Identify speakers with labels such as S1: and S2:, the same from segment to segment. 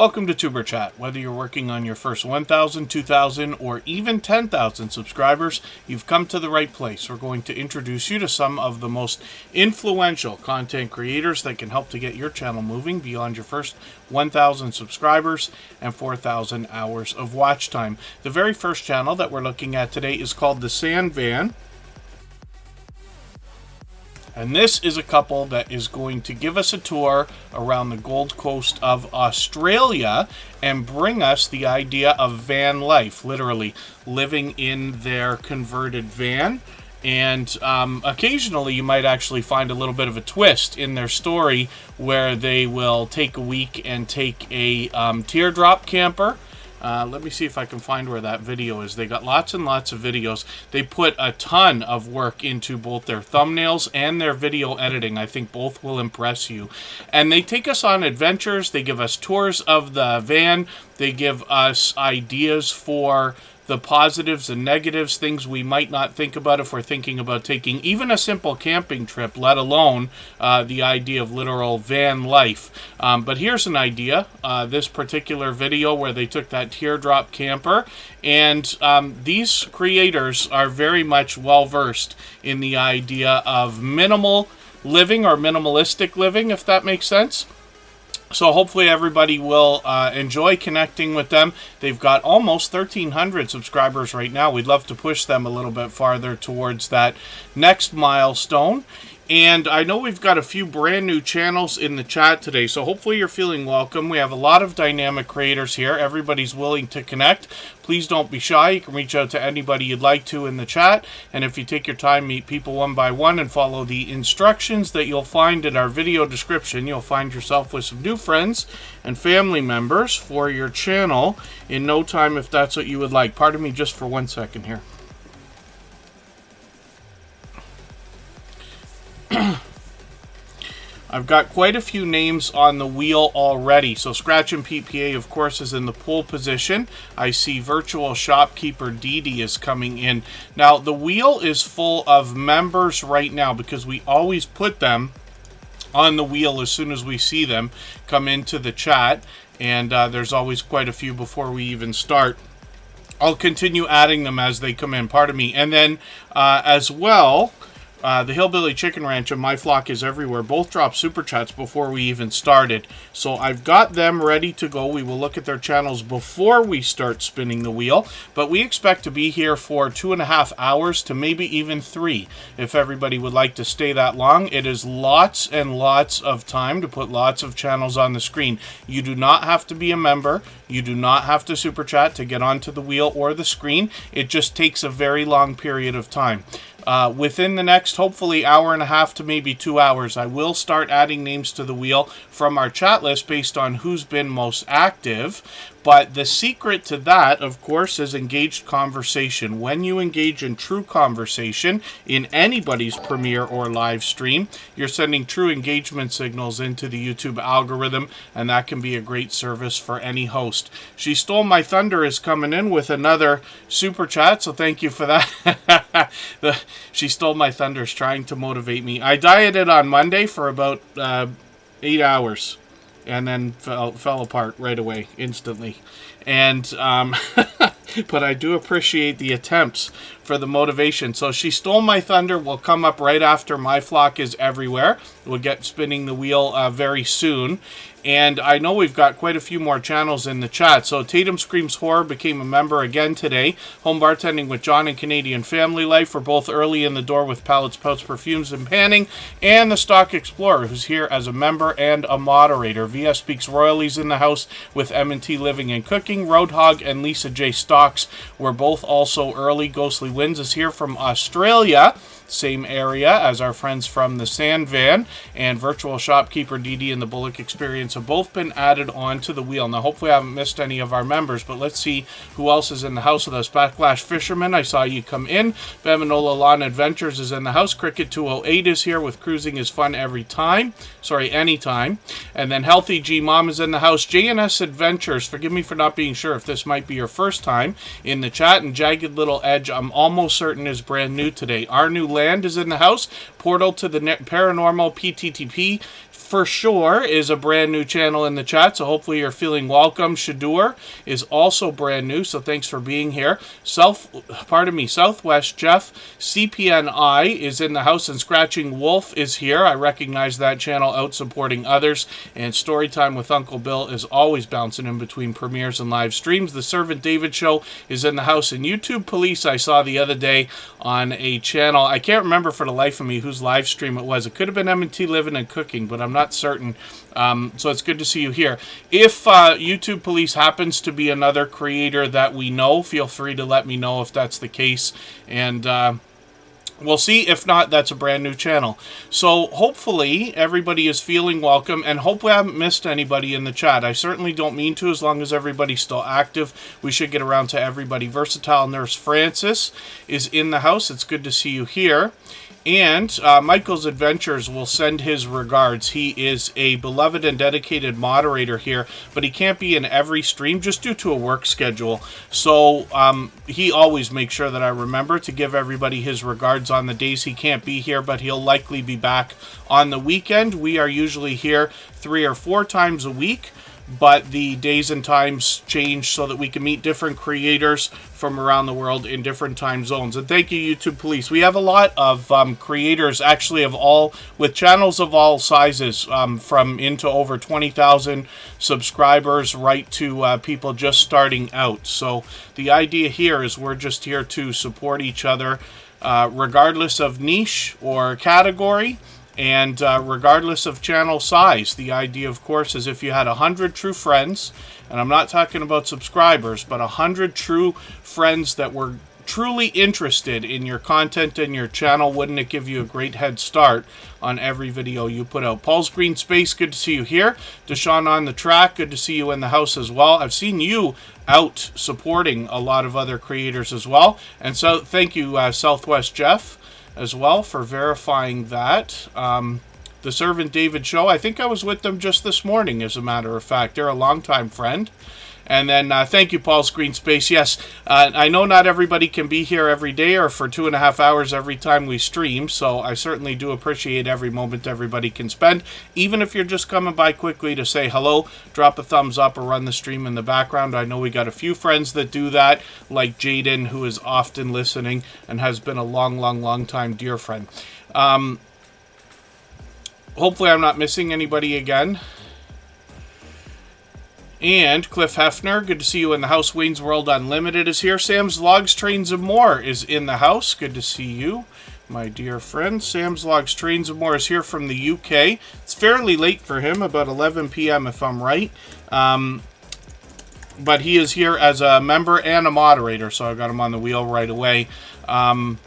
S1: Welcome to Superchat. Whether you're working on your first 1,000, 2,000, or even 10,000 subscribers, you've come to the right place. We're going to introduce you to some of the most influential content creators that can help to get your channel moving beyond your first 1,000 subscribers and 4,000 hours of watch time. The very first channel that we're looking at today is called The Sand Van. And this is a couple that is going to give us a tour around the Gold Coast of Australia and bring us the idea of van life, literally living in their converted van. And occasionally you might actually find a little bit of a twist in their story where they will take a week and take a teardrop camper. Let me see if I can find where that video is. They got lots and lots of videos. They put a ton of work into both their thumbnails and their video editing. I think both will impress you. And they take us on adventures. They give us tours of the van. They give us ideas for the positives and negatives, things we might not think about if we're thinking about taking even a simple camping trip, let alone the idea of literal van life. But here's an idea, this particular video where they took that teardrop camper, and these creators are very much well-versed in the idea of minimal living or minimalistic living, if that makes sense. So hopefully everybody will enjoy connecting with them. They've got almost 1,300 subscribers right now. We'd love to push them a little bit farther towards that next milestone. And I know we've got a few brand new channels in the chat today, so hopefully you're feeling welcome. We have a lot of dynamic creators here. Everybody's willing to connect. Please don't be shy. You can reach out to anybody you'd like to in the chat. And if you take your time, meet people one by one and follow the instructions that you'll find in our video description, you'll find yourself with some new friends and family members for your channel in no time if that's what you would like. Pardon me just for 1 second here. I've got quite a few names on the wheel already. So Scratch and PPA, of course, is in the pole position. I see Virtual Shopkeeper Didi is coming in. Now, the wheel is full of members right now because we always put them on the wheel as soon as we see them come into the chat. And there's always quite a few before we even start. I'll continue adding them as they come in, pardon me. And then as well, the Hillbilly Chicken Ranch and My Flock is Everywhere both dropped super chats before we even started. So I've got them ready to go. We will look at their channels before we start spinning the wheel. But we expect to be here for 2.5 hours to maybe even 3. If everybody would like to stay that long, it is lots and lots of time to put lots of channels on the screen. You do not have to be a member. You do not have to super chat to get onto the wheel or the screen. It just takes a very long period of time. Within the next, hopefully, hour and a half to maybe 2 hours, I will start adding names to the wheel from our chat list based on who's been most active. But the secret to that, of course, is engaged conversation. When you engage in true conversation in anybody's premiere or live stream, you're sending true engagement signals into the YouTube algorithm, and that can be a great service for any host. She Stole My Thunder is coming in with another super chat, so thank you for that. She Stole My Thunder is trying to motivate me. I dieted on Monday for about 8 hours. And then fell apart right away, instantly. And, but I do appreciate the attempts for the motivation. So She Stole My Thunder will come up right after My Flock is Everywhere. We'll get spinning the wheel very soon. And I know we've got quite a few more channels in the chat. So Tatum Screams Horror became a member again today. Home Bartending with John and Canadian Family Life were both early in the door with Palettes, Pouts, Perfumes, and Panning. And the Stock Explorer, who's here as a member and a moderator. VS Speaks Royalties in the house with M&T Living and Cooking. Roadhog and Lisa J. Stocks were both also early. Ghostly Winds is here from Australia. Same area as our friends from the Sand Van, and Virtual Shopkeeper Didi and the Bullock Experience have both been added onto the wheel. Now, hopefully I haven't missed any of our members, but let's see who else is in the house with us. Backlash Fisherman, I saw you come in. Baminola Lawn Adventures is in the house. Cricket 208 is here with Cruising is Fun Every Time. Sorry, Anytime. And then Healthy G Mom is in the house. JNS Adventures, forgive me for not being sure if this might be your first time in the chat. And Jagged Little Edge, I'm almost certain is brand new today. Our New Land is in the house. Portal to the Paranormal PTTP. For Sure is a brand new channel in the chat, so hopefully you're feeling welcome. Shadur is also brand new, so thanks for being here. Southwest Jeff, CPNI is in the house, and Scratching Wolf is here. I recognize that channel, out supporting others. And Storytime with Uncle Bill is always bouncing in between premieres and live streams. The Servant David Show is in the house, and YouTube Police I saw the other day on a channel. I can't remember for the life of me whose live stream it was. It could have been M&T Living and Cooking, but I'm not certain. So it's good to see you here. If YouTube Police happens to be another creator that we know, feel free to let me know if that's the case. And we'll see. If not, that's a brand new channel. So hopefully everybody is feeling welcome, and hope we haven't missed anybody in the chat. I certainly don't mean to, as long as everybody's still active. We should get around to everybody. Versatile Nurse Francis is in the house. It's good to see you here. And Michael's Adventures will send his regards. He is a beloved and dedicated moderator here, but he can't be in every stream just due to a work schedule. So he always makes sure that I remember to give everybody his regards on the days he can't be here, but he'll likely be back on the weekend. We are usually here 3 or 4 times a week, but the days and times change so that we can meet different creators from around the world in different time zones. And thank you, YouTube Police. We have a lot of creators, actually, with channels of all sizes, from into over 20,000 subscribers right to people just starting out. So the idea here is we're just here to support each other, regardless of niche or category. And regardless of channel size. The idea, of course, is if you had 100 true friends, and I'm not talking about subscribers, but 100 true friends that were truly interested in your content and your channel, wouldn't it give you a great head start on every video you put out? Paul's Green Space, good to see you here. Deshaun on the track, good to see you in the house as well. I've seen you out supporting a lot of other creators as well. And so thank you, Southwest Jeff, as well, for verifying that. The Servant David Show, I think I was with them just this morning, as a matter of fact. They're a longtime friend. And then thank you, Paul's Green Space. Yes, I know not everybody can be here every day or for 2.5 hours every time we stream, so I certainly do appreciate every moment everybody can spend. Even if you're just coming by quickly to say hello, drop a thumbs up or run the stream in the background. I know we got a few friends that do that, like Jaden, who is often listening and has been a long time dear friend. Hopefully I'm not missing anybody again. And Cliff Hefner, good to see you in the house. Wayne's World Unlimited is here. Sam's Logs, Trains, and More is in the house. Good to see you, my dear friend. Sam's Logs, Trains, and More is here from the UK. It's fairly late for him, about 11 p.m. if I'm right. But he is here as a member and a moderator, so I got him on the wheel right away. And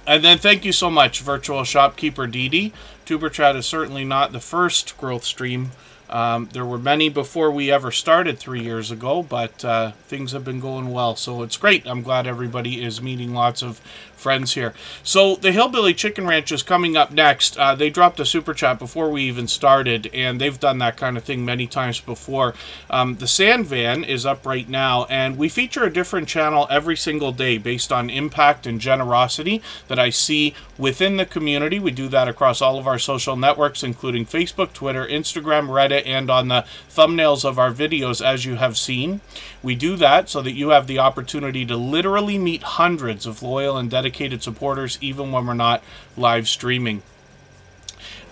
S1: then thank you so much, Virtual Shopkeeper Dee. Tuber Chat is certainly not the first growth stream. There were many before we ever started 3 years ago, but things have been going well, so it's great. I'm glad everybody is meeting lots of friends here. So the Hillbilly Chicken Ranch is coming up next. They dropped a super chat before we even started, and they've done that kind of thing many times before. The Sand Van is up right now, and we feature a different channel every single day based on impact and generosity that I see within the community. We do that across all of our social networks, including Facebook, Twitter, Instagram, Reddit, and on the thumbnails of our videos, as you have seen. We do that so that you have the opportunity to literally meet hundreds of loyal and dedicated supporters, even when we're not live streaming.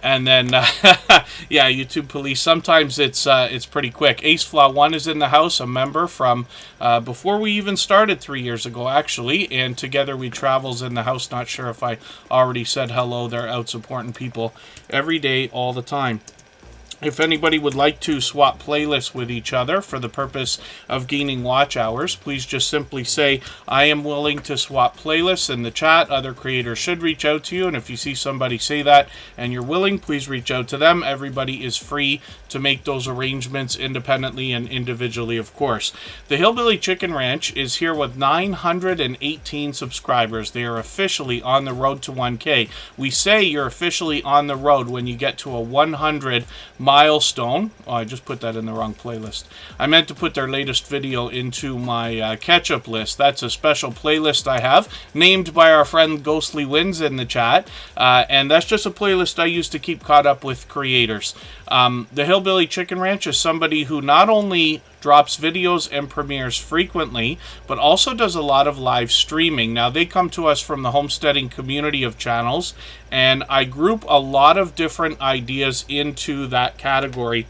S1: And then, yeah, YouTube Police, sometimes it's pretty quick. Ace Flaw 1 is in the house, a member from before we even started 3 years ago, actually. And Together We Travel's in the house. Not sure if I already said hello. They're out supporting people every day, all the time. If anybody would like to swap playlists with each other for the purpose of gaining watch hours, please just simply say, I am willing to swap playlists in the chat. Other creators should reach out to you, and if you see somebody say that and you're willing, please reach out to them. Everybody is free to make those arrangements independently and individually, of course. The Hillbilly Chicken Ranch is here with 918 subscribers. They are officially on the road to 1K. We say you're officially on the road when you get to a 100 milestone. Oh, I just put that in the wrong playlist. I meant to put their latest video into my catch-up list. That's a special playlist I have, named by our friend Ghostly Wins in the chat. And that's just a playlist I use to keep caught up with creators. The Hillbilly Chicken Ranch is somebody who not only drops videos and premieres frequently, but also does a lot of live streaming. Now, they come to us from the homesteading community of channels, and I group a lot of different ideas into that category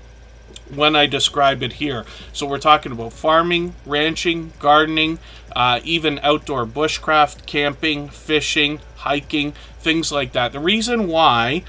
S1: when I describe it here. So we're talking about farming, ranching, gardening, even outdoor bushcraft, camping, fishing, hiking, things like that. The reason why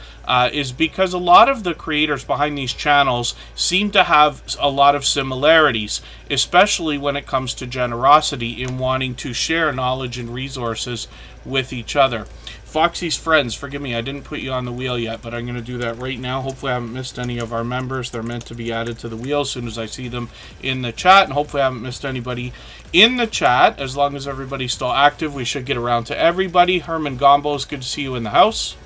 S1: is because a lot of the creators behind these channels seem to have a lot of similarities, especially when it comes to generosity in wanting to share knowledge and resources with each other. Foxy's friends, forgive me, I didn't put you on the wheel yet, but I'm going to do that right now. Hopefully I haven't missed any of our members. They're meant to be added to the wheel as soon as I see them in the chat, and hopefully I haven't missed anybody in the chat. As long as everybody's still active, we should get around to everybody. Herman Gombos, good to see you in the house.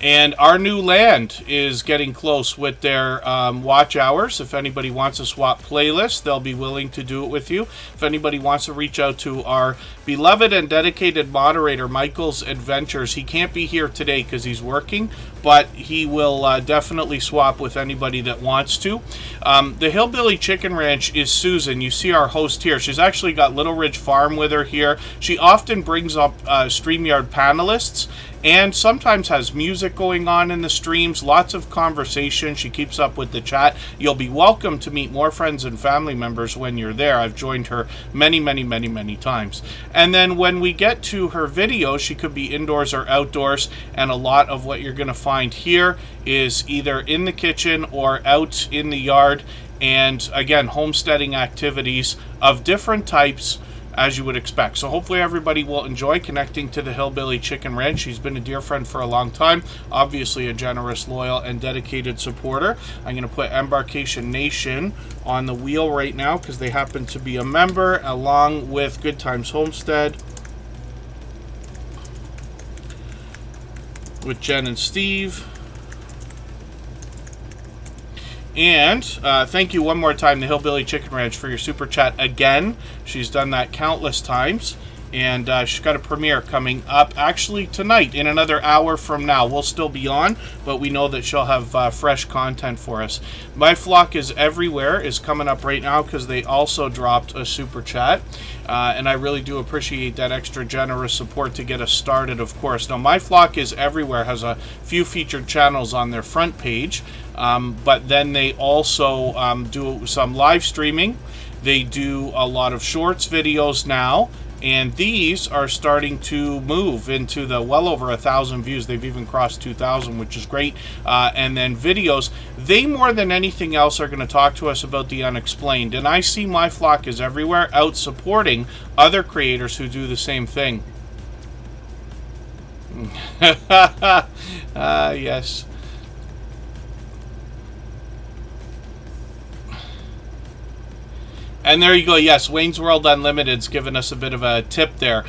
S1: And our new land is getting close with their watch hours. If anybody wants to swap playlists, they'll be willing to do it with you. If anybody wants to reach out to our beloved and dedicated moderator, Michael's Adventures, he can't be here today because he's working, but he will definitely swap with anybody that wants to. The Hillbilly Chicken Ranch is Susan. You see our host here. She's actually got Little Ridge Farm with her here. She often brings up StreamYard panelists, and sometimes has music going on in the streams, lots of conversation. She keeps up with the chat. You'll be welcome to meet more friends and family members when you're there. I've joined her many, many, many, many times. And then when we get to her videos, she could be indoors or outdoors, and a lot of what you're going to find here is either in the kitchen or out in the yard, and again, homesteading activities of different types, as you would expect. So hopefully everybody will enjoy connecting to the Hillbilly Chicken Ranch. She's been a dear friend for a long time, obviously a generous, loyal, and dedicated supporter. I'm going to put Embarkation Nation on the wheel right now because they happen to be a member, along with Good Times Homestead, with Jen and Steve. And thank you one more time, the Hillbilly Chicken Ranch, for your super chat again. She's done that countless times. And she's got a premiere coming up actually tonight, in another hour from now. We'll still be on, but we know that she'll have fresh content for us. My Flock is Everywhere is coming up right now because they also dropped a super chat. And I really do appreciate that extra generous support to get us started, of course. Now, My Flock is Everywhere has a few featured channels on their front page, but then they also do some live streaming. They do a lot of shorts videos now, and these are starting to move into the well over 1,000 views. They've even crossed 2,000, which is great. And then videos, they more than anything else are going to talk to us about the unexplained. And I see My Flock is Everywhere out supporting other creators who do the same thing. Yes. And there you go. Yes, Wayne's World Unlimited's given us a bit of a tip there.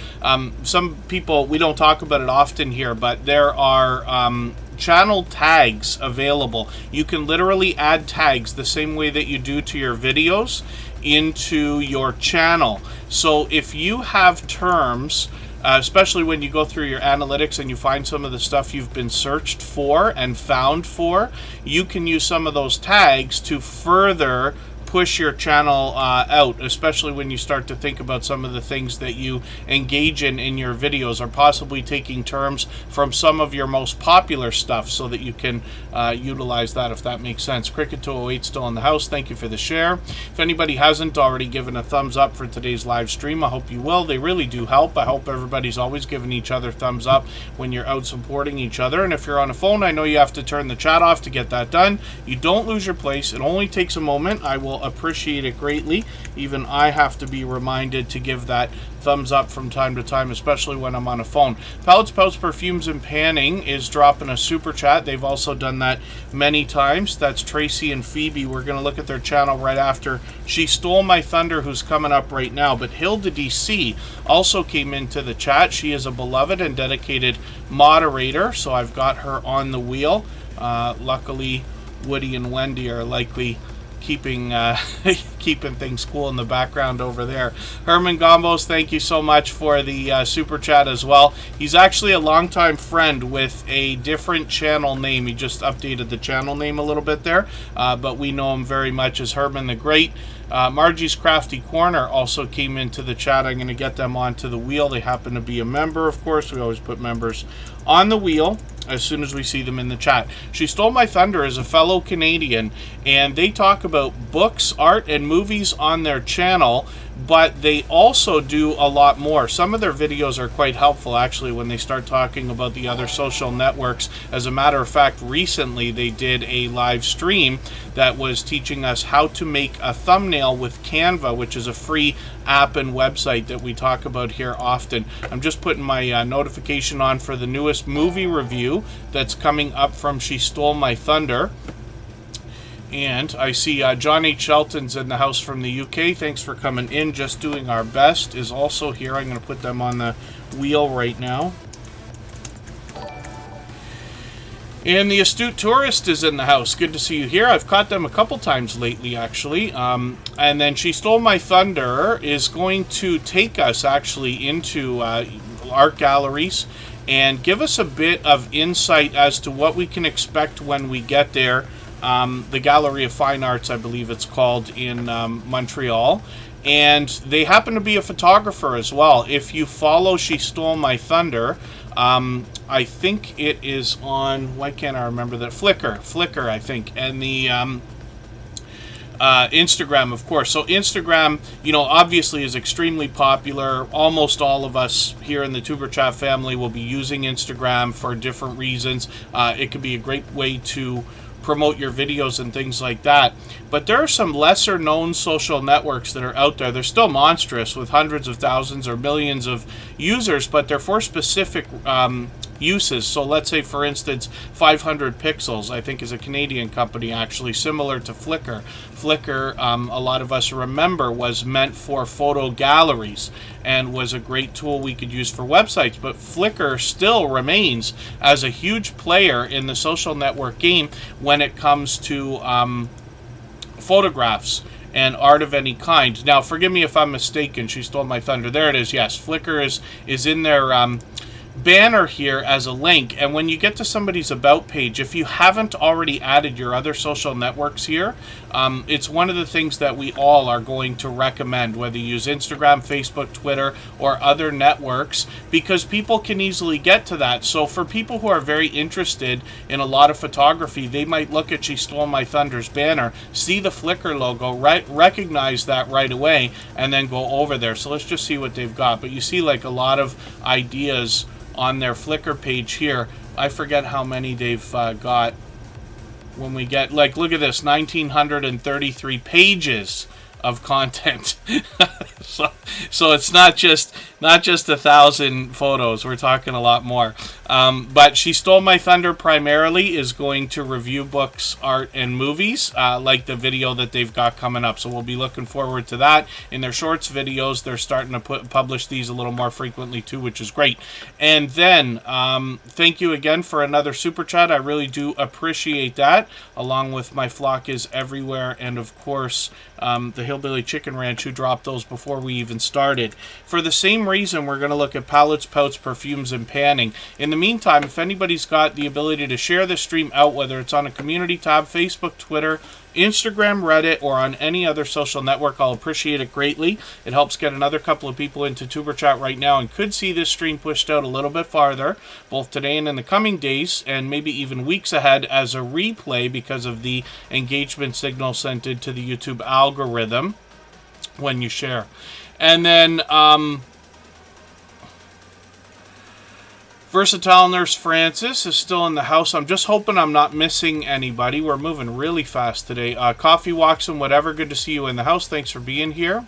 S1: Some people, we don't talk about it often here, but there are channel tags available. You can literally add tags the same way that you do to your videos into your channel. So if you have terms, especially when you go through your analytics and you find some of the stuff you've been searched for and found for, you can use some of those tags to further push your channel out, especially when you start to think about some of the things that you engage in your videos, or possibly taking terms from some of your most popular stuff so that you can utilize that, if that makes sense. Cricket208 still in the house. Thank you for the share. If anybody hasn't already given a thumbs up for today's live stream, I hope you will. They really do help. I hope everybody's always giving each other thumbs up when you're out supporting each other. And if you're on a phone, I know you have to turn the chat off to get that done. You don't lose your place. It only takes a moment. I will appreciate it greatly. Even I have to be reminded to give that thumbs up from time to time, especially when I'm on a phone. Pellets, Pouts, Perfumes, and Panning is dropping a super chat. They've also done that many times. That's Tracy and Phoebe. We're going to look at their channel right after She Stole My Thunder, who's coming up right now. But Hilda DC also came into the chat. She is a beloved and dedicated moderator, so I've got her on the wheel. Luckily, Woody and Wendy are likely keeping keeping things cool in the background over there. Herman Gombos, thank you so much for the super chat as well. He's actually a longtime friend with a different channel name. He just updated the channel name a little bit there, but we know him very much as Herman the Great. Margie's Crafty Corner also came into the chat. I'm going to get them onto the wheel. They happen to be a member, of course. We always put members on the wheel as soon as we see them in the chat. She Stole My Thunder is a fellow Canadian, and they talk about books, art, and movies on their channel, but they also do a lot more. Some of their videos are quite helpful, actually, when they start talking about the other social networks. As a matter of fact, recently they did a live stream that was teaching us how to make a thumbnail with Canva, which is a free app and website that we talk about here often. I'm just putting my notification on for the newest movie review that's coming up from She Stole My Thunder. And I see John H. Shelton's in the house from the UK. Thanks for coming in. Just Doing Our Best is also here. I'm going to put them on the wheel right now. And the Astute Tourist is in the house. Good to see you here. I've caught them a couple times lately, actually. And then She Stole My Thunder is going to take us, actually, into art galleries and give us a bit of insight as to what we can expect when we get there. The Gallery of Fine Arts, I believe it's called, in Montreal. And they happen to be a photographer as well. If you follow She Stole My Thunder, I think it is on, why can't I remember that? Flickr, I think. And the Instagram, of course. So Instagram, you know, obviously is extremely popular. Almost all of us here in the Tuber Chat family will be using Instagram for different reasons. It could be a great way to promote your videos and things like that. But there are some lesser known social networks that are out there. They're still monstrous with hundreds of thousands or millions of users, but they're for specific uses. So let's say, for instance, 500 Pixels, I think, is a Canadian company, actually, similar to Flickr. Flickr, a lot of us remember, was meant for photo galleries and was a great tool we could use for websites. But Flickr still remains as a huge player in the social network game when it comes to photographs and art of any kind. Now, forgive me if I'm mistaken. She Stole My Thunder. There it is. Yes, Flickr is in their banner here as a link. And when you get to somebody's about page, if you haven't already added your other social networks here, it's one of the things that we all are going to recommend, whether you use Instagram, Facebook, Twitter, or other networks, because people can easily get to that. So for people who are very interested in a lot of photography, they might look at She Stole My Thunder's banner, see the Flickr logo, recognize that right away, and then go over there. So let's just see what they've got. But you see, like, a lot of ideas on their Flickr page here. I forget how many they've got. When we get, like, look at this, 1,933 pages of content. so it's not just 1,000 photos. We're talking a lot more. But She Stole My Thunder primarily is going to review books, art, and movies, like the video that they've got coming up. So we'll be looking forward to that. In their shorts videos, they're starting to publish these a little more frequently too, which is great. And then thank you again for another super chat. I really do appreciate that, along with My Flock Is Everywhere, and of course the Hillbilly Chicken Ranch, who dropped those before we even started. For the same reason, we're going to look at palettes, pouts, perfumes, and panning. In the meantime, if anybody's got the ability to share this stream out, whether it's on a community tab, Facebook, Twitter, Instagram, Reddit, or on any other social network, I'll appreciate it greatly. It helps get another couple of people into Tuber Chat right now, and could see this stream pushed out a little bit farther, both today and in the coming days, and maybe even weeks ahead, as a replay because of the engagement signal sent into the YouTube algorithm when you share. And then Versatile Nurse Francis is still in the house. I'm just hoping I'm not missing anybody. We're moving really fast today. Coffee Walks and whatever, good to see you in the house. Thanks for being here.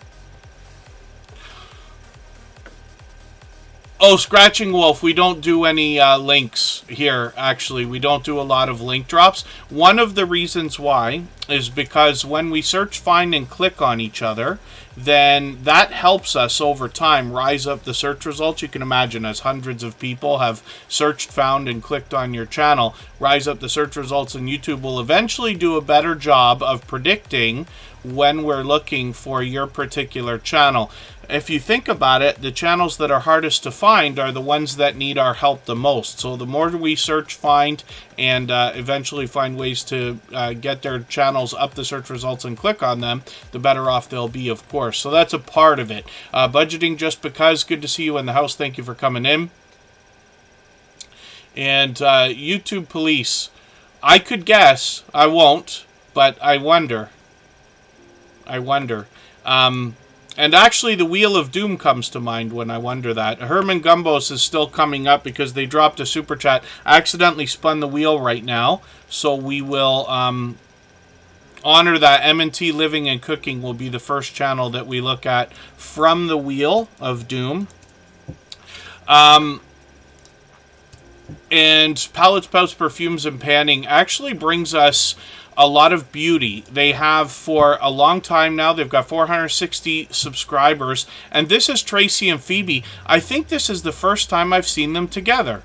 S1: Oh, Scratching Wolf, we don't do any links here, actually. We don't do a lot of link drops. One of the reasons why is because when we search, find, and click on each other, then that helps us over time rise up the search results. You can imagine, as hundreds of people have searched, found, and clicked on your channel, rise up the search results, and YouTube will eventually do a better job of predicting when we're looking for your particular channel. If you think about it, the channels that are hardest to find are the ones that need our help the most. So the more we search, find, and eventually find ways to get their channels up the search results and click on them, the better off they'll be, of course. So that's a part of it. Budgeting just because. Good to see you in the house. Thank you for coming in. And YouTube police. I could guess. I won't, but I wonder. And actually, the Wheel of Doom comes to mind when I wonder that. Herman Gumbos is still coming up because they dropped a super chat. I accidentally spun the wheel right now, so we will honor that. M&T Living and Cooking will be the first channel that we look at from the Wheel of Doom. And Palettes, Pouts, Perfumes, and Panning actually brings us a lot of beauty. They have for a long time now. They've got 460 subscribers. And this is Tracy and Phoebe. I think this is the first time I've seen them together.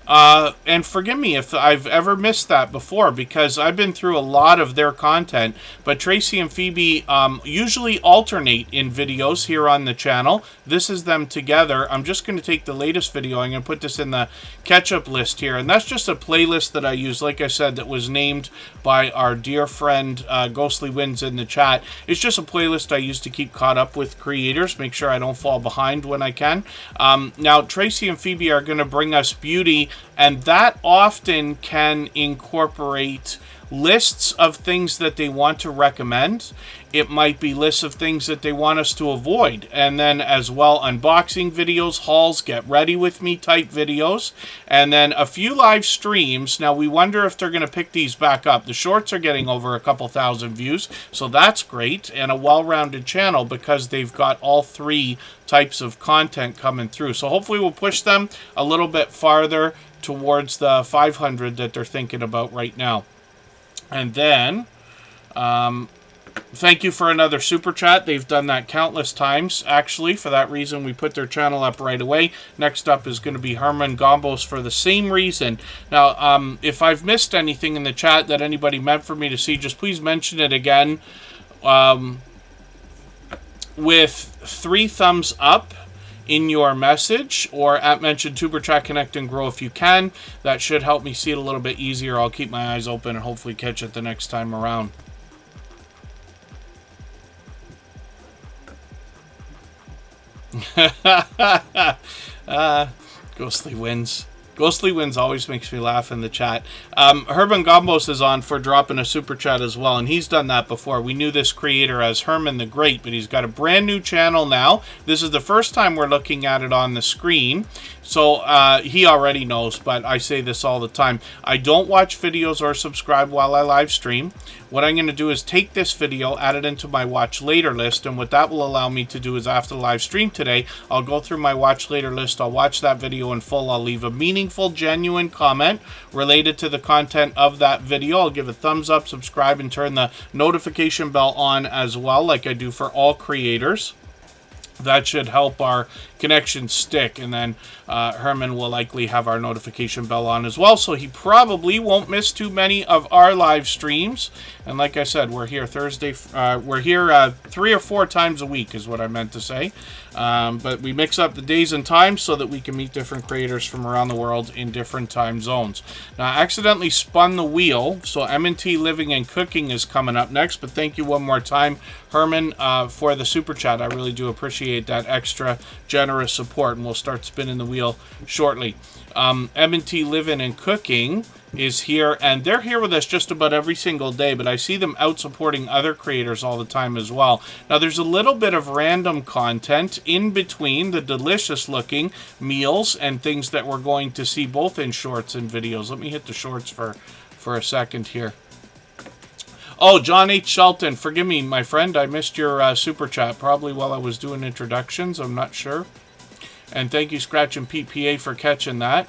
S1: And forgive me if I've ever missed that before, because I've been through a lot of their content. But Tracy and Phoebe usually alternate in videos here on the channel. This is them together. I'm just going to take the latest video. I'm going to put this in the catch-up list here. And that's just a playlist that I use, like I said, that was named by our dear friend Ghostly Winds in the chat. It's just a playlist I use to keep caught up with creators, make sure I don't fall behind when I can. Now, Tracy and Phoebe are going to bring us beauty, and that often can incorporate lists of things that they want to recommend. It might be lists of things that they want us to avoid. And then as well, unboxing videos, hauls, get ready with me type videos. And then a few live streams. Now we wonder if they're going to pick these back up. The shorts are getting over a couple thousand views, so that's great. And a well-rounded channel because they've got all three types of content coming through. So hopefully we'll push them a little bit farther towards the 500 that they're thinking about right now. And then, thank you for another super chat. They've done that countless times, actually. For that reason, we put their channel up right away. Next up is going to be Herman Gombos for the same reason. Now, if I've missed anything in the chat that anybody meant for me to see, just please mention it again. With 3 thumbs up in your message, or at mentioned Tuber Chat Connect and Grow if you can. That should help me see it a little bit easier. I'll keep my eyes open and hopefully catch it the next time around. Ghostly Winds. Ghostly Winds always makes me laugh in the chat. Herman Gombos is on for dropping a super chat as well, and he's done that before. We knew this creator as Herman the Great, but he's got a brand new channel now. This is the first time we're looking at it on the screen, so he already knows, but I say this all the time. I don't watch videos or subscribe while I live stream. What I'm going to do is take this video, add it into my watch later list, and what that will allow me to do is after the live stream today, I'll go through my watch later list, I'll watch that video in full, I'll leave a meaningful, genuine comment related to the content of that video. I'll give a thumbs up, subscribe, and turn the notification bell on as well, like I do for all creators. That should help our connection stick, and then Herman will likely have our notification bell on as well, so he probably won't miss too many of our live streams. And like I said, we're here Thursday. We're here 3 or 4 times a week is what I meant to say. But we mix up the days and times so that we can meet different creators from around the world in different time zones. Now, I accidentally spun the wheel, so M&T Living and Cooking is coming up next. But thank you one more time, Herman, for the super chat. I really do appreciate that extra generous support, and we'll start spinning the wheel shortly. M&T Living and Cooking is here, and they're here with us just about every single day, but I see them out supporting other creators all the time as well. Now, there's a little bit of random content in between the delicious looking meals and things that we're going to see both in shorts and videos. Let me hit the shorts for a second here. Oh, John H. Shelton, forgive me, my friend. I missed your super chat, probably while I was doing introductions. I'm not sure. And thank you, Scratch and PPA, for catching that.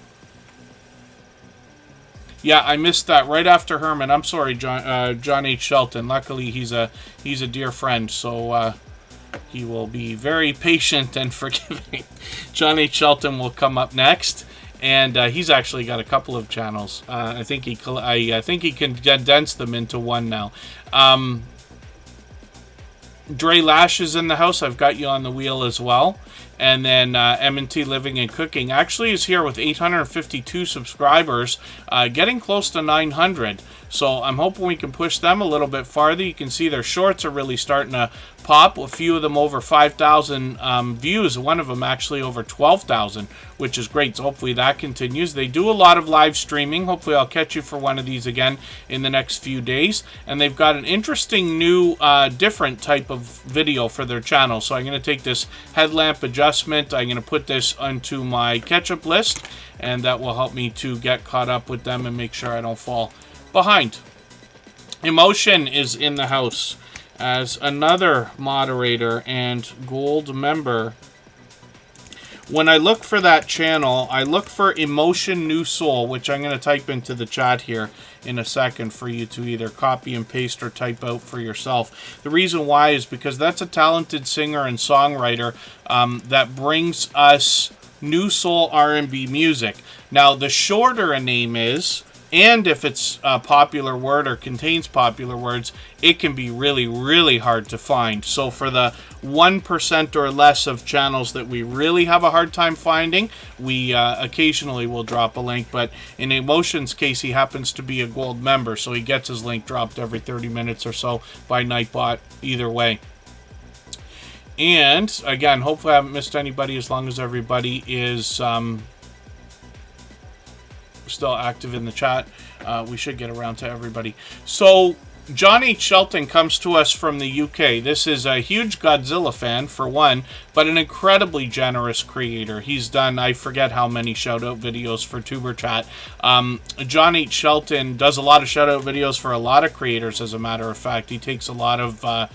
S1: Yeah, I missed that right after Herman. I'm sorry, John H. Shelton. Luckily, he's a dear friend, so he will be very patient and forgiving. John H. Shelton will come up next, and he's actually got a couple of channels. I think he can condense them into one now. Dre Lash is in the house. I've got you on the wheel as well. And then M&T Living and Cooking actually is here with 852 subscribers, getting close to 900. So I'm hoping we can push them a little bit farther. You can see their shorts are really starting to pop. A few of them over 5,000 views. One of them actually over 12,000, which is great. So hopefully that continues. They do a lot of live streaming. Hopefully I'll catch you for one of these again in the next few days. And they've got an interesting new different type of video for their channel. So I'm going to take this headlamp adjustment. I'm going to put this onto my catch-up list, and that will help me to get caught up with them and make sure I don't fall behind. Emotion is in the house as another moderator and gold member. When I look for that channel, I look for Emotion New Soul, which I'm going to type into the chat here in a second for you to either copy and paste or type out for yourself. The reason why is because that's a talented singer and songwriter that brings us new soul R&B music. Now, the shorter a name is, and if it's a popular word or contains popular words, it can be really, really hard to find. So for the 1% or less of channels that we really have a hard time finding, we occasionally will drop a link. But in Emotion's case, he happens to be a gold member, so he gets his link dropped every 30 minutes or so by Nightbot either way. And again, hopefully I haven't missed anybody as long as everybody is still active in the chat. We should get around to everybody. So John H. Shelton comes to us from the UK. This is a huge Godzilla fan, for one, but an incredibly generous creator. He's done, I forget how many shout-out videos for Tuberchat. John H. Shelton does a lot of shout-out videos for a lot of creators, as a matter of fact. He takes a lot of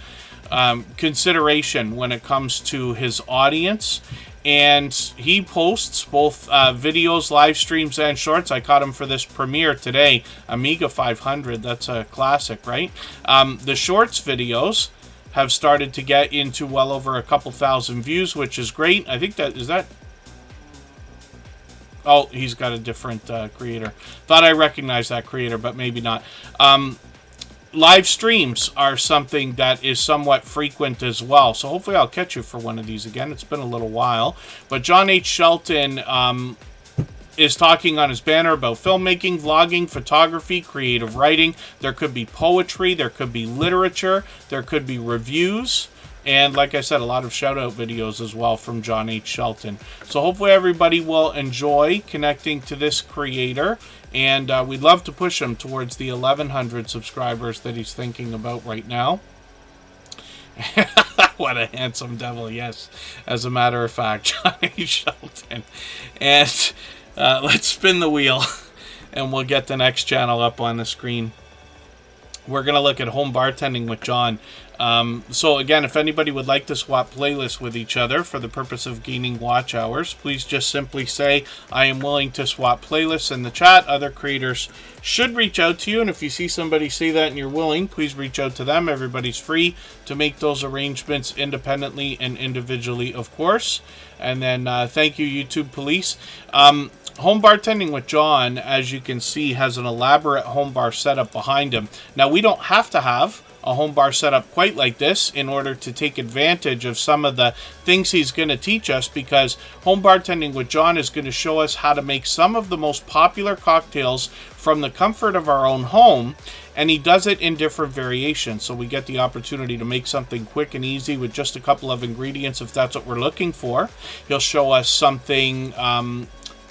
S1: consideration when it comes to his audience. And he posts both videos, live streams, and shorts. I caught him for this premiere today. Amiga 500, that's a classic, right? The shorts videos have started to get into well over a couple thousand views, which is great. I think that, is that... Oh, he's got a different creator. Thought I recognized that creator, but maybe not. Live streams are something that is somewhat frequent as well. So hopefully I'll catch you for one of these again. It's been a little while. But John H. Shelton is talking on his banner about filmmaking, vlogging, photography, creative writing. There could be poetry. There could be literature. There could be reviews. And like I said, a lot of shout-out videos as well from John H. Shelton. So hopefully everybody will enjoy connecting to this creator. And we'd love to push him towards the 1,100 subscribers that he's thinking about right now. What a handsome devil, yes. As a matter of fact, John H. Shelton. And let's spin the wheel, and we'll get the next channel up on the screen. We're going to look at home bartending with John. So again, if anybody would like to swap playlists with each other for the purpose of gaining watch hours, please just simply say, I am willing to swap playlists in the chat. Other creators should reach out to you, and if you see somebody say that and you're willing, please reach out to them. Everybody's free to make those arrangements independently and individually, of course. And then thank you, YouTube police. Home bartending with John, as you can see, has an elaborate home bar setup behind him. Now, we don't have to have a home bar setup quite like this in order to take advantage of some of the things he's going to teach us, because home bartending with John is going to show us how to make some of the most popular cocktails from the comfort of our own home, and he does it in different variations. So we get the opportunity to make something quick and easy with just a couple of ingredients if that's what we're looking for. He'll show us something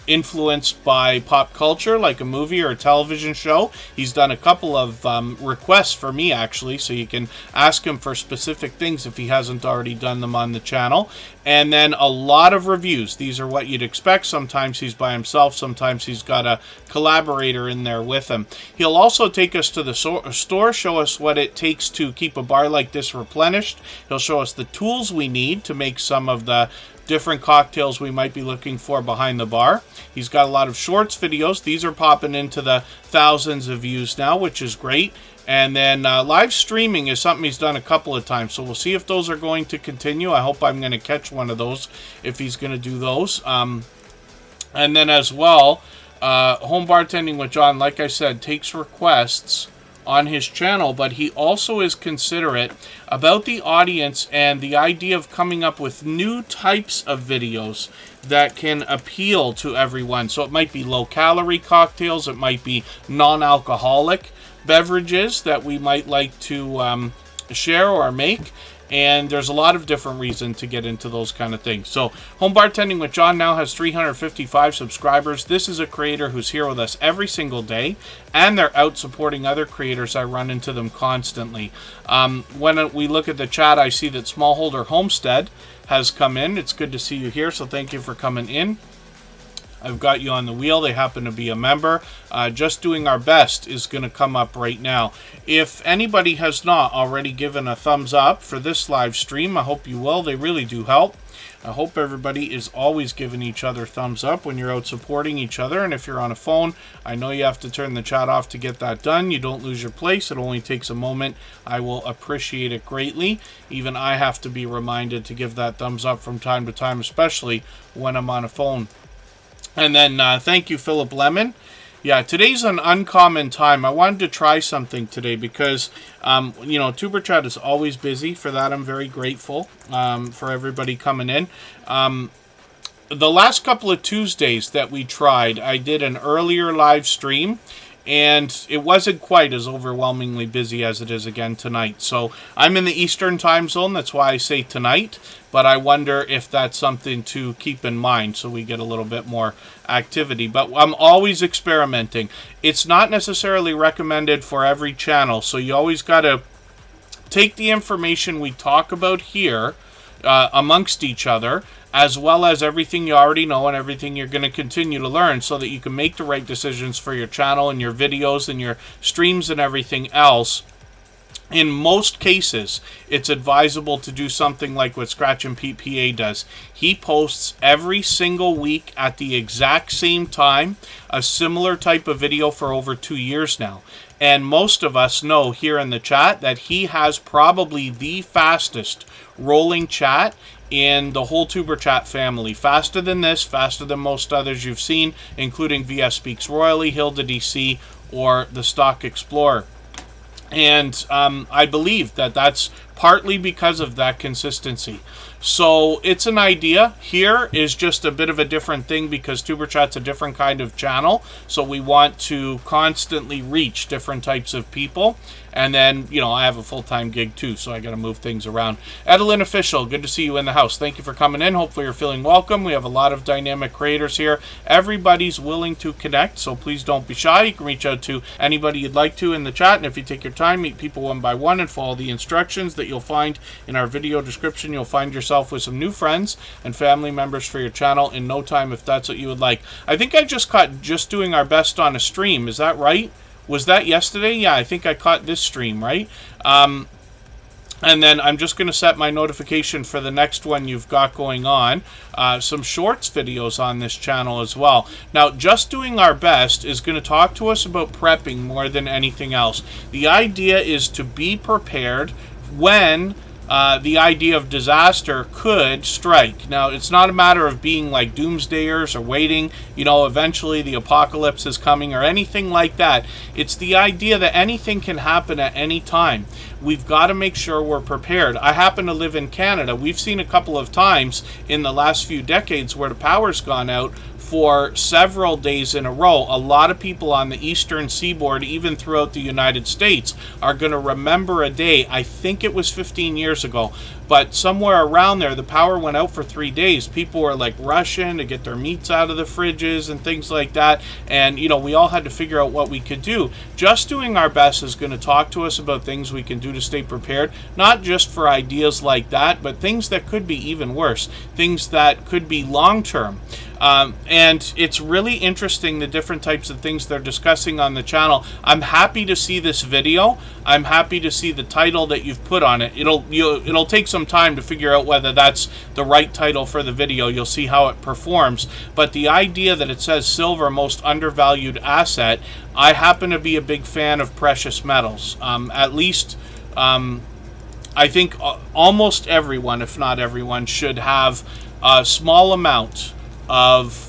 S1: influenced by pop culture, like a movie or a television show. He's done a couple of requests for me, actually, so you can ask him for specific things if he hasn't already done them on the channel. And then a lot of reviews. These are what you'd expect. Sometimes he's by himself, sometimes he's got a collaborator in there with him. He'll also take us to the store, show us what it takes to keep a bar like this replenished. He'll show us the tools we need to make some of the different cocktails we might be looking for behind the bar. He's got a lot of shorts videos. These are popping into the thousands of views now, which is great. And then live streaming is something he's done a couple of times. So we'll see if those are going to continue. I hope I'm going to catch one of those if he's going to do those. And then as well, Home Bartending with John, like I said, takes requests on his channel, but he also is considerate about the audience and the idea of coming up with new types of videos that can appeal to everyone. So it might be low-calorie cocktails, it might be non-alcoholic beverages that we might like to share or make. And there's a lot of different reasons to get into those kind of things. So Home Bartending with John now has 355 subscribers. This is a creator who's here with us every single day, and they're out supporting other creators. I run into them constantly. When we look at the chat, I see that Smallholder Homestead has come in. It's good to see you here, so thank you for coming in. I've got you on the wheel. They happen to be a member. Just Doing Our Best is going to come up right now. If anybody has not already given a thumbs up for this live stream, I hope you will. They really do help. I hope everybody is always giving each other thumbs up when you're out supporting each other. And if you're on a phone, I know you have to turn the chat off to get that done. You don't lose your place. It only takes a moment. I will appreciate it greatly. Even I have to be reminded to give that thumbs up from time to time, especially when I'm on a phone. And then thank you, Philip Lemon. Yeah, today's an uncommon time. I wanted to try something today because, you know, Tuber Chat is always busy. For that, I'm very grateful for everybody coming in. The last couple of Tuesdays that we tried, I did an earlier live stream, and it wasn't quite as overwhelmingly busy as it is again tonight. So I'm in the Eastern time zone. That's why I say tonight. But I wonder if that's something to keep in mind so we get a little bit more activity. But I'm always experimenting. It's not necessarily recommended for every channel. So you always got to take the information we talk about here amongst each other, as well as everything you already know and everything you're going to continue to learn, so that you can make the right decisions for your channel and your videos and your streams and everything else. In most cases, it's advisable to do something like what Scratch and Pete PA does. He posts every single week at the exact same time a similar type of video for over 2 years now. And most of us know here in the chat that he has probably the fastest rolling chat in the whole Tuber Chat family. Faster than this, faster than most others you've seen, including VS Speaks Royally, Hilda DC, or the Stock Explorer. And I believe that that's partly because of that consistency. So it's an idea. Here is just a bit of a different thing because Tuber Chat's a different kind of channel. So we want to constantly reach different types of people. And then, you know, I have a full-time gig too, so I got to move things around. Edelyn Official, good to see you in the house. Thank you for coming in. Hopefully you're feeling welcome. We have a lot of dynamic creators here. Everybody's willing to connect, so please don't be shy. You can reach out to anybody you'd like to in the chat. And if you take your time, meet people one by one and follow the instructions that you'll find in our video description, you'll find yourself with some new friends and family members for your channel in no time if that's what you would like. I think I just caught Just Doing Our Best on a stream. Is that right? Was that yesterday? Yeah, I think I caught this stream, right? And then I'm just going to set my notification for the next one you've got going on. Some shorts videos on this channel as well. Now, Just Doing Our Best is going to talk to us about prepping more than anything else. The idea is to be prepared when the idea of disaster could strike. Now, it's not a matter of being like doomsdayers or waiting, you know, eventually the apocalypse is coming or anything like that. It's the idea that anything can happen at any time. We've got to make sure we're prepared. I happen to live in Canada. We've seen a couple of times in the last few decades where the power's gone out for several days in a row. A lot of people on the eastern seaboard, even throughout the United States, are going to remember a day, I think it was 15 years ago, but somewhere around there, the power went out for 3 days. People were like rushing to get their meats out of the fridges and things like that. And, you know, we all had to figure out what we could do. Just Doing Our Best is going to talk to us about things we can do to stay prepared, not just for ideas like that, but things that could be even worse, things that could be long-term. And it's really interesting, the different types of things they're discussing on the channel. I'm happy to see this video. I'm happy to see the title that you've put on it. It'll take some some time to figure out whether that's the right title for the video. You'll see how it performs. But the idea that it says silver, most undervalued asset, I happen to be a big fan of precious metals. At least, I think almost everyone, if not everyone, should have a small amount of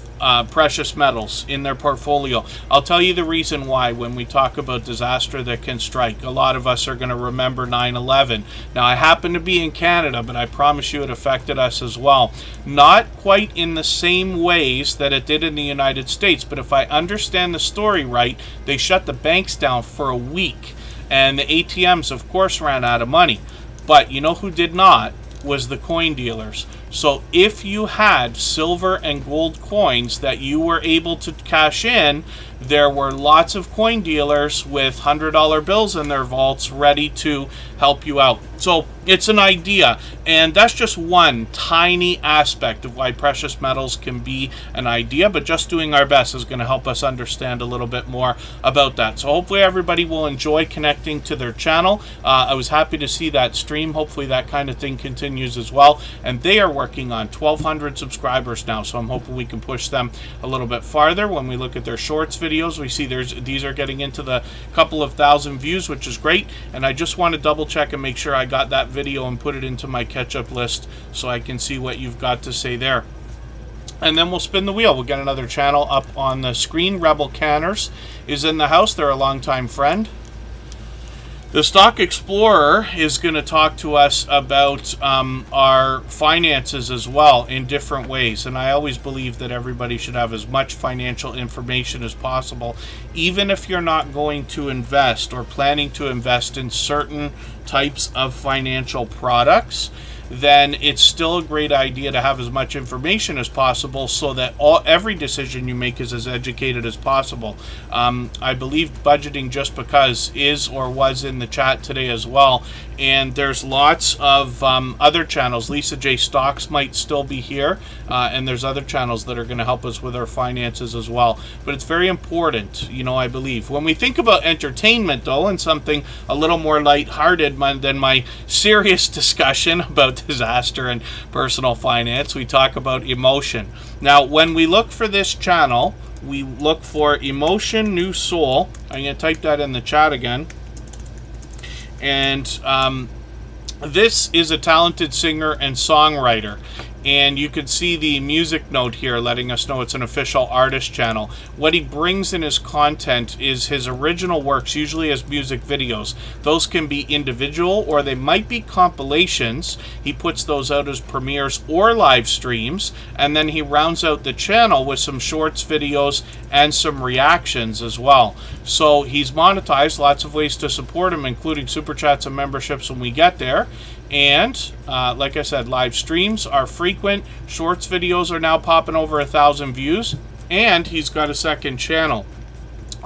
S1: precious metals in their portfolio. I'll tell you the reason why when we talk about disaster that can strike. A lot of us are going to remember 9/11. Now, I happen to be in Canada, but I promise you it affected us as well. Not quite in the same ways that it did in the United States, but if I understand the story right, they shut the banks down for a week, and the ATMs, of course, ran out of money. But you know who did not? Was the coin dealers. So if you had silver and gold coins that you were able to cash in, there were lots of coin dealers with $100 bills in their vaults ready to help you out. So it's an idea, and that's just one tiny aspect of why precious metals can be an idea, but just doing our best is going to help us understand a little bit more about that. So hopefully everybody will enjoy connecting to their channel. I was happy to see that stream. Hopefully that kind of thing continues as well, and they are working on 1,200 subscribers now, so I'm hoping we can push them a little bit farther. When we look at their shorts videos, we see these are getting into the couple of thousand views, which is great, and I just want to double check and make sure I got that video and put it into my catch-up list so I can see what you've got to say there. And then we'll spin the wheel. We'll get another channel up on the screen. Rebel Canners is in the house. They're a longtime friend. The Stock Explorer is going to talk to us about our finances as well in different ways. And I always believe that everybody should have as much financial information as possible, even if you're not going to invest or planning to invest in certain types of financial products. Then it's still a great idea to have as much information as possible so that every decision you make is as educated as possible. I believe Budgeting Just Because is or was in the chat today as well, and there's lots of other channels. Lisa J. Stocks might still be here, and there's other channels that are going to help us with our finances as well. But it's very important, you know, I believe. When we think about entertainment, though, and something a little more lighthearted than my serious discussion about disaster and personal finance, we talk about emotion. Now, when we look for this channel, we look for Emotion New Soul. I'm going to type that in the chat again. And this is a talented singer and songwriter. And you can see the music note here letting us know it's an official artist channel. What he brings in his content is his original works, usually as music videos. Those can be individual or they might be compilations. He puts those out as premieres or live streams, and then he rounds out the channel with some shorts videos and some reactions as well. So he's monetized, lots of ways to support him, including super chats and memberships when we get there. And like I said, live streams are frequent. Shorts videos are now popping over 1,000 views. And he's got a second channel.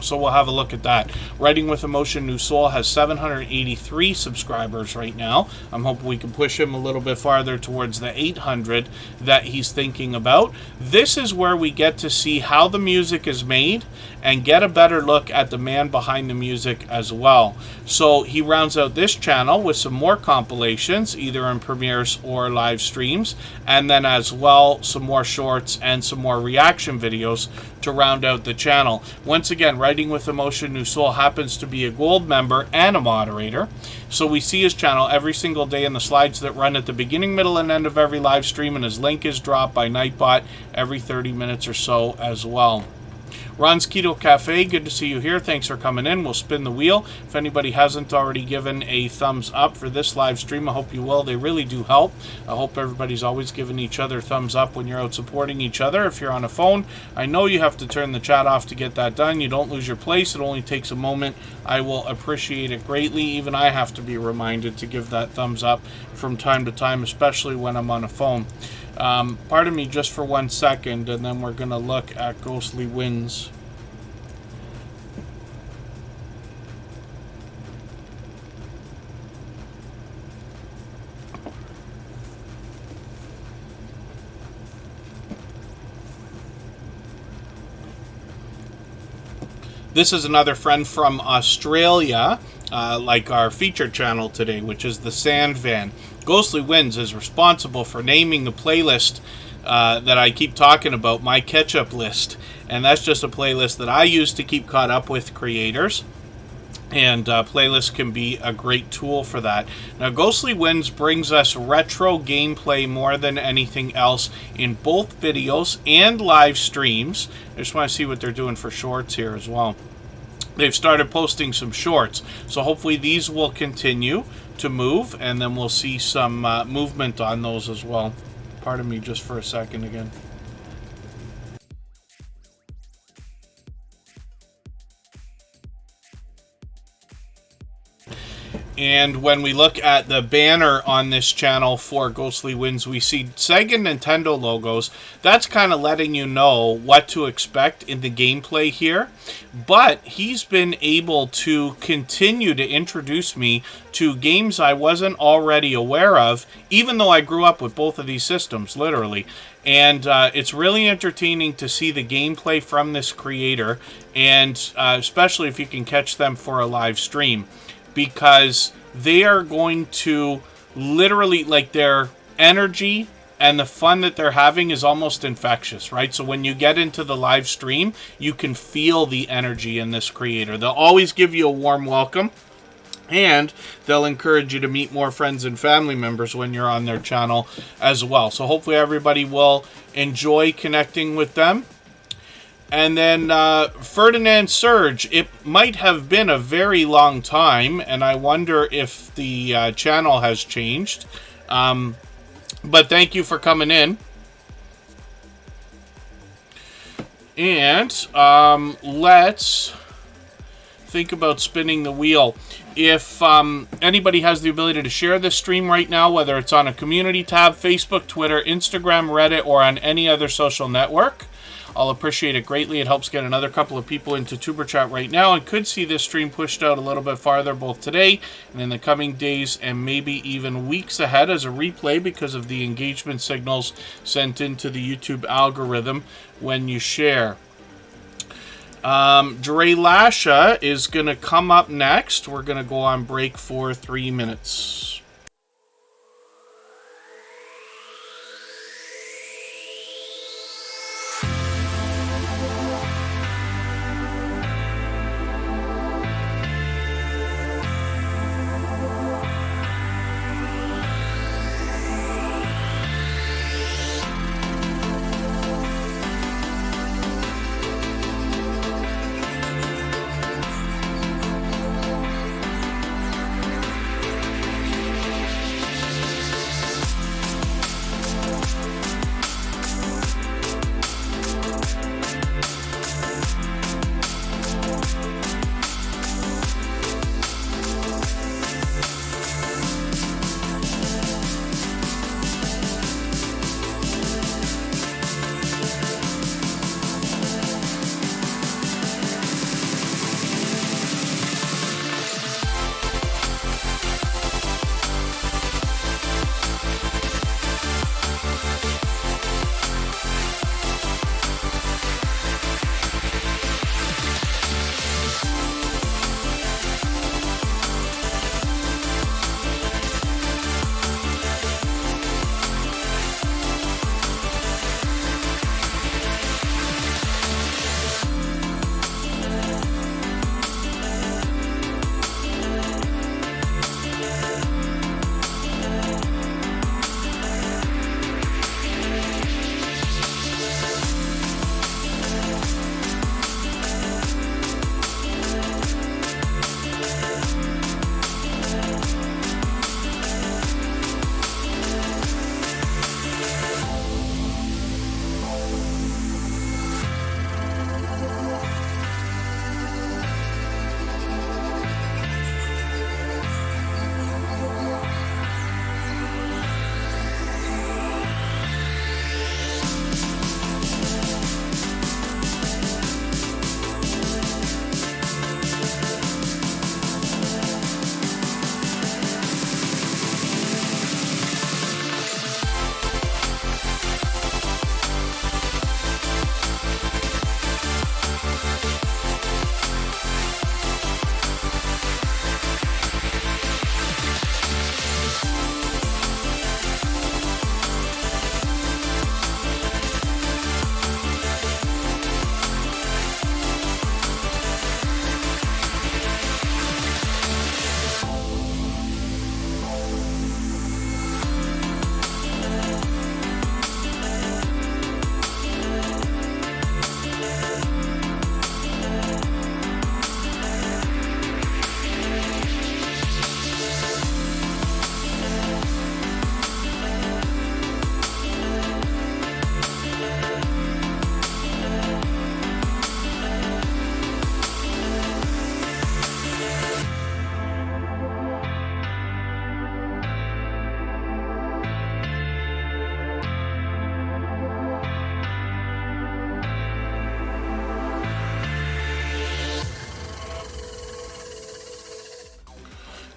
S1: So we'll have a look at that. Writing with Emotion New Soul has 783 subscribers right now. I'm hoping we can push him a little bit farther towards the 800 that he's thinking about. This is where we get to see how the music is made and get a better look at the man behind the music as well. So he rounds out this channel with some more compilations, either in premieres or live streams, and then as well some more shorts and some more reaction videos to round out the channel. Once again, Writing with Emotion New Soul happens to be a gold member and a moderator. So we see his channel every single day in the slides that run at the beginning, middle, and end of every live stream, and his link is dropped by Nightbot every 30 minutes or so as well. Ron's Keto Cafe, good to see you here. Thanks for coming in. We'll spin the wheel. If anybody hasn't already given a thumbs up for this live stream, I hope you will. They really do help. I hope everybody's always giving each other thumbs up when you're out supporting each other. If you're on a phone, I know you have to turn the chat off to get that done. You don't lose your place. It only takes a moment. I will appreciate it greatly. Even I have to be reminded to give that thumbs up from time to time, especially when I'm on a phone. Pardon me just for 1 second, and then we're going to look at Ghostly Winds. This is another friend from Australia. like our featured channel today, which is the Sand Van. Ghostly Winds is responsible for naming the playlist that I keep talking about, my catch-up list. And that's just a playlist that I use to keep caught up with creators. And playlists can be a great tool for that. Now, Ghostly Winds brings us retro gameplay more than anything else in both videos and live streams. I just want to see what they're doing for shorts here as well. They've started posting some shorts, so hopefully these will continue to move, and then we'll see some movement on those as well. Pardon me just for a second again. And when we look at the banner on this channel for Ghostly Winds, we see Sega and Nintendo logos. That's kind of letting you know what to expect in the gameplay here. But he's been able to continue to introduce me to games I wasn't already aware of, even though I grew up with both of these systems, literally. And it's really entertaining to see the gameplay from this creator, and especially if you can catch them for a live stream, because they are going to literally, like, their energy and the fun that they're having is almost infectious, right? So when you get into the live stream, you can feel the energy in this creator. They'll always give you a warm welcome, and they'll encourage you to meet more friends and family members when you're on their channel as well. So hopefully everybody will enjoy connecting with them. And then Ferdinand Surge, it might have been a very long time, and I wonder if the channel has changed. But thank you for coming in. And let's think about spinning the wheel. If anybody has the ability to share this stream right now, whether it's on a community tab, Facebook, Twitter, Instagram, Reddit, or on any other social network, I'll appreciate it greatly. It helps get another couple of people into Tuber Chat right now, and could see this stream pushed out a little bit farther both today and in the coming days and maybe even weeks ahead as a replay because of the engagement signals sent into the YouTube algorithm when you share. Dre Lasha is going to come up next. We're going to go on break for 3 minutes.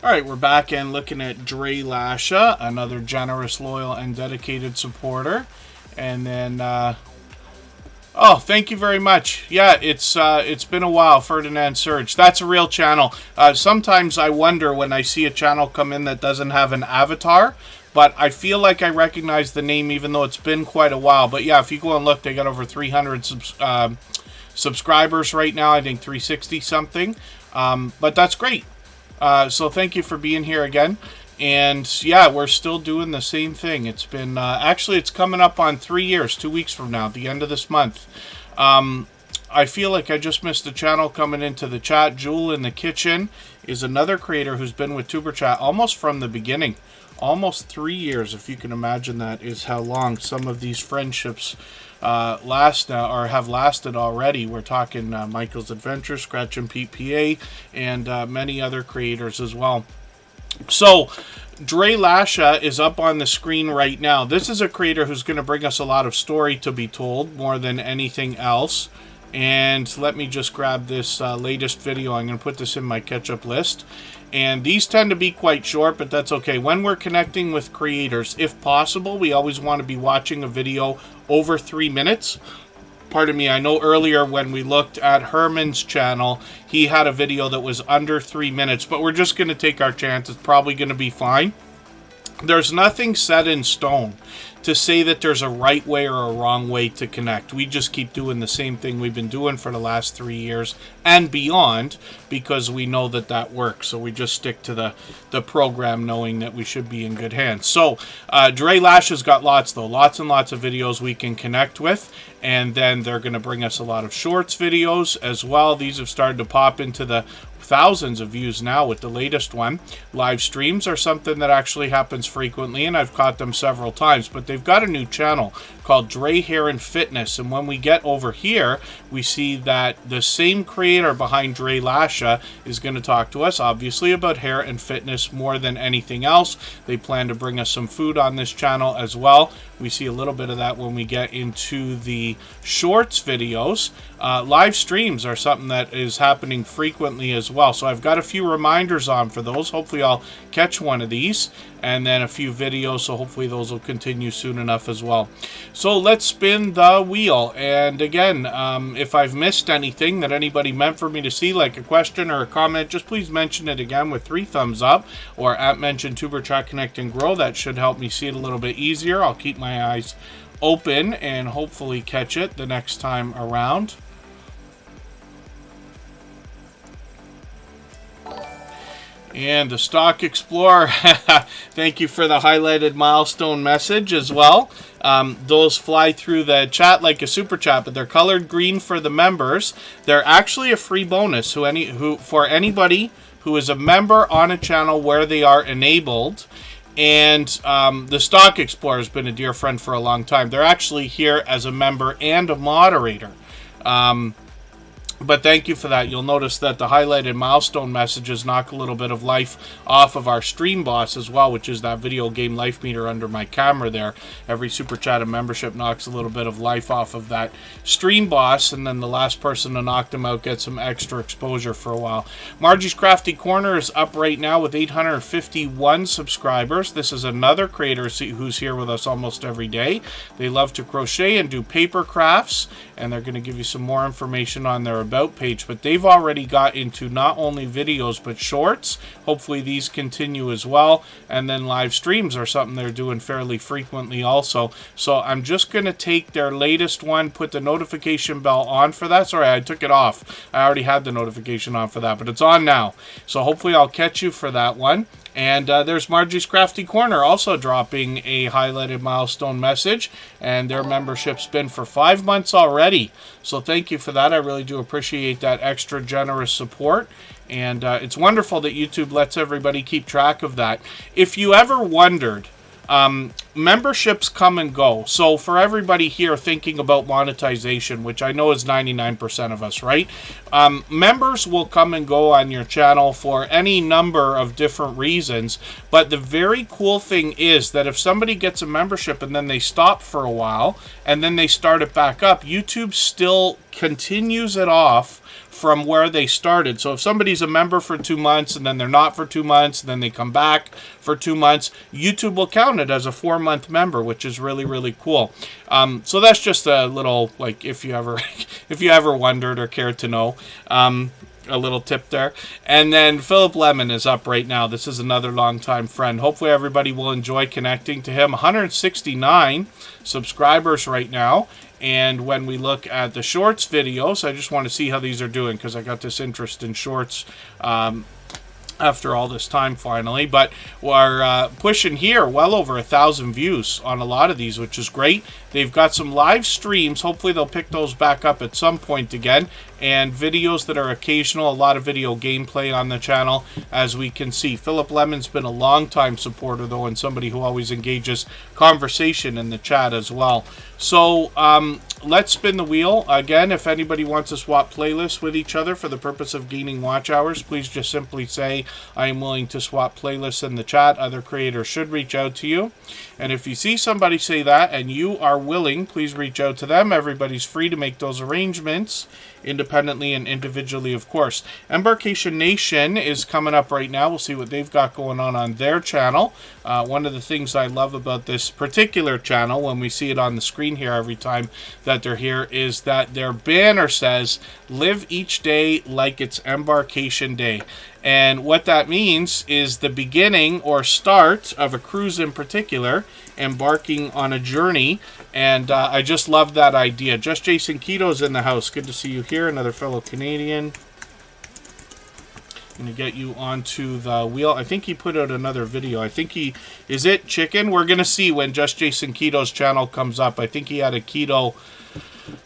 S1: All right, we're back and looking at Dre Lasha, another generous, loyal, and dedicated supporter. And then, oh, thank you very much. Yeah, it's been a while, Ferdinand Surge. That's a real channel. Sometimes I wonder when I see a channel come in that doesn't have an avatar, but I feel like I recognize the name even though it's been quite a while. But yeah, if you go and look, they got over 300 subscribers right now. I think 360 something. But that's great. So thank you for being here again. And yeah, we're still doing the same thing. It's been, actually, it's coming up on 3 years, 2 weeks from now, at the end of this month. I feel like I just missed a channel coming into the chat. Jewel in the Kitchen is another creator who's been with Superchat almost from the beginning. Almost 3 years, if you can imagine that, is how long some of these friendships last now, or have lasted already. We're talking Michael's Adventure, Scratch and Pete PA, and many other creators as well. So Dre Lasha is up on the screen right now. This is a creator who's going to bring us a lot of story to be told more than anything else. And let me just grab this latest video. I'm going to put this in my catch-up list. And these tend to be quite short, but that's okay. When we're connecting with creators, if possible, we always want to be watching a video over 3 minutes. Pardon me, I know earlier when we looked at Herman's channel, he had a video that was under 3 minutes, but we're just going to take our chance. It's probably going to be fine. There's nothing set in stone to say that there's a right way or a wrong way to connect. We just keep doing the same thing we've been doing for the last 3 years and beyond, because we know that that works. So we just stick to the program, knowing that we should be in good hands. So Dre Lash has got lots and lots of videos we can connect with. And then they're going to bring us a lot of shorts videos as well. These have started to pop into the thousands of views now with the latest one. Live streams are something that actually happens frequently, and I've caught them several times. But they've got a new channel called Dre Hair and Fitness, and when we get over here, we see that the same creator behind Dre Lasha is going to talk to us, obviously, about hair and fitness more than anything else. They plan to bring us some food on this channel as well. We see a little bit of that when we get into the shorts videos. Live streams are something that is happening frequently as well. So I've got a few reminders on for those. Hopefully I'll catch one of these. And then a few videos, so hopefully those will continue soon enough as well. So let's spin the wheel. And again, if I've missed anything that anybody meant for me to see, like a question or a comment, just please mention it again with 3 thumbs up, or at mention Superchat Connect and Grow. That should help me see it a little bit easier. I'll keep my eyes open and hopefully catch it the next time around. And the Stock Explorer, thank you for the highlighted milestone message as well. Those fly through the chat like a super chat, but they're colored green for the members. They're actually a free bonus for anybody who is a member on a channel where they are enabled. And the Stock Explorer has been a dear friend for a long time. They're actually here as a member and a moderator. But thank you for that. You'll notice that the highlighted milestone messages knock a little bit of life off of our stream boss as well, which is that video game life meter under my camera there. Every super chat and membership knocks a little bit of life off of that stream boss, and then the last person to knock them out gets some extra exposure for a while. Margie's Crafty Corner is up right now with 851 subscribers. This is another creator who's here with us almost every day. They love to crochet and do paper crafts, and they're going to give you some more information on their about page, but they've already got into not only videos but shorts. Hopefully these continue as well, and then live streams are something they're doing fairly frequently also. So I'm just going to take their latest one, put the notification bell on for that. Sorry, I took it off. I already had the notification on for that, but it's on now. So hopefully I'll catch you for that one. And there's Margie's Crafty Corner also dropping a highlighted milestone message, and their membership's been for 5 months already. So thank you for that. I really do appreciate that extra generous support. And it's wonderful that YouTube lets everybody keep track of that. If you ever wondered, memberships come and go. So for everybody here thinking about monetization, which I know is 99% of us, right? Members will come and go on your channel for any number of different reasons. But the very cool thing is that if somebody gets a membership and then they stop for a while and then they start it back up, YouTube still continues it off from where they started. So if somebody's a member for 2 months and then they're not for 2 months and then they come back for 2 months, YouTube will count it as a 4-month member, which is really, really cool. So that's just a little, like, if you ever wondered or cared to know, a little tip there. And then Philip Lemon is up right now. This is another longtime friend. Hopefully everybody will enjoy connecting to him. 169 subscribers right now. And when we look at the shorts videos, I just want to see how these are doing because I got this interest in shorts after all this time finally. But we're pushing here well over 1,000 views on a lot of these, which is great. They've got some live streams. Hopefully they'll pick those back up at some point again. And videos that are occasional, a lot of video gameplay on the channel, as we can see. Philip Lemon's been a long-time supporter, though, and somebody who always engages conversation in the chat as well. So let's spin the wheel. Again, if anybody wants to swap playlists with each other for the purpose of gaining watch hours, please just simply say, I am willing to swap playlists in the chat. Other creators should reach out to you. And if you see somebody say that and you are willing, please reach out to them. Everybody's free to make those arrangements independently and individually, of course. Embarkation Nation is coming up right now. We'll see what they've got going on their channel. One of the things I love about this particular channel, when we see it on the screen here every time that they're here, is that their banner says, live each day like it's Embarkation Day. And what that means is the beginning or start of a cruise in particular, embarking on a journey. And I just love that idea. Just Jason Keto's in the house. Good to see you here. Another fellow Canadian. I'm going to get you onto the wheel. I think he put out another video. I think is it chicken? We're going to see when Just Jason Keto's channel comes up. I think he had a keto...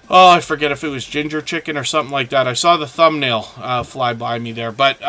S1: Oh, I forget if it was ginger chicken or something like that. I saw the thumbnail fly by me there. But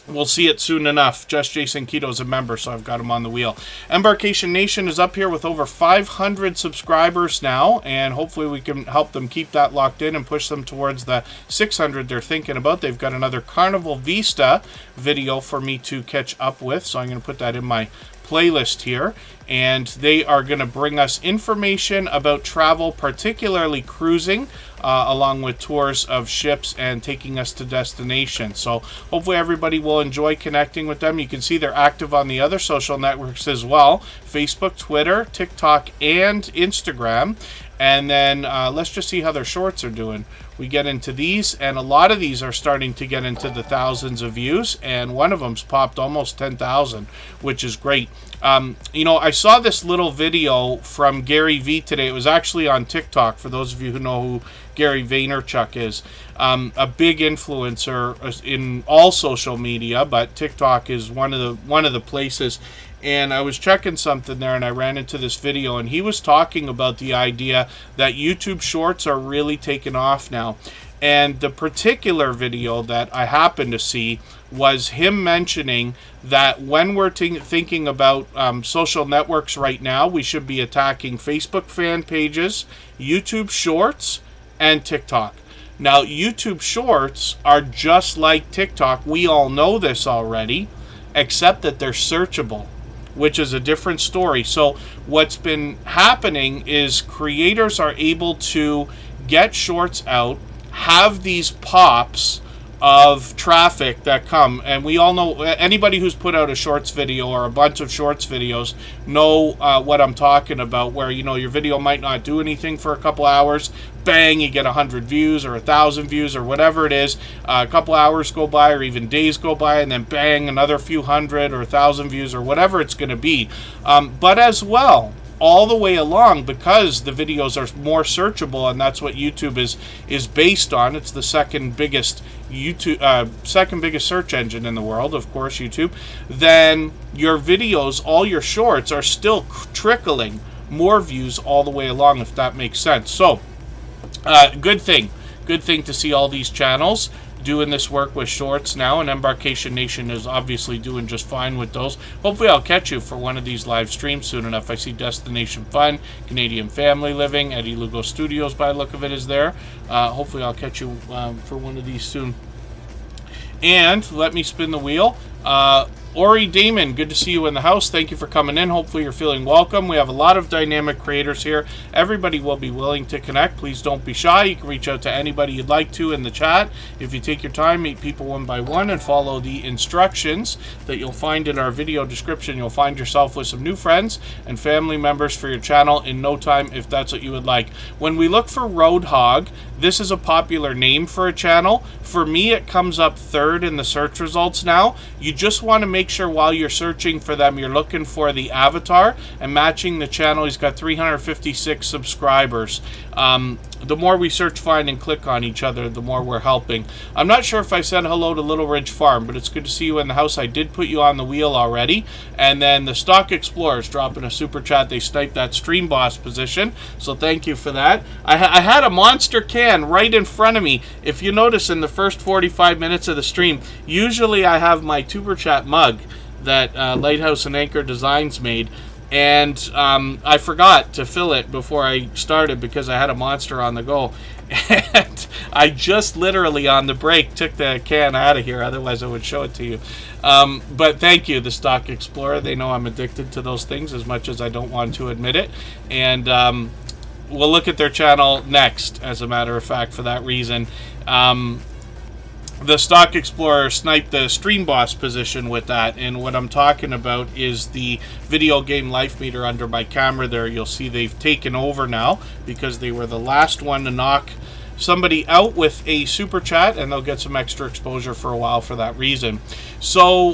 S1: we'll see it soon enough. Just Jason Keto's a member, so I've got him on the wheel. Embarkation Nation is up here with over 500 subscribers now. And hopefully we can help them keep that locked in and push them towards the 600 they're thinking about. They've got another Carnival Vista video for me to catch up with. So I'm going to put that in my playlist here, and they are going to bring us information about travel, particularly cruising, along with tours of ships and taking us to destinations. So hopefully everybody will enjoy connecting with them. You can see they're active on the other social networks as well: Facebook, Twitter, TikTok, and Instagram. And then let's just see how their shorts are doing. We get into these, and a lot of these are starting to get into the thousands of views, and one of them's popped almost 10,000, which is great. You know, I saw this little video from Gary V today. It was actually on TikTok, for those of you who know who Gary Vaynerchuk is. A big influencer in all social media, but TikTok is one of the places. And I was checking something there, and I ran into this video, and he was talking about the idea that YouTube Shorts are really taking off now. And the particular video that I happened to see was him mentioning that when we're thinking about social networks right now, we should be attacking Facebook fan pages, YouTube Shorts, and TikTok. Now, YouTube Shorts are just like TikTok. We all know this already, except that they're searchable, which is a different story. So what's been happening is creators are able to get shorts out, have these pops of traffic that come, and we all know, anybody who's put out a shorts video or a bunch of shorts videos know what I'm talking about, where, you know, your video might not do anything for a couple hours, bang, you get 100 views or 1,000 views or whatever it is. A couple hours go by or even days go by, and then bang, another few hundred or 1,000 views or whatever it's going to be. But as well, all the way along, because the videos are more searchable, and that's what YouTube is based on. It's the second biggest search engine in the world, of course, YouTube. Then your videos, all your shorts, are still trickling more views all the way along, if that makes sense. So good thing to see all these channels doing this work with shorts now, and Embarkation Nation is obviously doing just fine with those. Hopefully I'll catch you for one of these live streams soon enough. I see Destination Fun, Canadian Family Living, Eddie Lugo Studios by the look of it is there. Hopefully I'll catch you for one of these soon. And let me spin the wheel. Ori Damon, good to see you in the house. Thank you for coming in. Hopefully you're feeling welcome. We have a lot of dynamic creators here. Everybody will be willing to connect. Please don't be shy. You can reach out to anybody you'd like to in the chat. If you take your time, meet people one by one and follow the instructions that you'll find in our video description, you'll find yourself with some new friends and family members for your channel in no time if that's what you would like. When we look for Roadhog, this is a popular name for a channel. For me, it comes up third in the search results now. You just want to make sure while you're searching for them, you're looking for the avatar and matching the channel. He's got 356 subscribers. The more we search, find, and click on each other, the more we're helping. I'm not sure if I said hello to Little Ridge Farm, but it's good to see you in the house. I did put you on the wheel already. And then the Stock Explorers dropping a super chat. They sniped that stream boss position, so thank you for that. I had a monster can right in front of me. If you notice in the first 45 minutes of the stream, usually I have my Tuber Chat mug that Lighthouse and Anchor Designs made. And I forgot to fill it before I started because I had a monster on the go. And I just literally on the break took the can out of here. Otherwise, I would show it to you. But thank you, the Stock Explorer. They know I'm addicted to those things as much as I don't want to admit it. And we'll look at their channel next, as a matter of fact, for that reason. The Stock Explorer sniped the Stream Boss position with that, and what I'm talking about is the video game life meter under my camera there. You'll see they've taken over now because they were the last one to knock somebody out with a super chat, and they'll get some extra exposure for a while for that reason. So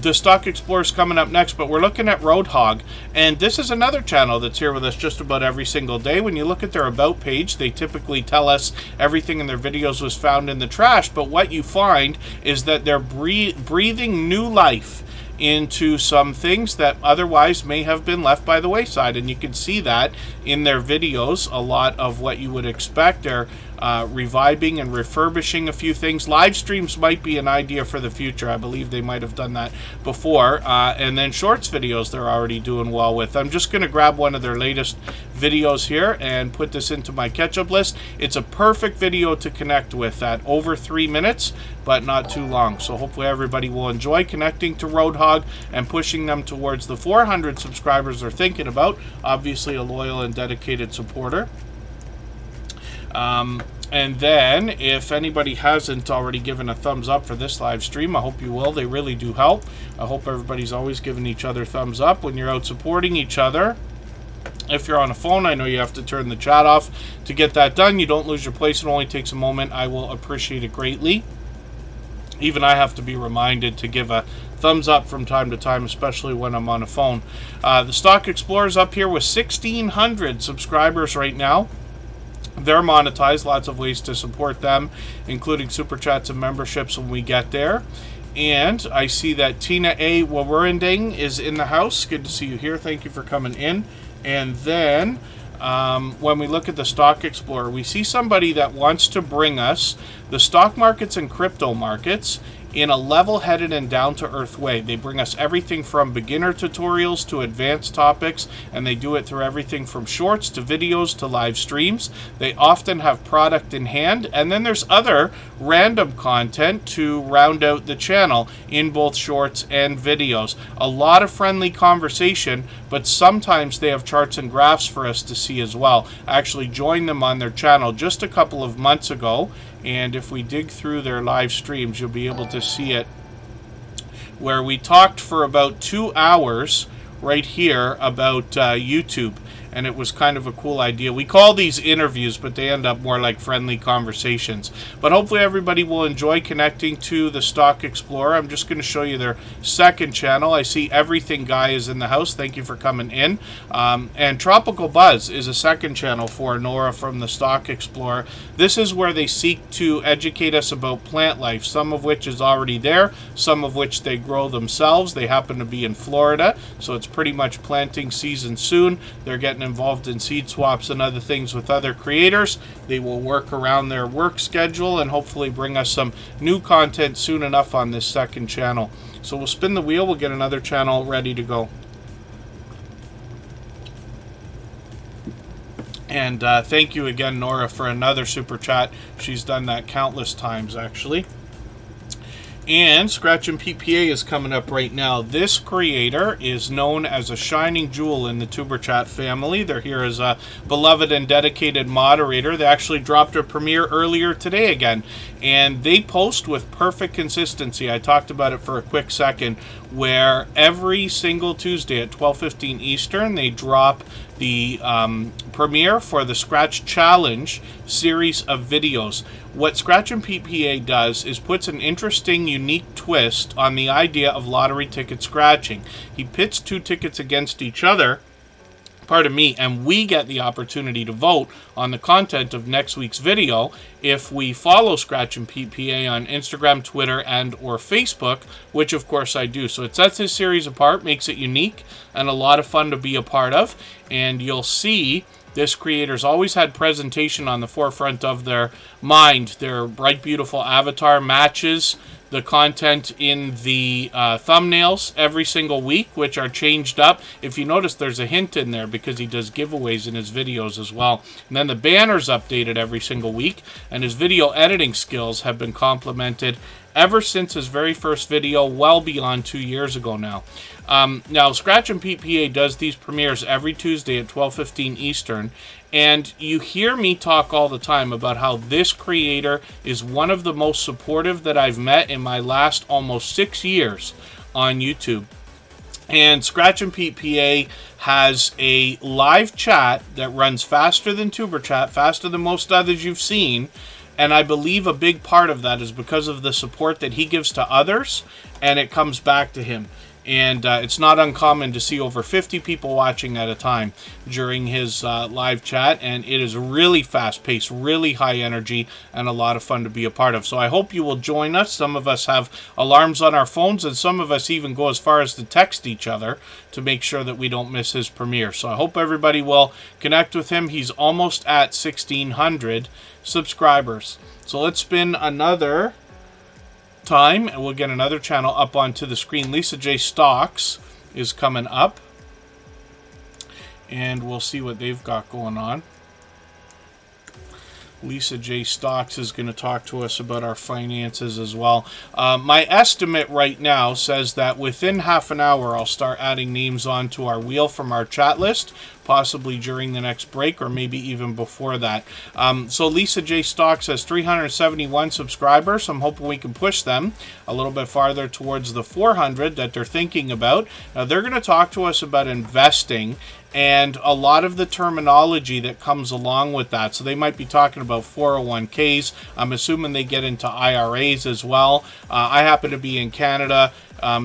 S1: the Stock Explorer's coming up next, but we're looking at Roadhog, and this is another channel that's here with us just about every single day. When you look at their about page, they typically tell us everything in their videos was found in the trash, but what you find is that they're breathing new life into some things that otherwise may have been left by the wayside, and you can see that in their videos. A lot of what you would expect, they're reviving and refurbishing a few things. Live streams might be an idea for the future. I believe they might have done that before. And then shorts videos they're already doing well with. I'm just going to grab one of their latest videos here and put this into my catch-up list. It's a perfect video to connect with at over 3 minutes, but not too long. So hopefully everybody will enjoy connecting to Roadhog and pushing them towards the 400 subscribers they're thinking about. Obviously a loyal and dedicated supporter. And then, if anybody hasn't already given a thumbs up for this live stream, I hope you will. They really do help. I hope everybody's always giving each other thumbs up when you're out supporting each other. If you're on a phone, I know you have to turn the chat off to get that done. You don't lose your place. It only takes a moment. I will appreciate it greatly. Even I have to be reminded to give a thumbs up from time to time, especially when I'm on a phone. The Stock Explorer's up here with 1,600 subscribers right now. They're monetized, lots of ways to support them, including super chats and memberships when we get there. And I see that Tina A. Wawarending is in the house. Good to see you here. Thank you for coming in. And then when we look at the Stock Explorer, we see somebody that wants to bring us the stock markets and crypto markets in a level-headed and down-to-earth way. They bring us everything from beginner tutorials to advanced topics, and they do it through everything from shorts to videos to live streams. They often have product in hand, and then there's other random content to round out the channel in both shorts and videos. A lot of friendly conversation, but sometimes they have charts and graphs for us to see as well. I actually joined them on their channel just a couple of months ago, and if we dig through their live streams, you'll be able to see it, where we talked for about 2 hours right here about YouTube. And it was kind of a cool idea. We call these interviews, but they end up more like friendly conversations. But hopefully everybody will enjoy connecting to the Stock Explorer. I'm just going to show you their second channel. I see Everything Guy is in the house. Thank you for coming in. And Tropical Buzz is a second channel for Nora from the Stock Explorer. This is where they seek to educate us about plant life, some of which is already there, some of which they grow themselves. They happen to be in Florida, so it's pretty much planting season soon. They're getting involved in seed swaps and other things with other creators. They will work around their work schedule and hopefully bring us some new content soon enough on this second channel. So we'll spin the wheel. We'll get another channel ready to go. And thank you again, Nora, for another super chat. She's done that countless times, actually. And Scratch and PPA is coming up right now. This creator is known as a shining jewel in the Tuber Chat family. They're here as a beloved and dedicated moderator. They actually dropped a premiere earlier today again, and they post with perfect consistency. I talked about it for a quick second, where every single Tuesday at 12:15 Eastern, they drop the premiere for the Scratch Challenge series of videos. What Scratch and PPA does is puts an interesting, unique twist on the idea of lottery ticket scratching. He pits two tickets against each other, pardon me, and we get the opportunity to vote on the content of next week's video if we follow Scratch and PPA on Instagram, Twitter, and or Facebook, which of course I do. So it sets his series apart, makes it unique, and a lot of fun to be a part of. And you'll see this creator's always had presentation on the forefront of their mind. Their bright, beautiful avatar matches the content in the thumbnails every single week, which are changed up. If you notice, there's a hint in there because he does giveaways in his videos as well. And then the banner's updated every single week, and his video editing skills have been complemented ever since his very first video, well beyond 2 years ago now. Now, Scratch and PPA does these premieres every Tuesday at 12:15 Eastern, and you hear me talk all the time about how this creator is one of the most supportive that I've met in my last almost 6 years on YouTube. And Scratch and PPA has a live chat that runs faster than Tuber Chat, faster than most others you've seen. And I believe a big part of that is because of the support that he gives to others, and it comes back to him. And it's not uncommon to see over 50 people watching at a time during his live chat, and it is really fast-paced, really high energy, and a lot of fun to be a part of. So I hope you will join us. Some of us have alarms on our phones, and some of us even go as far as to text each other to make sure that we don't miss his premiere. So I hope everybody will connect with him. He's almost at 1,600 subscribers. So let's spin another time, and we'll get another channel up onto the screen. Lisa J Stocks is coming up, and we'll see what they've got going on. Lisa J Stocks is going to talk to us about our finances as well. My estimate right now says that within half an hour I'll start adding names onto our wheel from our chat list, possibly during the next break or maybe even before that. So Lisa J Stocks has 371 subscribers. I'm hoping we can push them a little bit farther towards the 400 that they're thinking about. Now they're going to talk to us about investing and a lot of the terminology that comes along with that. So they might be talking about 401ks. I'm assuming they get into IRAs as well. I happen to be in Canada,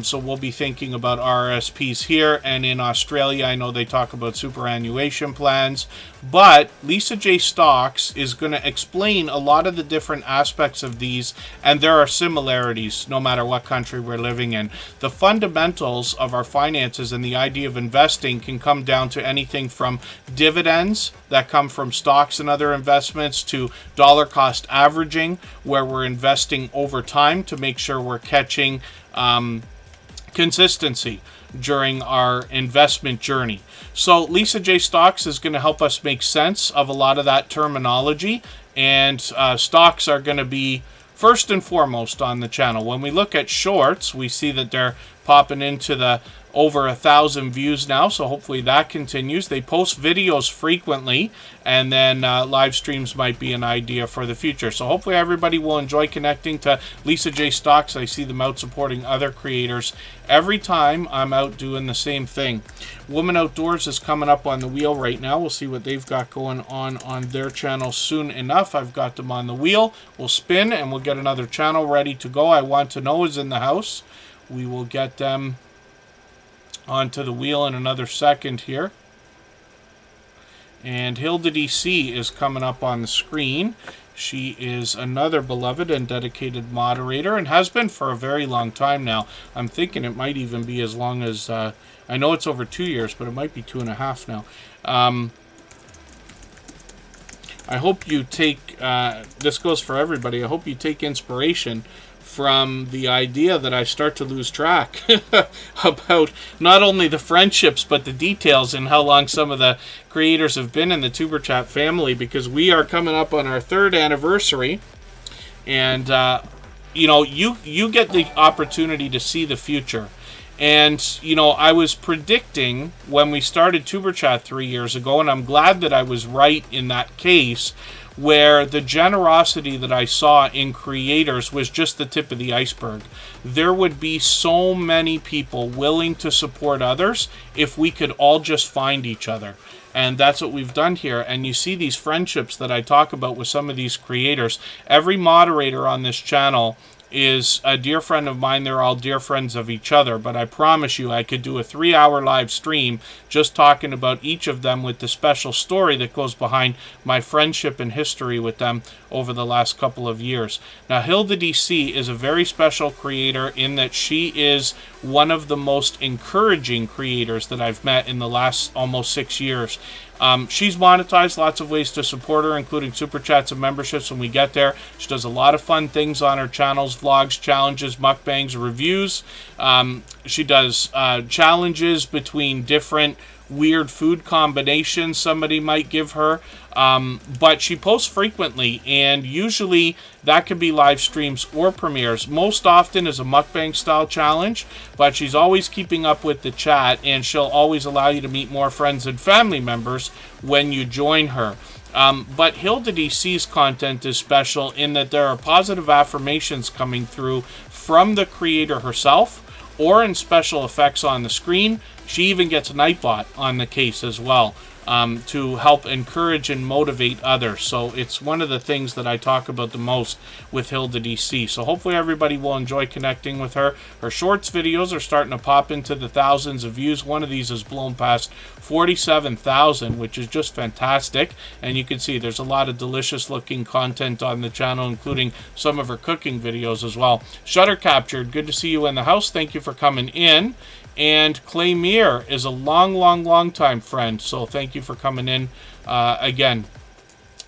S1: so we'll be thinking about RRSPs here. And in Australia, I know they talk about superannuation plans. But Lisa J Stocks is going to explain a lot of the different aspects of these, and there are similarities no matter what country we're living in. The fundamentals of our finances and the idea of investing can come down to anything from dividends that come from stocks and other investments to dollar cost averaging, where we're investing over time to make sure we're catching consistency during our investment journey. So Lisa J Stocks is going to help us make sense of a lot of that terminology, and stocks are going to be first and foremost on the channel. When we look at shorts, we see that they're popping into the over 1,000 views now, so hopefully that continues. They post videos frequently, and then live streams might be an idea for the future. So hopefully everybody will enjoy connecting to Lisa J Stocks. I see them out supporting other creators every time I'm out doing the same thing. Woman Outdoors is coming up on the wheel right now. We'll see what they've got going on their channel soon enough. I've got them on the wheel. We'll spin, and we'll get another channel ready to go. I Want to Know is in the house. We will get them onto the wheel in another second here. And Hilda DC is coming up on the screen. She is another beloved and dedicated moderator, and has been for a very long time now. I'm thinking it might even be as long as, I know it's over 2 years, but it might be 2.5 now. I hope you take, this goes for everybody, I hope you take inspiration from the idea that I start to lose track about not only the friendships but the details and how long some of the creators have been in the Tuber Chat family, because we are coming up on our 3rd anniversary, and you know, you get the opportunity to see the future. And, you know, I was predicting when we started Tuber Chat 3 years ago, and I'm glad that I was right in that case, where the generosity that I saw in creators was just the tip of the iceberg. There would be so many people willing to support others if we could all just find each other. And that's what we've done here. And you see these friendships that I talk about with some of these creators. Every moderator on this channel is a dear friend of mine. They're all dear friends of each other, but I promise you I could do a 3-hour live stream just talking about each of them with the special story that goes behind my friendship and history with them over the last couple of years. Now, Hilda DC is a very special creator in that she is one of the most encouraging creators that I've met in the last almost 6 years. She's monetized, lots of ways to support her, including super chats and memberships when we get there. She does a lot of fun things on her channels, vlogs, challenges, mukbangs, reviews. She does challenges between different weird food combinations somebody might give her. But she posts frequently, and usually that could be live streams or premieres. Most often is a mukbang style challenge, but she's always keeping up with the chat, and she'll always allow you to meet more friends and family members when you join her. But Hilda DC's content is special in that there are positive affirmations coming through from the creator herself or in special effects on the screen. She even gets Nightbot on the case as well, to help encourage and motivate others. So it's one of the things that I talk about the most with Hilda DC. So hopefully everybody will enjoy connecting with her. Her shorts videos are starting to pop into the thousands of views. One of these has blown past 47,000, which is just fantastic. And you can see there's a lot of delicious looking content on the channel, including some of her cooking videos as well. Shutter Captured, good to see you in the house. Thank you for coming in. And Claymere is a long time friend, so thank you for coming in again.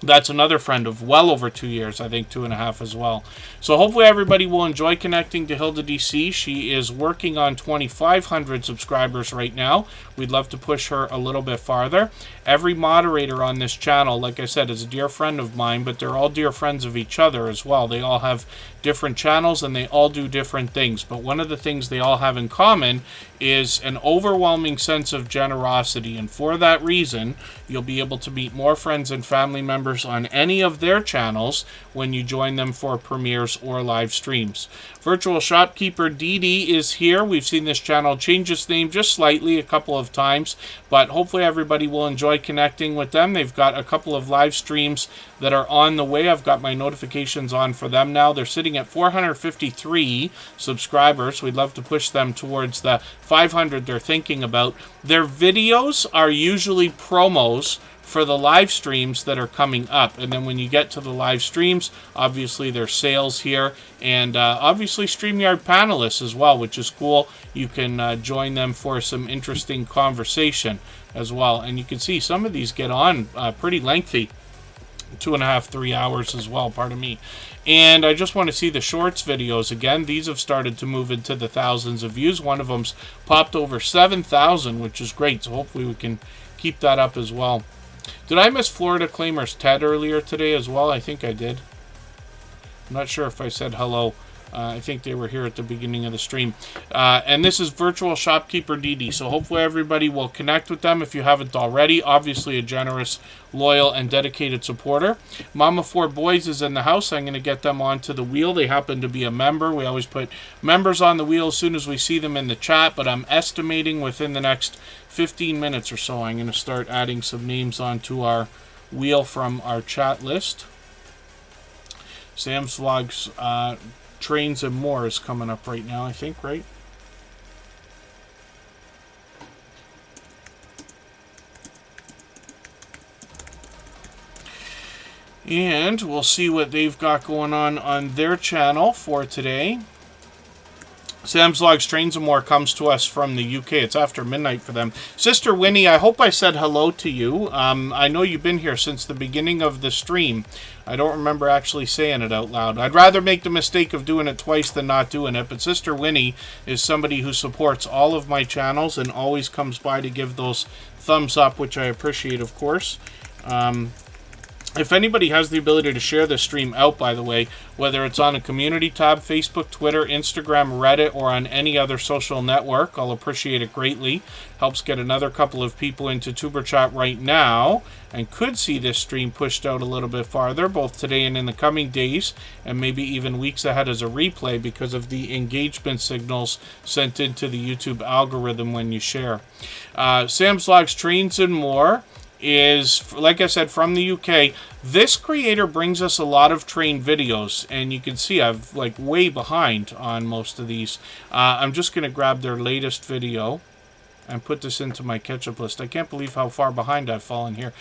S1: That's another friend of well over 2 years, I think 2.5 as well. So hopefully everybody will enjoy connecting to Hilda DC. She is working on 2,500 subscribers right now. We'd love to push her a little bit farther. Every moderator on this channel, like I said, is a dear friend of mine, but they're all dear friends of each other as well. They all have different channels and they all do different things. But one of the things they all have in common is an overwhelming sense of generosity. And for that reason, you'll be able to meet more friends and family members on any of their channels when you join them for premieres or live streams. Virtual Shopkeeper DD is here. We've seen this channel change its name just slightly a couple of times, but hopefully everybody will enjoy connecting with them. They've got a couple of live streams that are on the way. I've got my notifications on for them now. They're sitting at 453 subscribers. We'd love to push them towards the 500 they're thinking about. Their videos are usually promos for the live streams that are coming up, and then when you get to the live streams, obviously there's sales here, and obviously StreamYard panelists as well, which is cool. You can join them for some interesting conversation as well, and you can see some of these get on pretty lengthy, 2.5, 3 hours as well, pardon me. And I just want to see the shorts videos again. These have started to move into the thousands of views. One of them's popped over 7,000, which is great, so hopefully we can keep that up as well. Did I miss Florida Claimers Ted earlier today as well? I think I did. I'm not sure if I said hello. I think they were here at the beginning of the stream. And this is Virtual Shopkeeper DD. So hopefully everybody will connect with them if you haven't already. Obviously a generous, loyal, and dedicated supporter. Mama 4 Boys is in the house. I'm going to get them onto the wheel. They happen to be a member. We always put members on the wheel as soon as we see them in the chat, but I'm estimating within the next 15 minutes or so I'm going to start adding some names onto our wheel from our chat list. Sam's Vlogs Trains and More is coming up right now, I think, right? And we'll see what they've got going on their channel for today. Sam's Vlogs Trains and More comes to us from the UK. It's after midnight for them. Sister Winnie, I hope I said hello to you. I know you've been here since the beginning of the stream. I don't remember actually saying it out loud. I'd rather make the mistake of doing it twice than not doing it. But Sister Winnie is somebody who supports all of my channels and always comes by to give those thumbs up, which I appreciate, of course. If anybody has the ability to share this stream out, by the way, whether it's on a community tab, Facebook, Twitter, Instagram, Reddit, or on any other social network, I'll appreciate it greatly. Helps get another couple of people into Tuber Chat right now and could see this stream pushed out a little bit farther, both today and in the coming days, and maybe even weeks ahead as a replay because of the engagement signals sent into the YouTube algorithm when you share. Sam's Logs, Trains and More is, like I said, from the UK. This creator brings us a lot of train videos, and you can see I've like way behind on most of these. I'm just going to grab their latest video and put this into my catch-up list. I can't believe how far behind I've fallen here.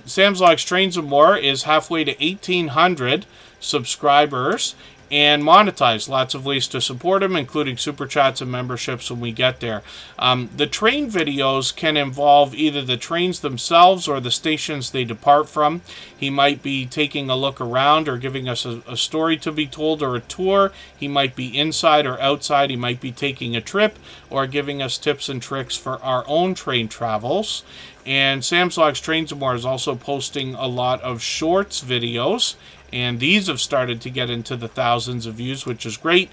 S1: Sam's Logs, Trains and More is halfway to 1,800 subscribers and monetize. Lots of ways to support him, including super chats and memberships when we get there. The train videos can involve either the trains themselves or the stations they depart from. He might be taking a look around or giving us a story to be told or a tour. He might be inside or outside. He might be taking a trip or giving us tips and tricks for our own train travels. And Sam's Logs, Trains and More is also posting a lot of shorts videos, and these have started to get into the thousands of views, which is great.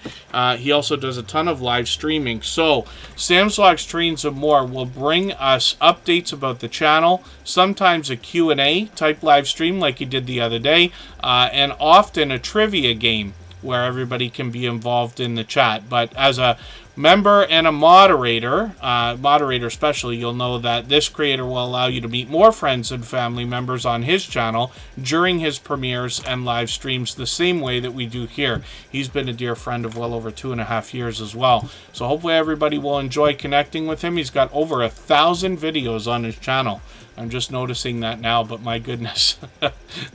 S1: He also does a ton of live streaming. So Sam's Logs, Trains and More will bring us updates about the channel, sometimes a Q&A type live stream like he did the other day, and often a trivia game where everybody can be involved in the chat. But as a member and a moderator especially, you'll know that this creator will allow you to meet more friends and family members on his channel during his premieres and live streams the same way that we do here. He's been a dear friend of well over 2.5 years as well. So hopefully everybody will enjoy connecting with him. He's got over 1,000 videos on his channel. I'm just noticing that now, but my goodness,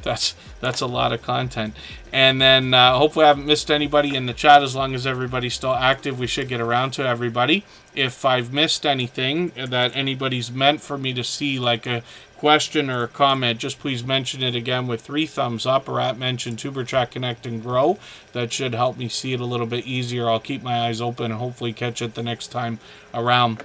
S1: that's a lot of content. And then hopefully I haven't missed anybody in the chat. As long as everybody's still active, we should get around to everybody. If I've missed anything that anybody's meant for me to see, like a question or a comment, just please mention it again with 3 thumbs up or at mention Tuber Chat Connect and Grow. That should help me see it a little bit easier. I'll keep my eyes open and hopefully catch it the next time around.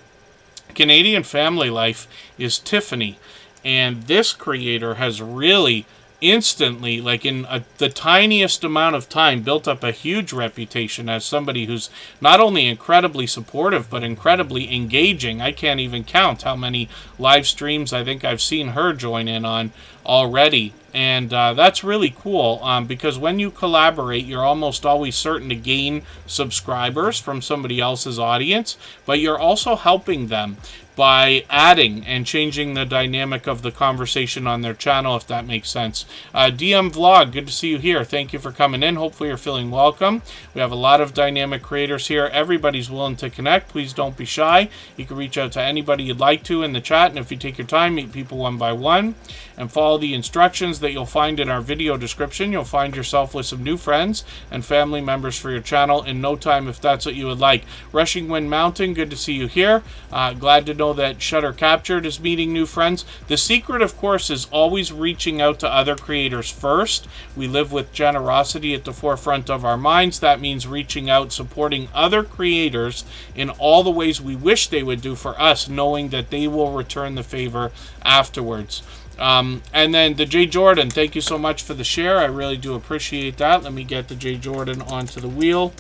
S1: Canadian Family Life is Tiffany, and this creator has really instantly, like in the tiniest amount of time, built up a huge reputation as somebody who's not only incredibly supportive but incredibly engaging. I can't even count how many live streams I think I've seen her join in on already, and that's really cool because when you collaborate, you're almost always certain to gain subscribers from somebody else's audience, but you're also helping them by adding and changing the dynamic of the conversation on their channel, if that makes sense. DM Vlog, good to see you here. Thank you for coming in. Hopefully you're feeling welcome. We have a lot of dynamic creators here. Everybody's willing to connect. Please don't be shy. You can reach out to anybody you'd like to in the chat, and if you take your time, meet people one by one and follow the instructions that you'll find in our video description. You'll find yourself with some new friends and family members for your channel in no time, if that's what you would like. Rushing Wind Mountain, good to see you here. Glad to know that Shutter Captured is meeting new friends. The secret, of course, is always reaching out to other creators first. We live with generosity at the forefront of our minds. That means reaching out, supporting other creators in all the ways we wish they would do for us, knowing that they will return the favor afterwards. And then the J. Jordan, thank you so much for the share. I really do appreciate that. Let me get the J. Jordan onto the wheel.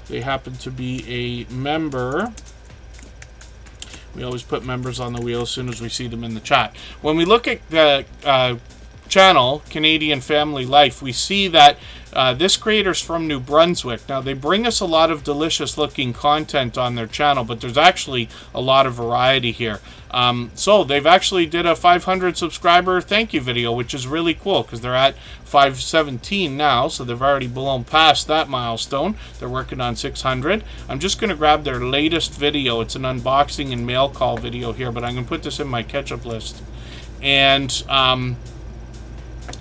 S1: They happen to be a member. We always put members on the wheel as soon as we see them in the chat. When we look at the channel, Canadian Family Life, we see that this creator's from New Brunswick. Now, they bring us a lot of delicious looking content on their channel, but there's actually a lot of variety here. So they've actually did a 500 subscriber thank you video, which is really cool because they're at 517 now, so they've already blown past that milestone. They're working on 600. I'm just going to grab their latest video. It's an unboxing and mail call video here, but I'm going to put this in my catch-up list. And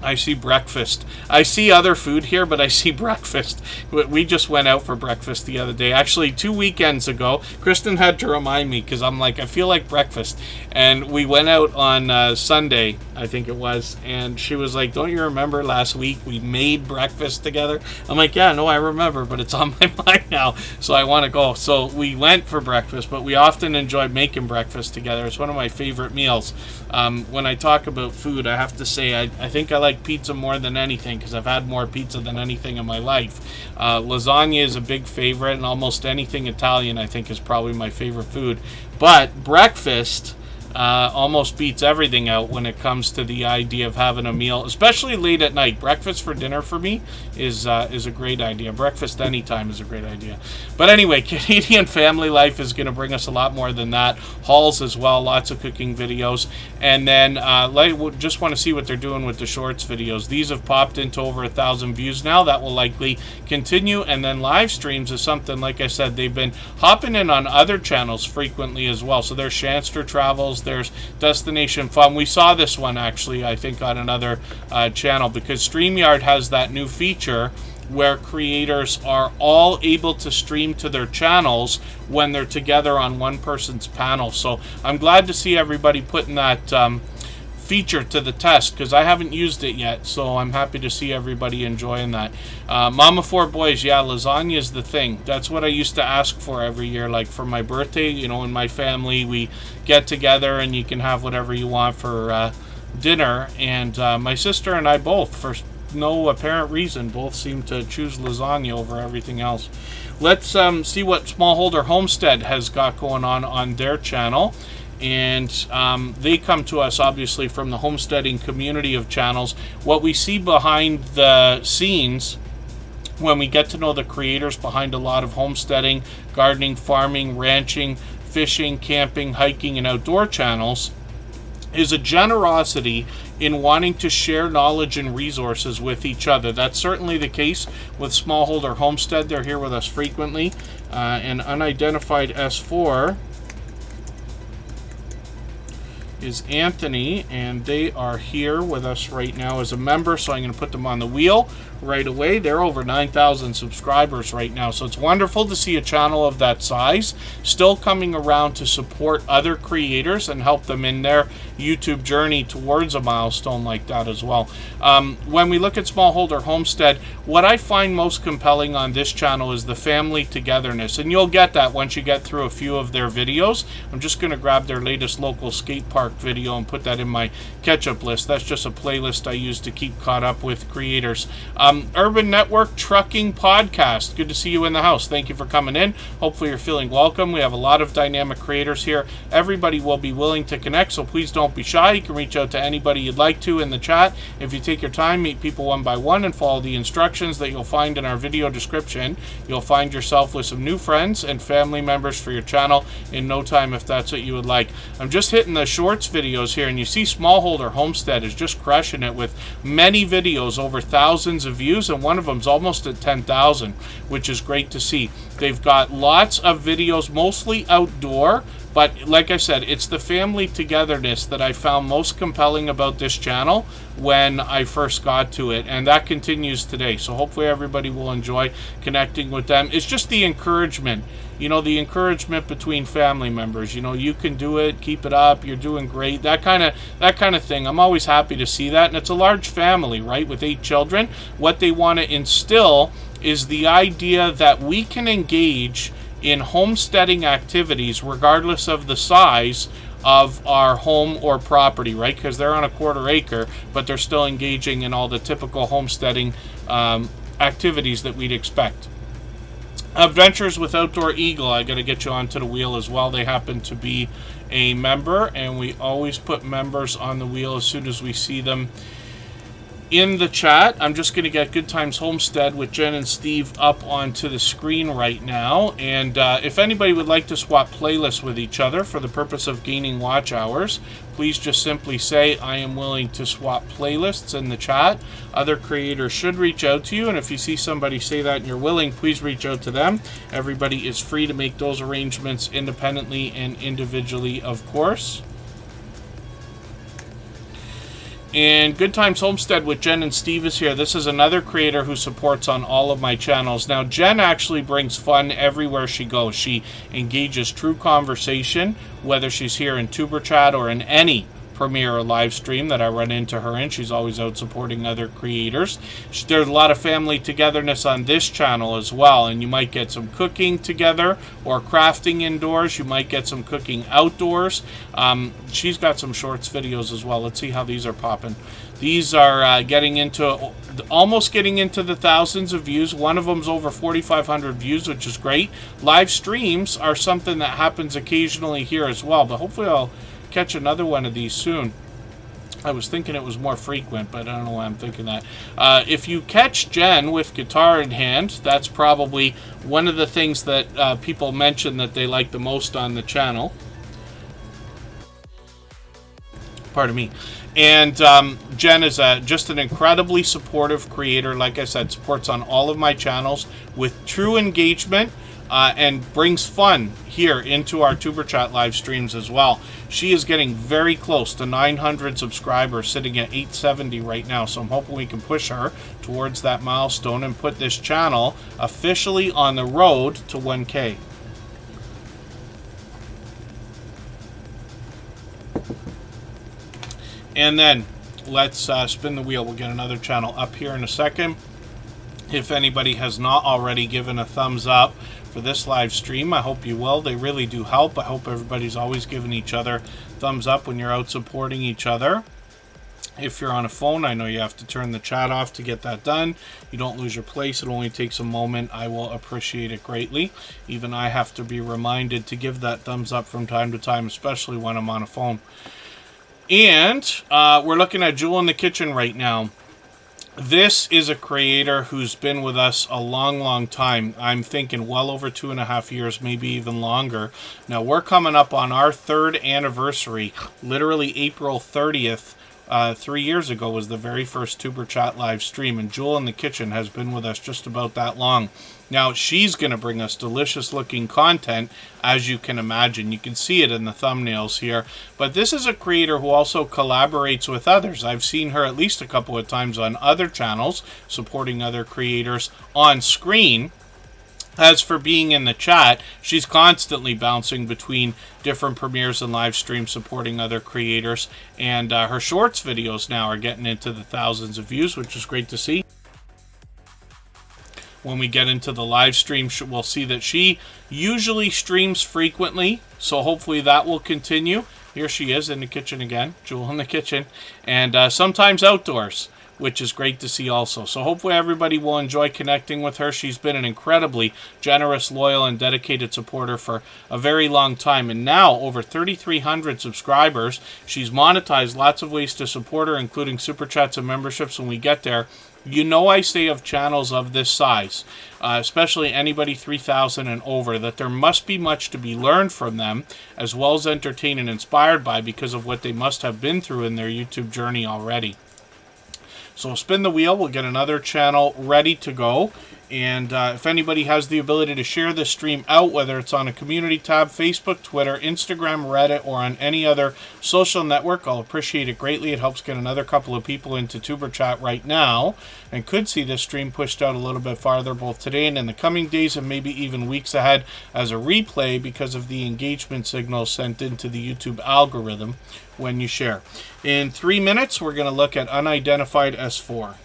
S1: I see breakfast. I see other food here, but I see breakfast. We just went out for breakfast the other day. Actually, 2 weekends ago. Kristen had to remind me because I'm like, I feel like breakfast. And we went out on Sunday, I think it was, and she was like, don't you remember last week we made breakfast together? I'm like, yeah, no, I remember, but it's on my mind now, so I want to go. So we went for breakfast, but we often enjoy making breakfast together. It's one of my favorite meals. When I talk about food, I have to say I think I like like pizza more than anything because I've had more pizza than anything in my life. Lasagna is a big favorite, and almost anything Italian I think is probably my favorite food. But breakfast almost beats everything out when it comes to the idea of having a meal, especially late at night. Breakfast for dinner for me is a great idea. Breakfast anytime is a great idea. But anyway, Canadian family life is going to bring us a lot more than that. Hauls as well, lots of cooking videos. And then just want to see what they're doing with the shorts videos. These have popped into over 1,000 views now. That will likely continue. And then live streams is something, like I said, they've been hopping in on other channels frequently as well. So there's Shanster Travels, there's Destination Fun. We saw this one actually, I think, on another channel, because StreamYard has that new feature where creators are all able to stream to their channels when they're together on one person's panel. So I'm glad to see everybody putting that feature to the test, because I haven't used it yet, so I'm happy to see everybody enjoying that. Mama 4 Boys, yeah, lasagna is the thing. That's what I used to ask for every year, like for my birthday. You know, in my family we get together and you can have whatever you want for dinner, and my sister and I both, for no apparent reason, both seem to choose lasagna over everything else. Let's see what Smallholder Homestead has got going on their channel. And they come to us obviously from the homesteading community of channels. What we see behind the scenes when we get to know the creators behind a lot of homesteading, gardening, farming, ranching, fishing, camping, hiking, and outdoor channels is a generosity in wanting to share knowledge and resources with each other. That's certainly the case with Smallholder Homestead. They're here with us frequently. And Unidentified S4 is Anthony, and they are here with us right now as a member, so I'm going to put them on the wheel right away. They're over 9,000 subscribers right now, so it's wonderful to see a channel of that size still coming around to support other creators and help them in their YouTube journey towards a milestone like that as well. When we look at Smallholder Homestead, what I find most compelling on this channel is the family togetherness, and you'll get that once you get through a few of their videos. I'm just going to grab their latest local skate park video and put that in my catch-up list. That's just a playlist I use to keep caught up with creators. Urban Network Trucking Podcast. Good to see you in the house. Thank you for coming in. Hopefully you're feeling welcome. We have a lot of dynamic creators here. Everybody will be willing to connect, so please don't be shy. You can reach out to anybody you'd like to in the chat. If you take your time, meet people one by one, and follow the instructions that you'll find in our video description, you'll find yourself with some new friends and family members for your channel in no time, if that's what you would like. I'm just hitting the shorts videos here, and you see Smallholder Homestead is just crushing it with many videos, over thousands of views, and one of them's almost at 10,000, which is great to see. They've got lots of videos, mostly outdoor, but like I said, it's the family togetherness that I found most compelling about this channel when I first got to it, and that continues today. So hopefully everybody will enjoy connecting with them. It's just the encouragement, you know, the encouragement between family members. You know, you can do it, keep it up, you're doing great, that kind of thing. I'm always happy to see that, and it's a large family, right, with 8 children. What they want to instill is the idea that we can engage in homesteading activities regardless of the size of our home or property, right? Because they're on a 1/4 acre, but they're still engaging in all the typical homesteading activities that we'd expect. Adventures with Outdoor Eagle, I got to get you onto the wheel as well. They happen to be a member, and we always put members on the wheel as soon as we see them in the chat. I'm just going to get Good Times Homestead with Jen and Steve up onto the screen right now, and if anybody would like to swap playlists with each other for the purpose of gaining watch hours, please just simply say I am willing to swap playlists in the chat. Other creators should reach out to you, and if you see somebody say that and you're willing, please reach out to them. Everybody is free to make those arrangements independently and individually, of course. And Good Times Homestead with Jen and Steve is here. This is another creator who supports on all of my channels. Now, Jen actually brings fun everywhere she goes. She engages true conversation, whether she's here in Superchat or in any premiere or live stream that I run into her in. She's always out supporting other creators. There's a lot of family togetherness on this channel as well, and you might get some cooking together or crafting indoors. You might get some cooking outdoors. She's got some shorts videos as well. Let's see how these are popping. These are almost getting into the thousands of views. One of them's over 4,500 views, which is great. Live streams are something that happens occasionally here as well, but hopefully I'll catch another one of these soon. I was thinking it was more frequent, but I don't know why I'm thinking that. If you catch Jen with guitar in hand, that's probably one of the things that people mention that they like the most on the channel. Pardon me. And Jen is just an incredibly supportive creator. Like I said, supports on all of my channels with true engagement and brings fun here into our Tuber Chat live streams as well. She is getting very close to 900 subscribers, sitting at 870 right now. So I'm hoping we can push her towards that milestone and put this channel officially on the road to 1K. And then let's spin the wheel. We'll get another channel up here in a second. If anybody has not already given a thumbs up for this live stream, I hope you will. They really do help. I hope everybody's always giving each other thumbs up when you're out supporting each other. If you're on a phone, I know you have to turn the chat off to get that done. You don't lose your place. It only takes a moment. I will appreciate it greatly. Even I have to be reminded to give that thumbs up from time to time, especially when I'm on a phone. And we're looking at Jewel in the Kitchen right now. This is a creator who's been with us a long, long time. I'm thinking well over 2.5 years, maybe even longer. Now, we're coming up on our 3rd anniversary, literally April 30th. 3 years ago was the very first Tuber Chat live stream, and Jewel in the Kitchen has been with us just about that long. Now, she's going to bring us delicious looking content, as you can imagine. You can see it in the thumbnails here. But this is a creator who also collaborates with others. I've seen her at least a couple of times on other channels, supporting other creators on screen. As for being in the chat, she's constantly bouncing between different premieres and live streams supporting other creators. And her shorts videos now are getting into the thousands of views, which is great to see. When we get into the live stream, we'll see that she usually streams frequently. So hopefully that will continue. Here she is in the kitchen again, Jewel in the Kitchen. And sometimes outdoors, which is great to see also. So hopefully everybody will enjoy connecting with her. She's been an incredibly generous, loyal, and dedicated supporter for a very long time. And now, over 3,300 subscribers. She's monetized lots of ways to support her, including Super Chats and memberships when we get there. You know I say of channels of this size, especially anybody 3,000 and over, that there must be much to be learned from them, as well as entertained and inspired by, because of what they must have been through in their YouTube journey already. So spin the wheel, we'll get another channel ready to go. And if anybody has the ability to share this stream out, whether it's on a community tab, Facebook, Twitter, Instagram, Reddit, or on any other social network, I'll appreciate it greatly. It helps get another couple of people into Tuber Chat right now, and could see this stream pushed out a little bit farther, both today and in the coming days, and maybe even weeks ahead as a replay, because of the engagement signals sent into the YouTube algorithm when you share. In 3 minutes, we're going to look at unidentified S4.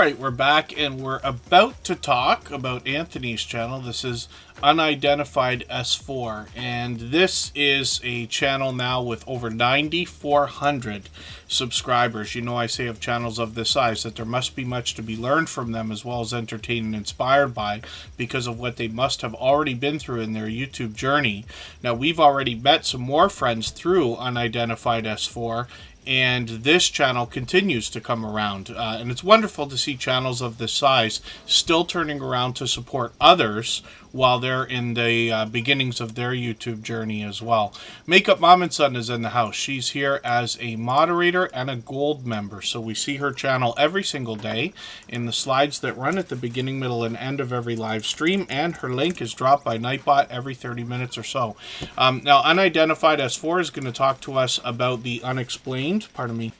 S1: right, we're back and we're about to talk about Anthony's channel. This is Unidentified S4, and this is a channel now with over 9,400 subscribers. You know, I say of channels of this size that there must be much to be learned from them, as well as entertained and inspired by, because of what they must have already been through in their YouTube journey. Now, we've already met some more friends through Unidentified S4, and this channel continues to come around, and it's wonderful to see channels of this size still turning around to support others while they're in the beginnings of their YouTube journey as well. Makeup Mom and Son is in the house. She's here as a moderator and a gold member, so we see her channel every single day in the slides that run at the beginning, middle, and end of every live stream, and her link is dropped by Nightbot every 30 minutes or so. Now, Unidentified S4 is going to talk to us about the unexplained, pardon me.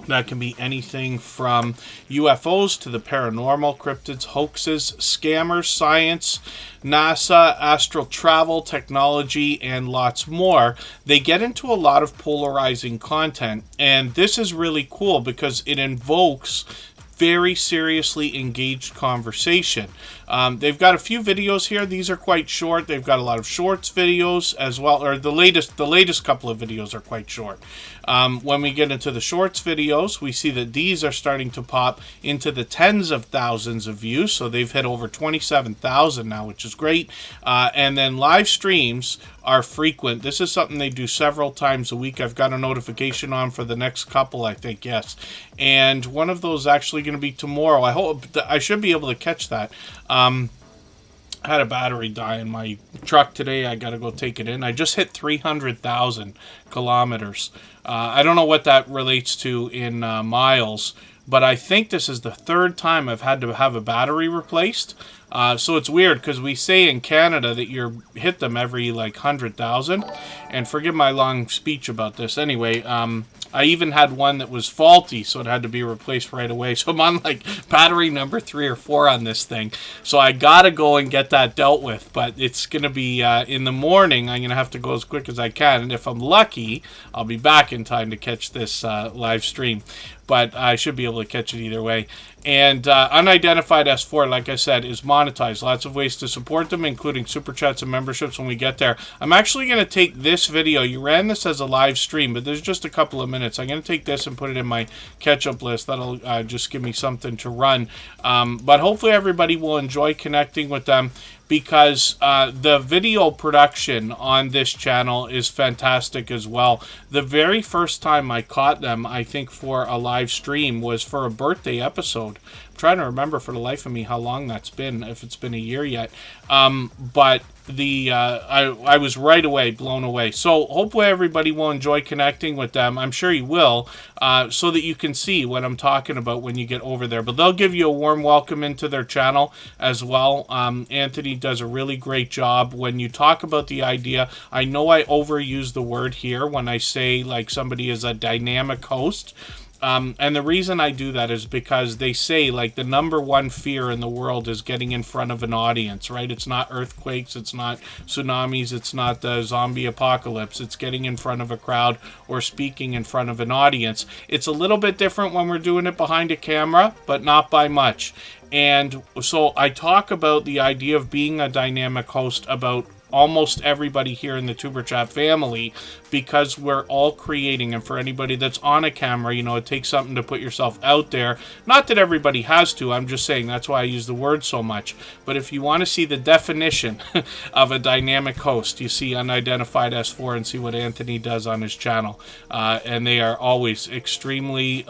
S1: That can be anything from UFOs to the paranormal, cryptids, hoaxes, scammers, science, NASA, astral travel, technology, and lots more. They get into a lot of polarizing content, and this is really cool because it invokes very seriously engaged conversation. They've got a few videos here. These are quite short. They've got a lot of shorts videos as well, or the latest couple of videos are quite short. When we get into the shorts videos, we see that these are starting to pop into the tens of thousands of views. So they've hit over 27,000 now, which is great. And then live streams are frequent. This is something they do several times a week. I've got a notification on for the next couple, I think, yes. And one of those is actually going to be tomorrow. I hope I should be able to catch that. I had a battery die in my truck today. I got to go take it in. I just hit 300,000 kilometers. I don't know what that relates to in miles, but I think this is the third time I've had to have a battery replaced. So it's weird because we say in Canada that you hit them every like 100,000. And forgive my long speech about this. Anyway, I even had one that was faulty, so it had to be replaced right away. So I'm on like battery number 3 or 4 on this thing. So I gotta go and get that dealt with. But it's gonna be in the morning. I'm gonna have to go as quick as I can. And if I'm lucky, I'll be back in time to catch this live stream. But I should be able to catch it either way. And Unidentified S4, like I said, is monetized. Lots of ways to support them, including super chats and memberships when we get there. I'm actually going to take this video. You ran this as a live stream, but there's just a couple of minutes. I'm going to take this and put it in my catch-up list. That'll just give me something to run. But hopefully everybody will enjoy connecting with them, because the video production on this channel is fantastic as well. The very first time I caught them, I think for a live stream, was for a birthday episode. I'm trying to remember for the life of me how long that's been, if it's been a year yet. But I was right away blown away. So hopefully everybody will enjoy connecting with them. I'm sure you will, so that you can see what I'm talking about when you get over there. But they'll give you a warm welcome into their channel as well. Anthony does a really great job when you talk about the idea. I know I overuse the word here when I say like somebody is a dynamic host. And the reason I do that is because they say like the #1 fear in the world is getting in front of an audience, right? It's not earthquakes, it's not tsunamis, it's not the zombie apocalypse. It's getting in front of a crowd or speaking in front of an audience. It's a little bit different when we're doing it behind a camera, but not by much. And so I talk about the idea of being a dynamic host about almost everybody here in the Tuber Chat family, because we're all creating. And for anybody that's on a camera, you know, it takes something to put yourself out there. Not that everybody has to, I'm just saying that's why I use the word so much. But if you want to see the definition of a dynamic host, you see Unidentified S4 and see what Anthony does on his channel. And they are always extremely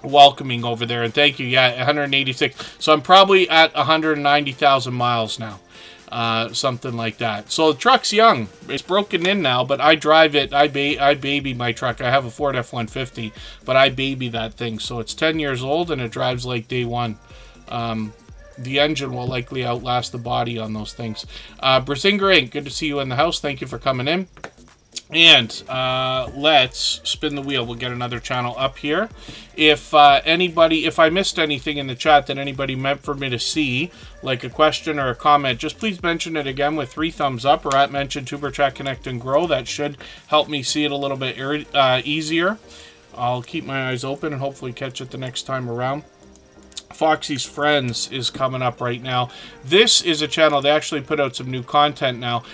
S1: welcoming over there. And thank you. Yeah, 186. So I'm probably at 190,000 miles now. Something like that. So the truck's young. It's broken in now, but I drive it. I baby my truck. I have a Ford F-150, but I baby that thing. So it's 10 years old, and it drives like day one. The engine will likely outlast the body on those things. Brasinger Inc., good to see you in the house. Thank you for coming in. And let's spin the wheel. We'll get another channel up here. If I missed anything in the chat that anybody meant for me to see, like a question or a comment, just please mention it again with 3 thumbs up, or at mention Tuber Chat Connect and Grow. That should help me see it a little bit easier. I'll keep my eyes open and hopefully catch it the next time around. Foxy's Friends is coming up right now. This is a channel, they actually put out some new content now.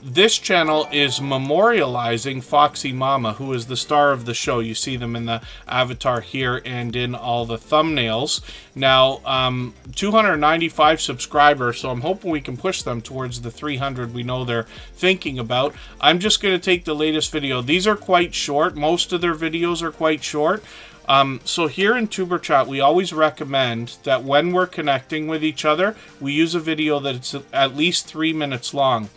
S1: This channel is memorializing Foxy Mama, who is the star of the show. You see them in the avatar here and in all the thumbnails. Now, 295 subscribers, so I'm hoping we can push them towards the 300 we know they're thinking about. I'm just going to take the latest video. These are quite short. Most of their videos are quite short. So here in Tuber Chat, we always recommend that when we're connecting with each other, we use a video that's at least 3 minutes long.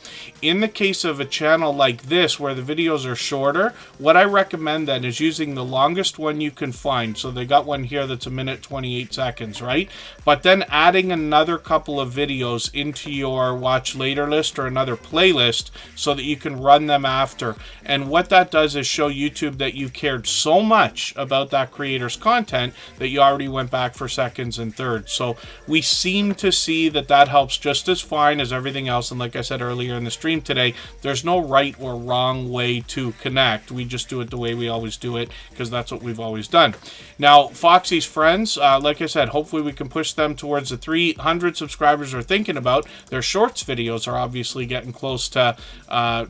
S1: In the case of a channel like this, where the videos are shorter, what I recommend then is using the longest one you can find. So they got one here that's 1 minute 28 seconds, right? But then adding another couple of videos into your watch later list or another playlist so that you can run them after. And what that does is show YouTube that you cared so much about that creator's content that you already went back for seconds and thirds. So we seem to see that that helps just as fine as everything else. And like I said earlier in the stream today, there's no right or wrong way to connect. We just do it the way we always do it because that's what we've always done. Now, Foxy's Friends, like I said, hopefully we can push them towards the 300 subscribers we're thinking about. Their shorts videos are obviously getting close to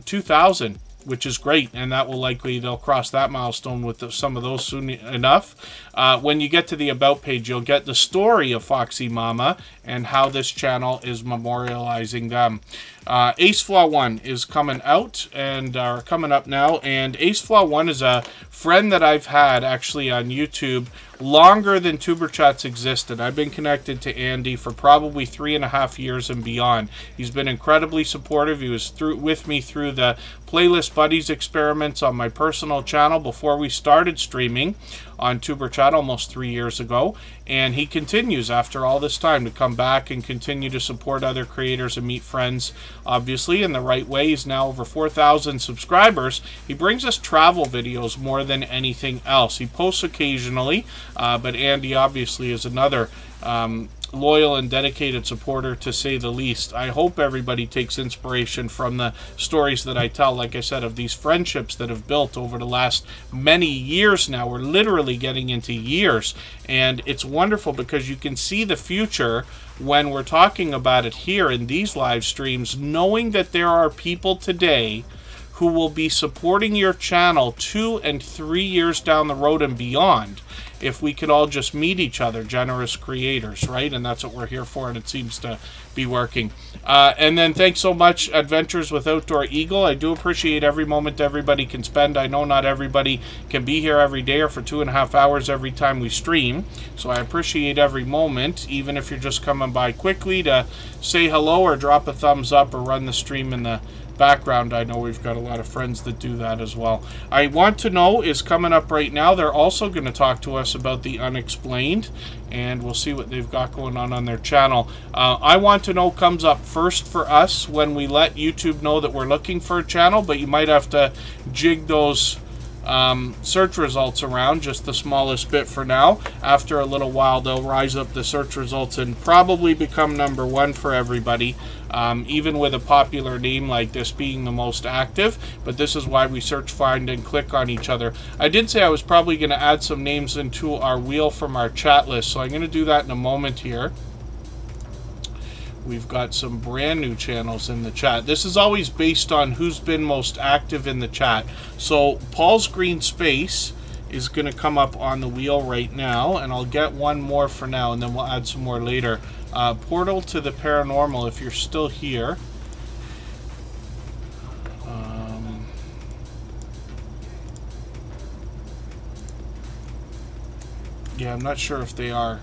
S1: 2,000. Which is great, and that will likely, they'll cross that milestone with some of those soon enough. When you get to the About page, you'll get the story of Foxy Mama and how this channel is memorializing them. Ace Flaw 1 is coming out and coming up now, and Ace Flaw 1 is a friend that I've had actually on YouTube longer than Tuber Chats existed. I've been connected to Andy for probably 3.5 years and beyond. He's been incredibly supportive. He was with me through the Playlist Buddies experiments on my personal channel before we started streaming on Tuber Chat almost 3 years ago, and he continues after all this time to come back and continue to support other creators and meet friends, obviously in the right way. He's now over 4,000 subscribers. He brings us travel videos more than anything else. He posts occasionally, but Andy obviously is another loyal and dedicated supporter, to say the least. I hope everybody takes inspiration from the stories that I tell, like I said, of these friendships that have built over the last many years now. We're literally getting into years, and it's wonderful because you can see the future when we're talking about it here in these live streams, knowing that there are people today who will be supporting your channel 2 and 3 years down the road and beyond, if we could all just meet each other, generous creators, right? And that's what we're here for, and it seems to be working. And then thanks so much, Adventures with Outdoor Eagle. I do appreciate every moment everybody can spend. I know not everybody can be here every day or for 2.5 hours every time we stream, so I appreciate every moment, even if you're just coming by quickly to say hello or drop a thumbs up or run the stream in the background. I know we've got a lot of friends that do that as well. I Want to Know is coming up right now. They're also going to talk to us about the unexplained, and we'll see what they've got going on their channel. I Want to Know comes up first for us when we let YouTube know that we're looking for a channel, but you might have to jig those search results around just the smallest bit for now. After a little while, they'll rise up the search results and probably become #1 for everybody, even with a popular name like this being the most active. But this is why we search, find, and click on each other. I did say I was probably going to add some names into our wheel from our chat list, so I'm going to do that in a moment here. We've got some brand new channels in the chat. This is always based on who's been most active in the chat. So Paul's Green Space is going to come up on the wheel right now, and I'll get one more for now, and then we'll add some more later. Portal to the Paranormal, if you're still here. Yeah, I'm not sure if they are.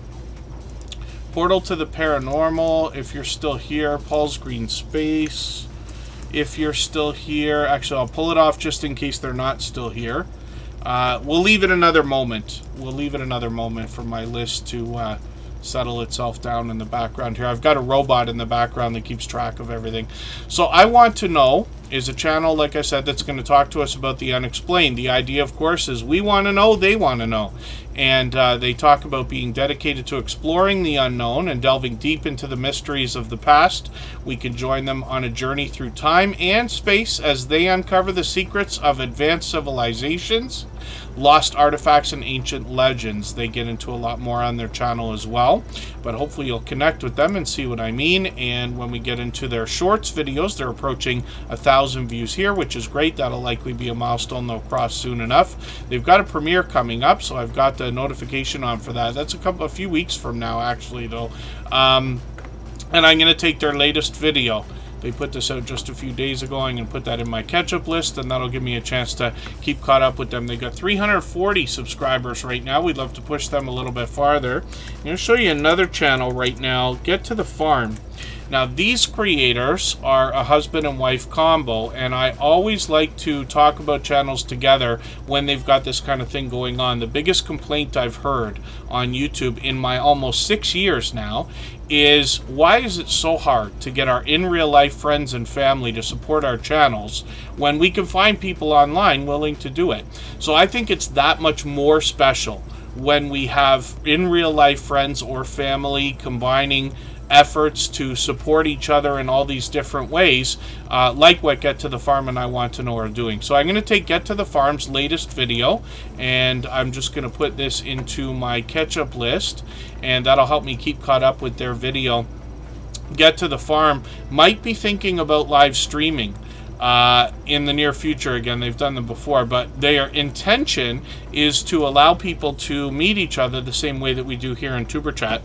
S1: Portal to the Paranormal, if you're still here. Paul's Green Space, if you're still here. Actually, I'll pull it off just in case they're not still here. We'll leave it another moment. We'll leave it another moment for my list to settle itself down in the background here. I've got a robot in the background that keeps track of everything. So I Want to Know is a channel, like I said, that's going to talk to us about the unexplained. The idea, of course, is we want to know, they want to know. and they talk about being dedicated to exploring the unknown and delving deep into the mysteries of the past. We can join them on a journey through time and space as they uncover the secrets of advanced civilizations, lost artifacts, and ancient legends. They get into a lot more on their channel as well, but hopefully you'll connect with them and see what I mean. And when we get into their shorts videos, they're approaching 1,000 views here, which is great. That'll likely be a milestone they'll cross soon enough. They've got a premiere coming up, so I've got the notification on for that. That's a few weeks from now, actually, though. And I'm going to take their latest video. They put this out just a few days ago. I'm going to put that in my catch-up list, and that'll give me a chance to keep caught up with them. They've got 340 subscribers right now. We'd love to push them a little bit farther. I'm going to show you another channel right now, Get to the Farm. Now, these creators are a husband and wife combo, and I always like to talk about channels together when they've got this kind of thing going on. The biggest complaint I've heard on YouTube in my almost 6 years now is, why is it so hard to get our in real life friends and family to support our channels when we can find people online willing to do it? So I think it's that much more special when we have in real life friends or family combining efforts to support each other in all these different ways, like what Get to the Farm and I Want to Know are doing. So I'm going to take Get to the Farm's latest video, and I'm just going to put this into my catch-up list, and that'll help me keep caught up with their video. Get to the Farm might be thinking about live streaming in the near future. Again, they've done them before, but their intention is to allow people to meet each other the same way that we do here in Superchat,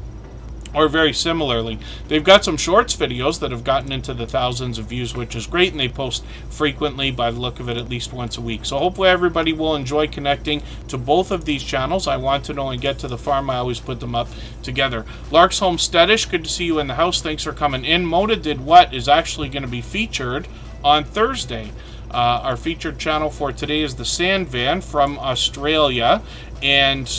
S1: or very similarly. They've got some shorts videos that have gotten into the thousands of views, which is great, and they post frequently, by the look of it, at least once a week. So hopefully everybody will enjoy connecting to both of these channels. I Want to Know and Get to the Farm, I always put them up together. Lark's Homesteadish, good to see you in the house. Thanks for coming in. Mona Did What is actually going to be featured on Thursday. Our featured channel for today is the Sand Van from Australia, and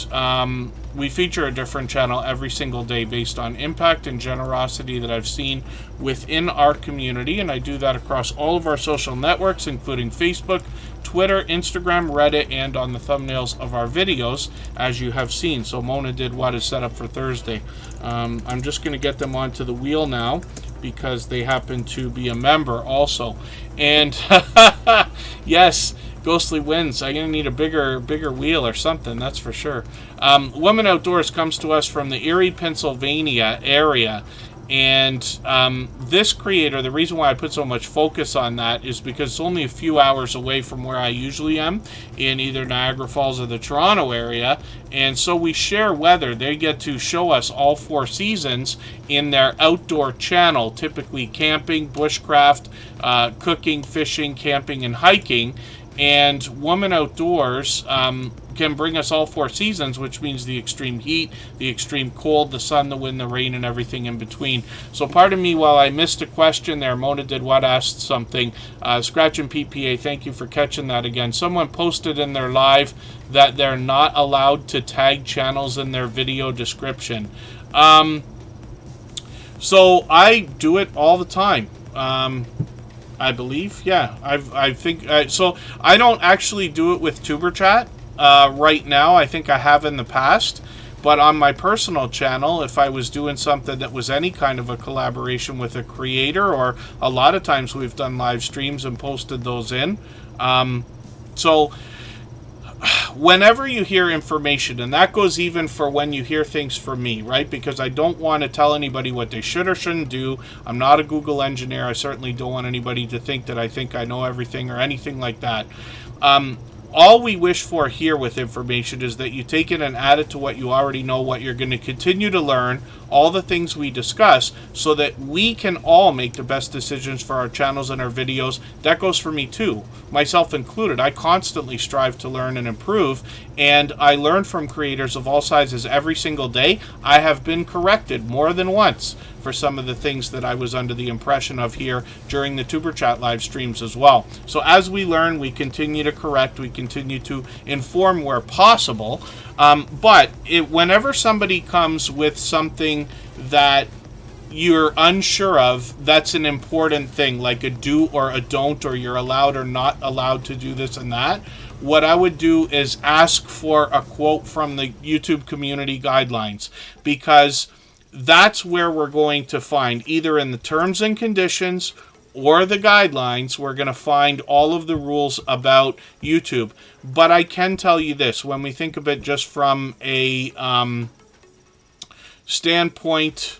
S1: we feature a different channel every single day based on impact and generosity that I've seen within our community, and I do that across all of our social networks, including Facebook, Twitter, Instagram, Reddit, and on the thumbnails of our videos, as you have seen. So Mona Did What is set up for Thursday. I'm just going to get them onto the wheel now, because they happen to be a member also. And yes, Ghostly wins. I'm going to need a bigger wheel or something, that's for sure. Woman Outdoors comes to us from the Erie, Pennsylvania area. And this creator, the reason why I put so much focus on that is because it's only a few hours away from where I usually am, in either Niagara Falls or the Toronto area. And so we share weather. They get to show us all 4 seasons in their outdoor channel, typically camping, bushcraft, cooking, fishing, camping, and hiking. And Woman Outdoors can bring us all 4 seasons, which means the extreme heat, the extreme cold, the sun, the wind, the rain, and everything in between. So pardon me while I missed a question there. Mona Did What asked something. Scratch and PPA, thank you for catching that again. Someone posted in their live that they're not allowed to tag channels in their video description. So I do it all the time. I believe, yeah. I think so. I don't actually do it with TuberChat right now. I think I have in the past, but on my personal channel, if I was doing something that was any kind of a collaboration with a creator, or a lot of times we've done live streams and posted those in. So whenever you hear information, and that goes even for when you hear things from me, right? Because I don't want to tell anybody what they should or shouldn't do. I'm not a Google engineer. I certainly don't want anybody to think that I think I know everything or anything like that. All we wish for here with information is that you take it and add it to what you already know, what you're going to continue to learn, all the things we discuss, so that we can all make the best decisions for our channels and our videos. That goes for me too, myself included. I constantly strive to learn and improve, and I learn from creators of all sizes every single day. I have been corrected more than once for some of the things that I was under the impression of here during the TuberChat live streams as well. So as we learn, we continue to correct, we continue to inform where possible. But whenever somebody comes with something that you're unsure of, that's an important thing, like a do or a don't, or you're allowed or not allowed to do this and that, what I would do is ask for a quote from the YouTube community guidelines, because that's where we're going to find, either in the terms and conditions or the guidelines, we're going to find all of the rules about YouTube. But I can tell you this, when we think of it just from a standpoint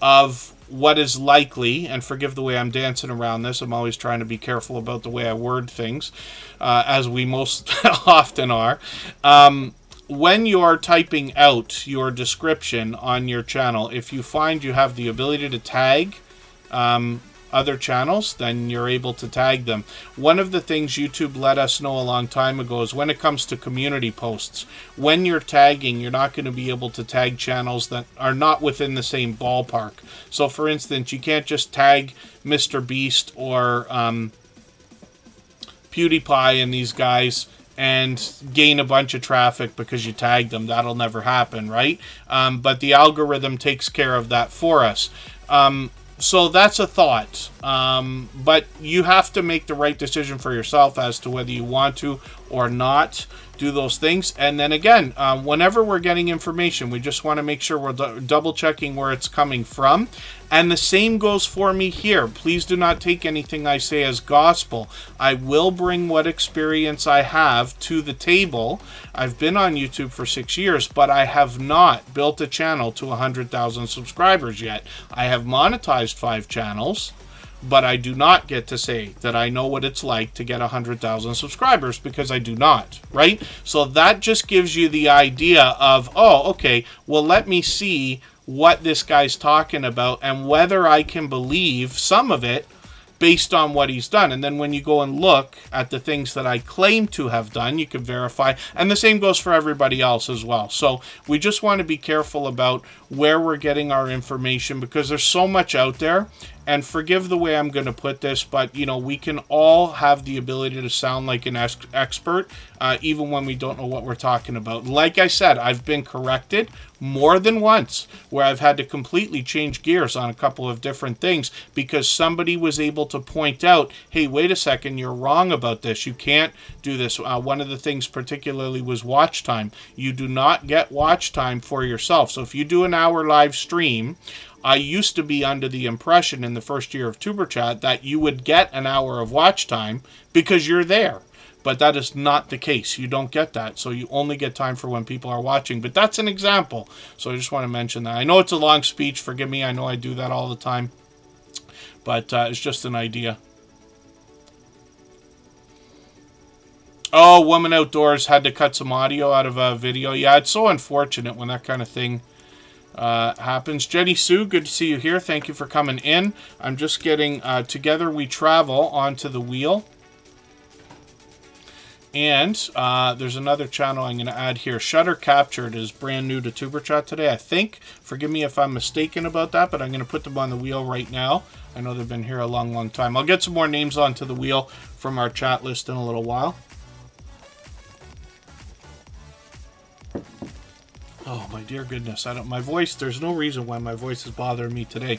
S1: of what is likely, and forgive the way I'm dancing around this, I'm always trying to be careful about the way I word things, as we most often are. When you're typing out your description on your channel, if you find you have the ability to tag other channels, then you're able to tag them. One of the things YouTube let us know a long time ago is when it comes to community posts, when you're tagging, you're not going to be able to tag channels that are not within the same ballpark. So for instance, you can't just tag Mr. Beast or PewDiePie and these guys and gain a bunch of traffic because you tagged them. That'll never happen, right? But the algorithm takes care of that for us. So that's a thought, but you have to make the right decision for yourself as to whether you want to or not do those things. And then again, whenever we're getting information, we just want to make sure we're double checking where it's coming from. And the same goes for me here. Please do not take anything I say as gospel. I will bring what experience I have to the table. I've been on YouTube for 6 years, but I have not built a channel to 100,000 subscribers yet. I have monetized 5 channels, but I do not get to say that I know what it's like to get 100,000 subscribers, because I do not, right? So that just gives you the idea of, oh, okay, well, let me see what this guy's talking about and whether I can believe some of it based on what he's done. And then when you go and look at the things that I claim to have done, you can verify. And the same goes for everybody else as well. So we just want to be careful about where we're getting our information, because there's so much out there. And forgive the way I'm going to put this, but, you know, we can all have the ability to sound like an expert, even when we don't know what we're talking about. Like I said, I've been corrected more than once where I've had to completely change gears on a couple of different things because somebody was able to point out, hey, wait a second, you're wrong about this. You can't do this. One of the things particularly was watch time. You do not get watch time for yourself. So if you do an hour live stream, I used to be under the impression in the first year of Superchat that you would get an hour of watch time because you're there. But that is not the case. You don't get that. So you only get time for when people are watching. But that's an example. So I just want to mention that. I know it's a long speech. Forgive me. I know I do that all the time. But it's just an idea. Oh, Woman Outdoors had to cut some audio out of a video. Yeah, it's so unfortunate when that kind of thing happens. Jenny Sue, good to see you here. Thank you for coming in. I'm just getting Together We Travel onto the wheel. And there's another channel I'm going to add here. Shutter Captured is brand new to Superchat today, I think. Forgive me if I'm mistaken about that, but I'm going to put them on the wheel right now. I know they've been here a long, long time. I'll get some more names onto the wheel from our chat list in a little while. Oh, my dear goodness. My voice, there's no reason why my voice is bothering me today.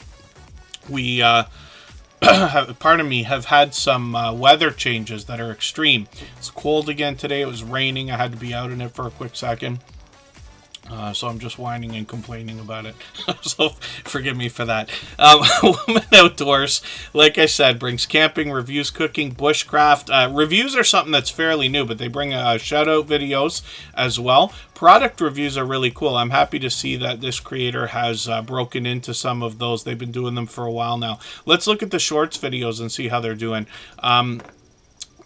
S1: We, pardon me, have had some weather changes that are extreme. It's cold again today. It was raining. I had to be out in it for a quick second. So I'm just whining and complaining about it. So forgive me for that. Woman Outdoors, like I said, brings camping, reviews, cooking, bushcraft. Reviews are something that's fairly new, but they bring shout-out videos as well. Product reviews are really cool. I'm happy to see that this creator has broken into some of those. They've been doing them for a while now. Let's look at the shorts videos and see how they're doing.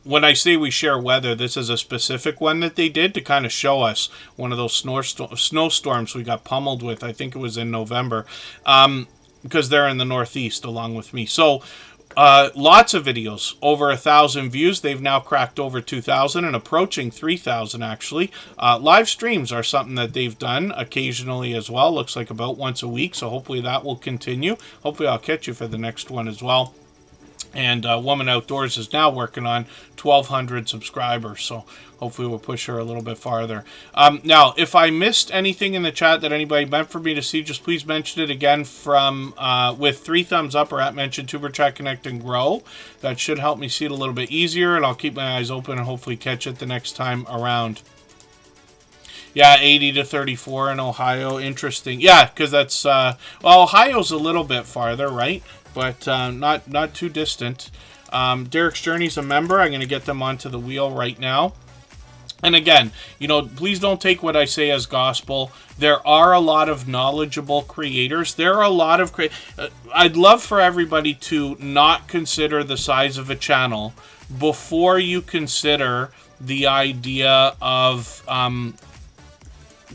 S1: When I say we share weather, this is a specific one that they did to kind of show us one of those snowstorms we got pummeled with. I think it was in November, because they're in the Northeast along with me. So lots of videos, over 1,000 views. They've now cracked over 2,000 and approaching 3,000 actually. Live streams are something that they've done occasionally as well. Looks like about once a week. So hopefully that will continue. Hopefully I'll catch you for the next one as well. And Woman Outdoors is now working on 1,200 subscribers, so hopefully we'll push her a little bit farther. Now, if I missed anything in the chat that anybody meant for me to see, just please mention it again from with 3 thumbs up or at mention Tuber Chat Connect and Grow. That should help me see it a little bit easier, and I'll keep my eyes open and hopefully catch it the next time around. Yeah, 80 to 34 in Ohio. Interesting. Yeah, because that's well, Ohio's a little bit farther, right? But not too distant. Derek's Journey's a member. I'm going to get them onto the wheel right now. And again, you know, please don't take what I say as gospel. There are a lot of knowledgeable creators. There are a lot of I'd love for everybody to not consider the size of a channel before you consider the idea of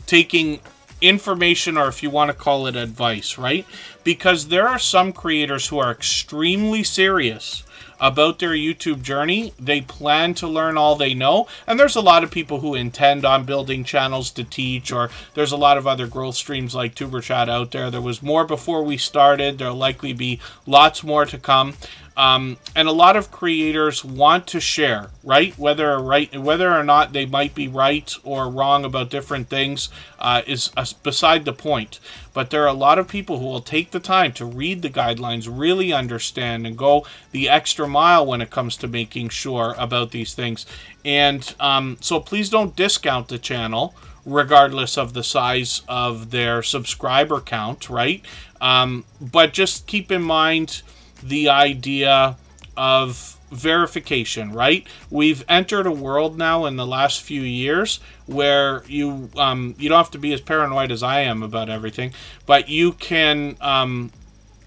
S1: taking information, or if you want to call it advice, right? Because there are some creators who are extremely serious about their YouTube journey. They plan to learn all they know, and there's a lot of people who intend on building channels to teach, or there's a lot of other growth streams like Tuber Chat out there. There was more before we started. There'll likely be lots more to come. And a lot of creators want to share, right? Whether or not they might be right or wrong about different things is beside the point. But there are a lot of people who will take the time to read the guidelines, really understand, and go the extra mile when it comes to making sure about these things. And so please don't discount the channel, regardless of the size of their subscriber count, right? But just keep in mind the idea of verification, right? We've entered a world now in the last few years where you don't have to be as paranoid as I am about everything, but you can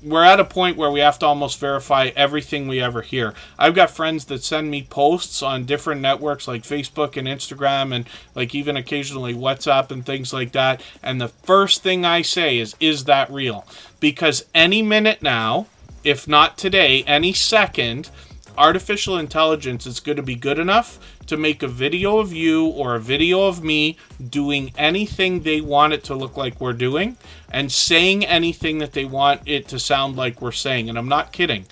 S1: we're at a point where we have to almost verify everything we ever hear. I've got friends that send me posts on different networks like Facebook and Instagram, and like even occasionally WhatsApp and things like that, and the first thing I say is that real? Because any minute now, if not today, any second, artificial intelligence is going to be good enough to make a video of you or a video of me doing anything they want it to look like we're doing, and saying anything that they want it to sound like we're saying. And I'm not kidding.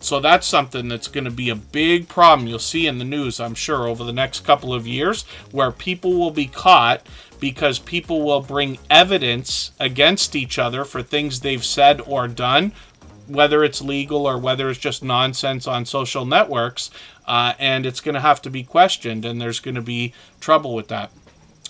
S1: So that's something that's going to be a big problem you'll see in the news, I'm sure, over the next couple of years, where people will be caught because people will bring evidence against each other for things they've said or done, whether it's legal or whether it's just nonsense on social networks, and it's going to have to be questioned, and there's going to be trouble with that.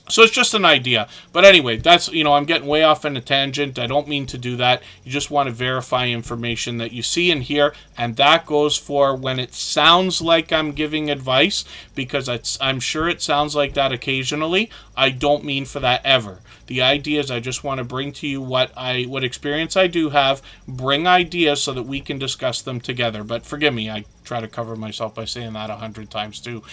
S1: So it's just an idea. But anyway, that's, I'm getting way off on a tangent. I don't mean to do that. You just want to verify information that you see and hear, and that goes for when it sounds like I'm giving advice, because I'm sure it sounds like that occasionally. I don't mean for that ever. The idea is I just want to bring to you what experience I do have, bring ideas so that we can discuss them together. But forgive me, I try to cover myself by saying that 100 times too.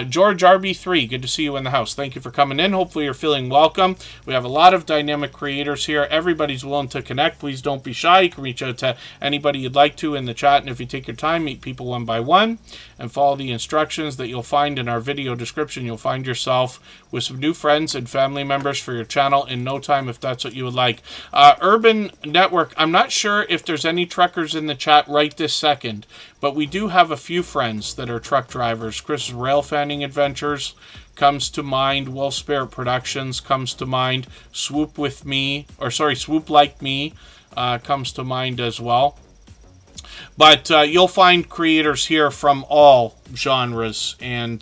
S1: George RB3, good to see you in the house. Thank you for coming in. Hopefully you're feeling welcome. We have a lot of dynamic creators here. Everybody's willing to connect. Please don't be shy. You can reach out to anybody you'd like to in the chat, and if you take your time, meet people one by one and follow the instructions that you'll find in our video description. You'll find yourself with some new friends and family members for your channel in no time, if that's what you would like. Urban Network, I'm not sure if there's any truckers in the chat right this second, but we do have a few friends that are truck drivers. Chris's Rail Fanning Adventures comes to mind. Wolf Spirit Productions comes to mind. Swoop Like Me comes to mind as well. But you'll find creators here from all genres and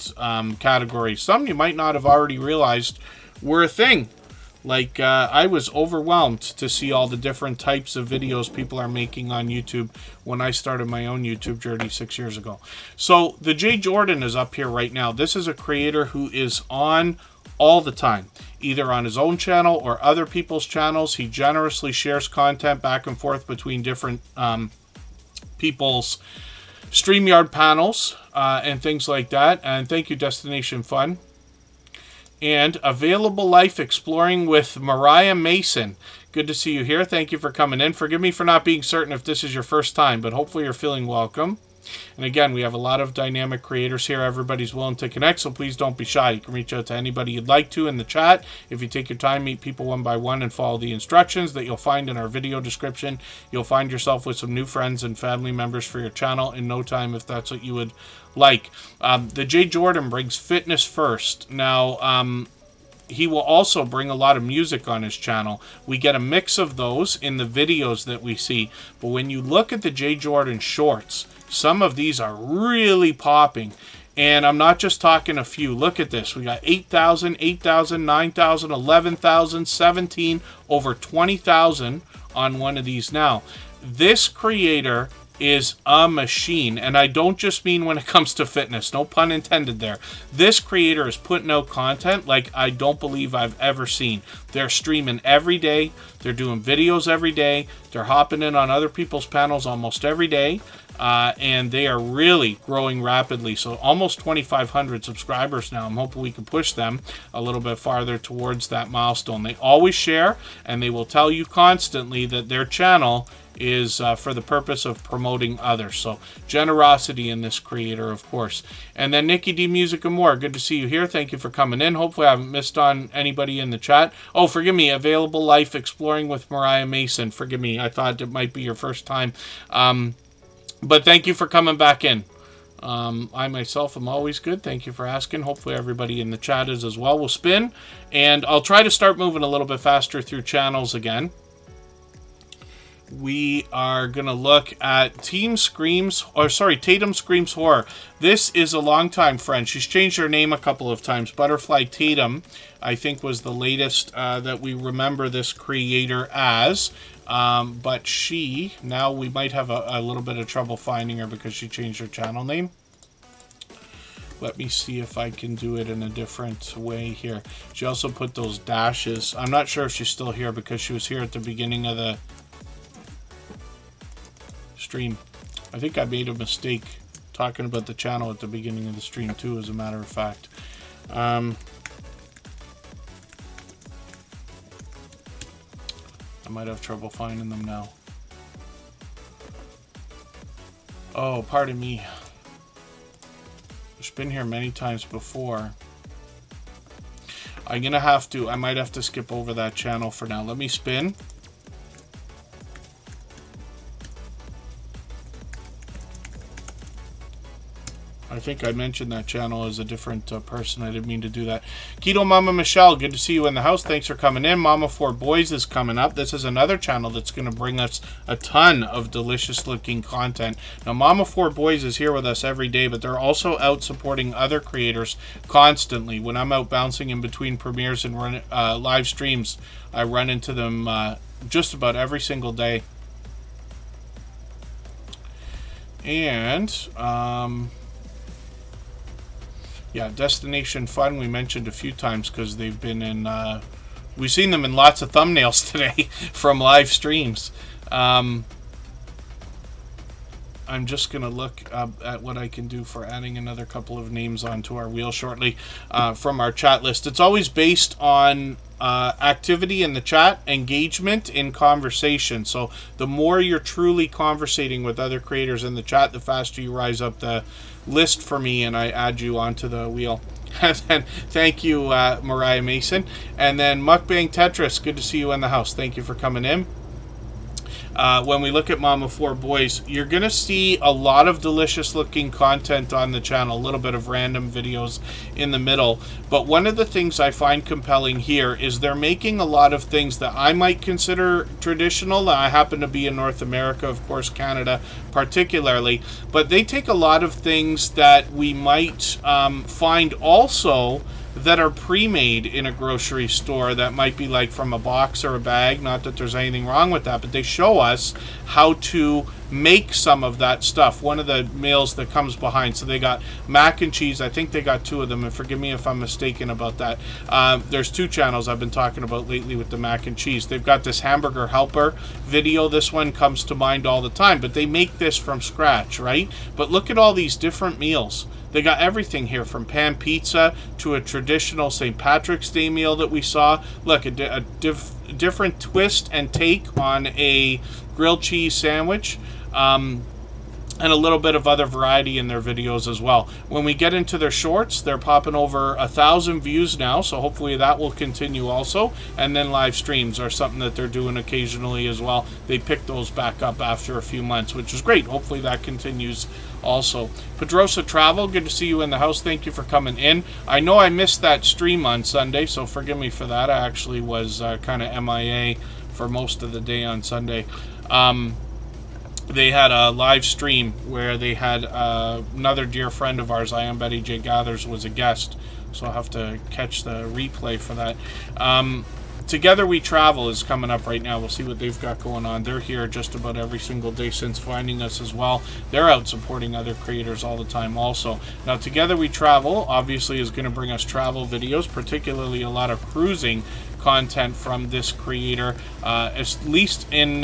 S1: categories. Some you might not have already realized were a thing. Like, I was overwhelmed to see all the different types of videos people are making on YouTube when I started my own YouTube journey 6 years ago. So, the Jay Jordan is up here right now. This is a creator who is on all the time, either on his own channel or other people's channels. He generously shares content back and forth between different people's StreamYard panels and things like that. And thank you, Destination Fun. And Available Life Exploring with Mariah Mason. Good to see you here. Thank you for coming in. Forgive me for not being certain if this is your first time, but hopefully you're feeling welcome. And again, we have a lot of dynamic creators here. Everybody's willing to connect, so please don't be shy. You can reach out to anybody you'd like to in the chat. If you take your time, meet people one by one, and follow the instructions that you'll find in our video description, you'll find yourself with some new friends and family members for your channel in no time, if that's what you would like. The Jay Jordan brings fitness first. Now, he will also bring a lot of music on his channel. We get a mix of those in the videos that we see. But when you look at the Jay Jordan shorts, some of these are really popping. And I'm not just talking a few. Look at this. We got 8,000, 8,000, 9,000, 11,000, 17, over 20,000 on one of these now. This creator is a machine, and I don't just mean when it comes to fitness, no pun intended there. This creator is putting out content like I don't believe I've ever seen. They're streaming every day, they're doing videos every day, they're hopping in on other people's panels almost every day, and they are really growing rapidly. So almost 2,500 subscribers now. I'm hoping we can push them a little bit farther towards that milestone. They always share, and they will tell you constantly that their channel is for the purpose of promoting others. So generosity in this creator, of course. And then Nikki D Music and More, good to see you here. Thank you for coming in. Hopefully I haven't missed on anybody in the chat. Oh, forgive me, Available Life Exploring with Mariah Mason. Forgive me, I thought it might be your first time. But thank you for coming back in. I myself am always good. Thank you for asking. Hopefully everybody in the chat is as well. We'll spin, and I'll try to start moving a little bit faster through channels again. We are going to look at Tatum Screams Horror. This is a longtime friend. She's changed her name a couple of times. Butterfly Tatum, I think, was the latest that we remember this creator as. But now we might have a little bit of trouble finding her because she changed her channel name. Let me see if I can do it in a different way here. She also put those dashes. I'm not sure if she's still here because she was here at the beginning of the stream. I think I made a mistake talking about the channel at the beginning of the stream too, as a matter of fact. I might have trouble finding them now. Oh, pardon me. She's been here many times before. I might have to skip over that channel for now. Let me spin. I think I mentioned that channel as a different person. I didn't mean to do that. Keto Mama Michelle, good to see you in the house. Thanks for coming in. Mama 4 Boys is coming up. This is another channel that's going to bring us a ton of delicious looking content. Now, Mama 4 Boys is here with us every day, but they're also out supporting other creators constantly. When I'm out bouncing in between premieres and live streams, I run into them just about every single day. And yeah, Destination Fun we mentioned a few times because they've been in, we've seen them in lots of thumbnails today from live streams. I'm just going to look at what I can do for adding another couple of names onto our wheel shortly from our chat list. It's always based on activity in the chat, engagement in conversation. So the more you're truly conversating with other creators in the chat, the faster you rise up the list for me and I add you onto the wheel. And thank you, Mariah Mason. And then Mukbang Tetris, good to see you in the house. Thank you for coming in. When we look at Mama 4 Boys, you're going to see a lot of delicious looking content on the channel, a little bit of random videos in the middle. But one of the things I find compelling here is they're making a lot of things that I might consider traditional. I happen to be in North America, of course, Canada particularly. But they take a lot of things that we might find also that are pre-made in a grocery store that might be like from a box or a bag. Not that there's anything wrong with that, but they show us how to make some of that stuff. One of the meals that comes behind, so they got mac and cheese. I think they got 2 of them, and forgive me if I'm mistaken about that. There's 2 channels I've been talking about lately with the mac and cheese. They've got this hamburger helper video. This one comes to mind all the time, but they make this from scratch, right? But look at all these different meals. They got everything here from pan pizza to a traditional St. Patrick's Day meal that we saw. Look, a different twist and take on a grilled cheese sandwich. and a little bit of other variety in their videos as well. When we get into their shorts, they're popping over 1,000 views now, so hopefully that will continue also. And then live streams are something that they're doing occasionally as well. They pick those back up after a few months, which is great. Hopefully that continues also. Pedrosa Travel, good to see you in the house. Thank you for coming in. I know I missed that stream on Sunday, so forgive me for that. I actually was kind of MIA for most of the day on Sunday. They had a live stream where they had another dear friend of ours, I Am Betty J. Gathers, was a guest. So I'll have to catch the replay for that. Together We Travel is coming up right now. We'll see what they've got going on. They're here just about every single day since finding us as well. They're out supporting other creators all the time also. Now, Together We Travel obviously is going to bring us travel videos, particularly a lot of cruising content from this creator, at least in...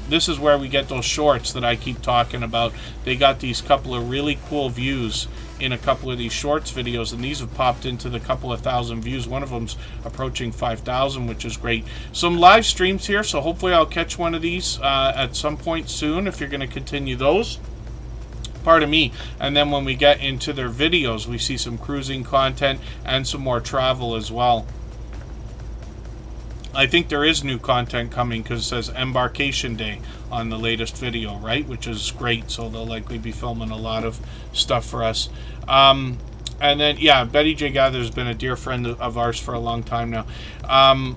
S1: this is where we get those shorts that I keep talking about. They got these couple of really cool views in a couple of these shorts videos, and these have popped into the couple of thousand views. One of them's approaching 5,000, which is great. Some live streams here, so hopefully I'll catch one of these at some point soon if you're going to continue those. Pardon me. And then when we get into their videos, we see some cruising content and some more travel as well. I think there is new content coming because it says Embarkation Day on the latest video, right? Which is great, so they'll likely be filming a lot of stuff for us. And then, yeah, Betty J. Gather has been a dear friend of ours for a long time now.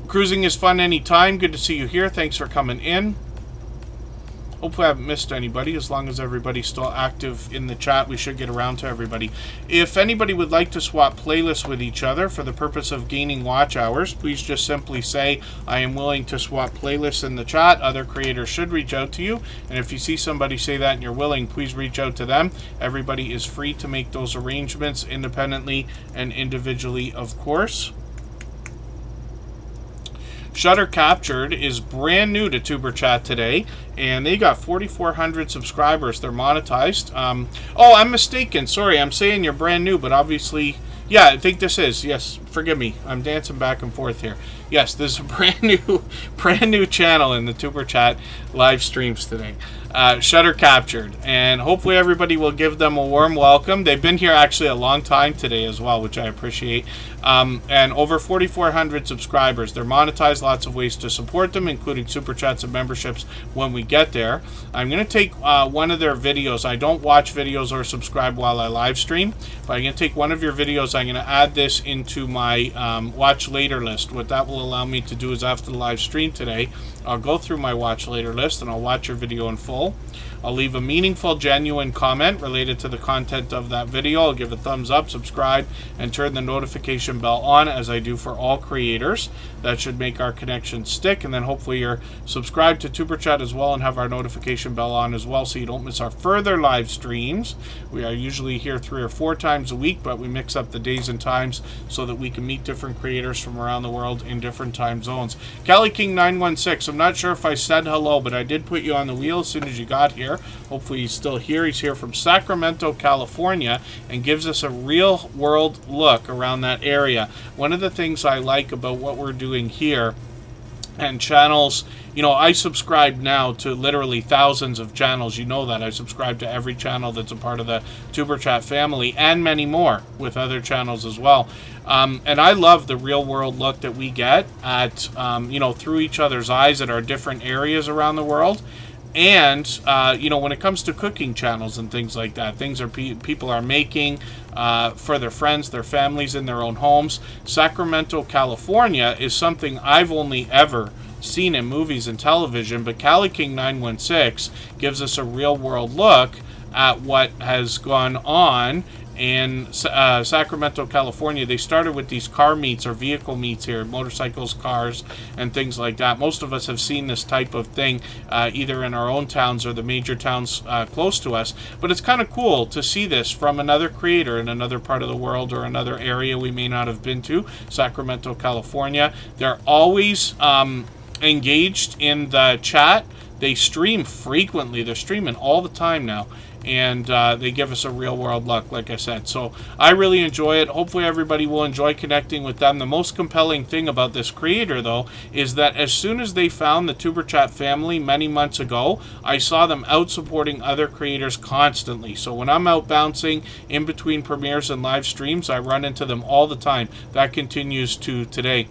S1: Cruising is fun anytime. Good to see you here. Thanks for coming in. Hopefully I haven't missed anybody. As long as everybody's still active in the chat, we should get around to everybody. If anybody would like to swap playlists with each other for the purpose of gaining watch hours, please just simply say, I am willing to swap playlists in the chat. Other creators should reach out to you. And if you see somebody say that and you're willing, please reach out to them. Everybody is free to make those arrangements independently and individually, of course. Shutter Captured is brand new to Superchat today, and they got 4,400 subscribers. They're monetized. Oh, I'm mistaken. Sorry, I'm saying you're brand new, but obviously, yeah, I think this is. Yes, forgive me. I'm dancing back and forth here. Yes, this is a brand new channel in the Superchat live streams today. Shutter Captured, and hopefully everybody will give them a warm welcome. They've been here actually a long time today as well, which I appreciate. And over 4,400 subscribers. They're monetized, lots of ways to support them, including super chats and memberships when we get there. I'm going to take one of their videos. I don't watch videos or subscribe while I live stream, but I'm going to take one of your videos. I'm going to add this into my watch later list. What that will allow me to do is after the live stream today, I'll go through my watch later list and I'll watch your video in full. I'll leave a meaningful, genuine comment related to the content of that video. I'll give a thumbs up, subscribe, and turn the notification bell on, as I do for all creators. That should make our connection stick, and then hopefully you're subscribed to Superchat as well and have our notification bell on as well, so you don't miss our further live streams. We are usually here 3 or 4 times a week, but we mix up the days and times so that we can meet different creators from around the world in different time zones. Cali King 916, I'm not sure if I said hello, but I did put you on the wheel as soon as you got here. Hopefully he's still here. He's here from Sacramento, California, and gives us a real world look around that area. One of the things I like about what we're doing here and channels, you know, I subscribe now to literally thousands of channels. You know that. I subscribe to every channel that's a part of the Superchat family, and many more with other channels as well. And I love the real world look that we get at, you know, through each other's eyes at our different areas around the world. And, you know, when it comes to cooking channels and things like that, things are people are making for their friends, their families, in their own homes. Sacramento, California is something I've only ever seen in movies and television, but Cali King 916 gives us a real world look at what has gone on in Sacramento, California. They started with these car meets or vehicle meets here, motorcycles, cars, and things like that. Most of us have seen this type of thing either in our own towns or the major towns close to us. But it's kind of cool to see this from another creator in another part of the world or another area we may not have been to. Sacramento, California. They're always engaged in the chat. they stream frequently. They're streaming all the time now. And they give us a real world look, like I said. So I really enjoy it. Hopefully everybody will enjoy connecting with them. The most compelling thing about this creator, though, is that as soon as they found the Superchat family many months ago, I saw them out supporting other creators constantly. So when I'm out bouncing in between premieres and live streams, I run into them all the time. That continues to today.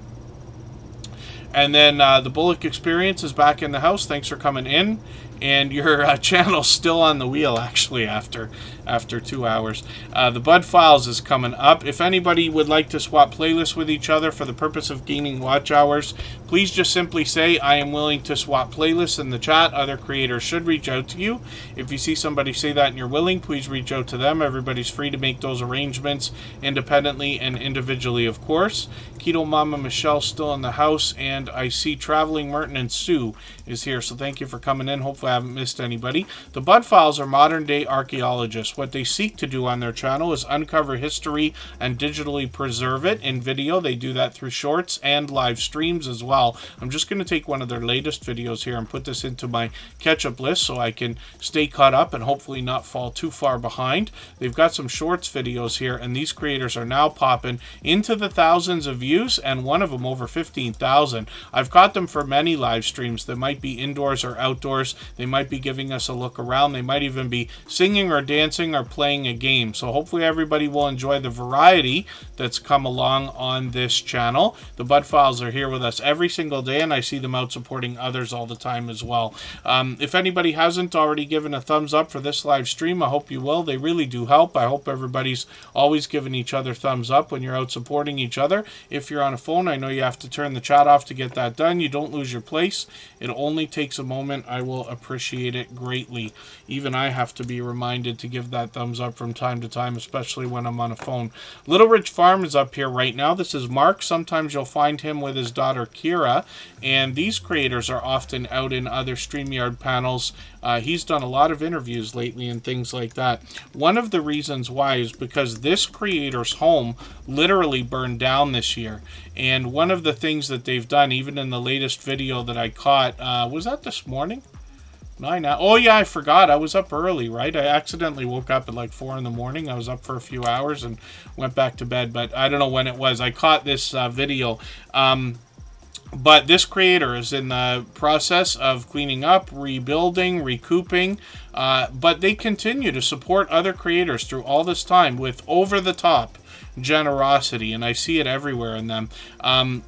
S1: And then the Bullock Experience is back in the house. Thanks for coming in. And your channel's still on the wheel, actually, after 2 hours. The Bud Files is coming up. If anybody would like to swap playlists with each other for the purpose of gaining watch hours, please just simply say, I am willing to swap playlists in the chat. Other creators should reach out to you. If you see somebody say that and you're willing, please reach out to them. Everybody's free to make those arrangements independently and individually, of course. Keto Mama Michelle still in the house, and I see Traveling Merton and Sue is here, so thank you for coming in. Hopefully I haven't missed anybody. The Bud Files are modern-day archaeologists. What they seek to do on their channel is uncover history and digitally preserve it in video. They do that through shorts and live streams as well. I'm just going to take one of their latest videos here and put this into my catch-up list so I can stay caught up and hopefully not fall too far behind. They've got some shorts videos here, and these creators are now popping into the thousands of views, and one of them over 15,000. I've caught them for many live streams that might be indoors or outdoors. They might be giving us a look around. They might even be singing or dancing or playing a game. So hopefully everybody will enjoy the variety that's come along on this channel. The Bud Files are here with us every single day, and I see them out supporting others all the time as well. If anybody hasn't already given a thumbs up for this live stream, I hope you will. They really do help. I hope everybody's always giving each other thumbs up when you're out supporting each other. If you're on a phone, I know you have to turn the chat off to get that done. You don't lose your place. It only takes a moment. I will appreciate it greatly. Even I have to be reminded to give that thumbs up from time to time, especially when I'm on a phone. Little Ridge Farm is up here right now. This is Mark. Sometimes you'll find him with his daughter Kira, and these creators are often out in other StreamYard panels. He's done a lot of interviews lately and things like that. One of the reasons why is because this creator's home literally burned down this year. And one of the things that they've done, even in the latest video that I caught, was that this morning? 9 now. Oh yeah, I forgot. I was up early, right? I accidentally woke up at like 4 in the morning. I was up for a few hours and went back to bed, but I don't know when it was. I caught this video. But this creator is in the process of cleaning up, rebuilding, recouping, but they continue to support other creators through all this time with over-the-top generosity, and I see it everywhere in them.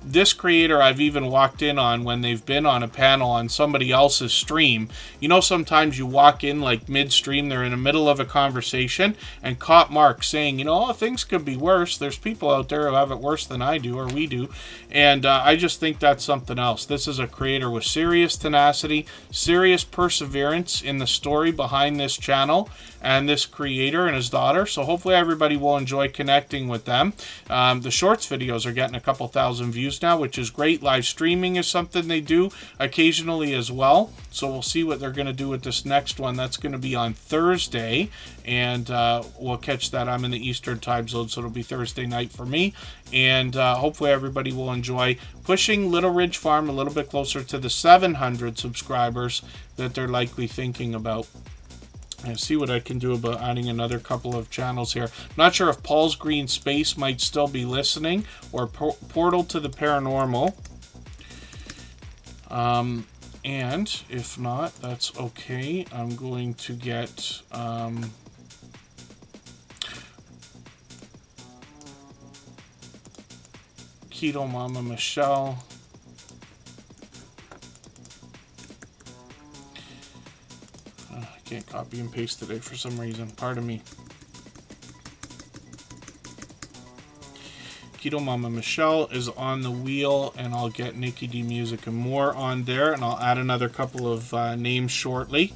S1: This creator I've even walked in on when they've been on a panel on somebody else's stream. You know, sometimes you walk in like midstream, they're in the middle of a conversation, and caught Mark saying, you know, oh, things could be worse. There's people out there who have it worse than I do, or we do. And I just think that's something else. This is a creator with serious tenacity, serious perseverance in the story behind this channel and this creator and his daughter. So hopefully everybody will enjoy connecting with them. The shorts videos are getting a couple thousand views now, which is great. Live streaming is something they do occasionally as well. So we'll see what they're going to do with this next one. That's going to be on Thursday, and we'll catch that. I'm in the Eastern time zone, so it'll be Thursday night for me. And hopefully everybody will enjoy pushing Little Ridge Farm a little bit closer to the 700 subscribers that they're likely thinking about. And see what I can do about adding another couple of channels here. I'm not sure if Paul's Green Space might still be listening, or Portal to the Paranormal. And if not, that's okay. I'm going to get Keto Mama Michelle. Can't copy and paste today for some reason. Pardon me. Keto Mama Michelle is on the wheel, and I'll get Nikki D Music and more on there, and I'll add another couple of names shortly.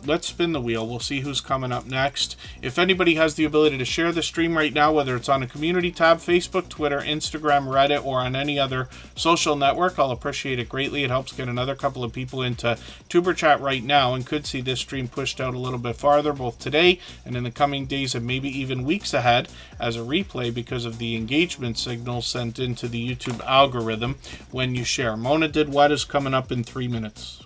S1: Let's spin the wheel. We'll see who's coming up next. If anybody has the ability to share the stream right now, whether it's on a community tab, Facebook, Twitter, Instagram, Reddit, or on any other social network, I'll appreciate it greatly. It helps get another couple of people into Tuber Chat right now, and could see this stream pushed out a little bit farther, both today and in the coming days, and maybe even weeks ahead as a replay, because of the engagement signal sent into the YouTube algorithm when you share. Mona Did What is coming up in 3 minutes.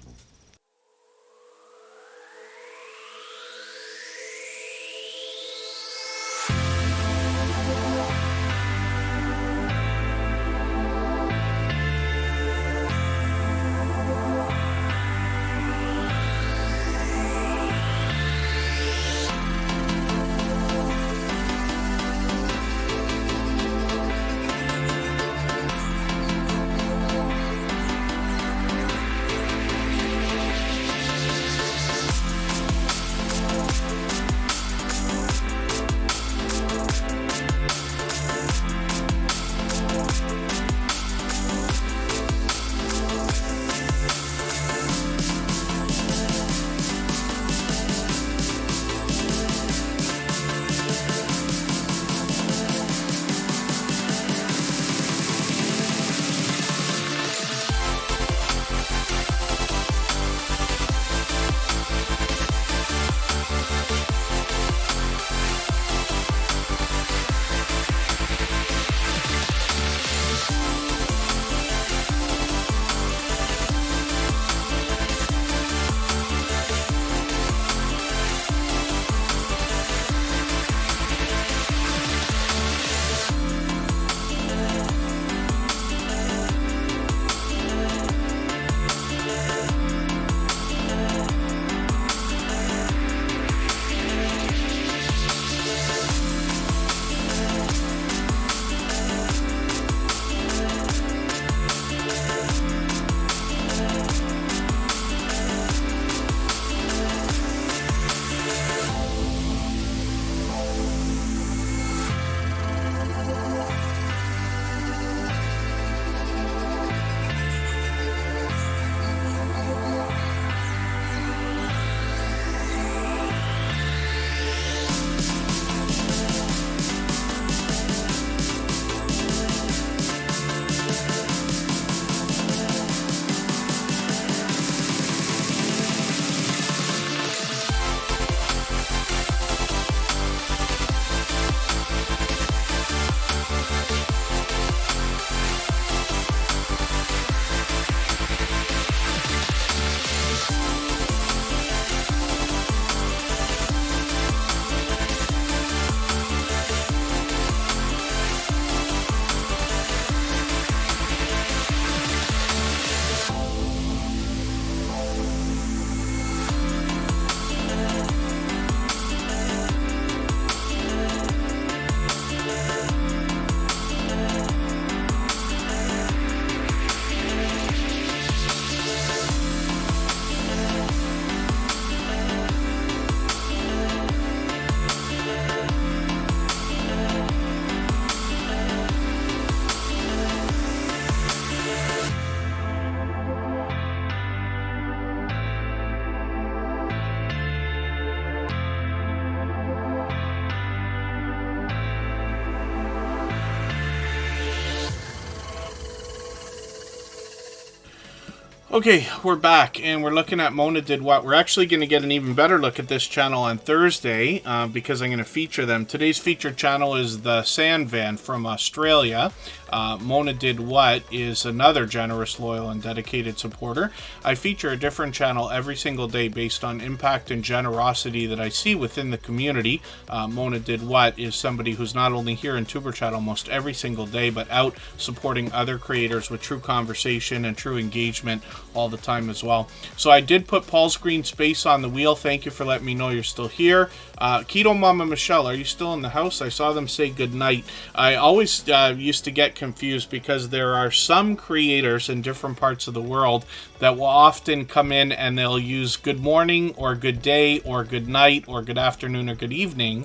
S1: Okay, we're back, and we're looking at Mona Did What. We're actually going to get an even better look at this channel on Thursday, because I'm going to feature them. Today's featured channel is the Sand Van from Australia. Mona Did What is another generous, loyal, and dedicated supporter. I feature a different channel every single day based on impact and generosity that I see within the community. Mona Did What is somebody who's not only here in Superchat almost every single day, but out supporting other creators with true conversation and true engagement all the time as well. So I did put Paul's Green Space on the wheel. Thank you for letting me know you're still here. Keto Mama Michelle, are you still in the house? I saw them say good night. I always used to get confused because there are some creators in different parts of the world that will often come in and they'll use good morning or good day or good night or good afternoon or good evening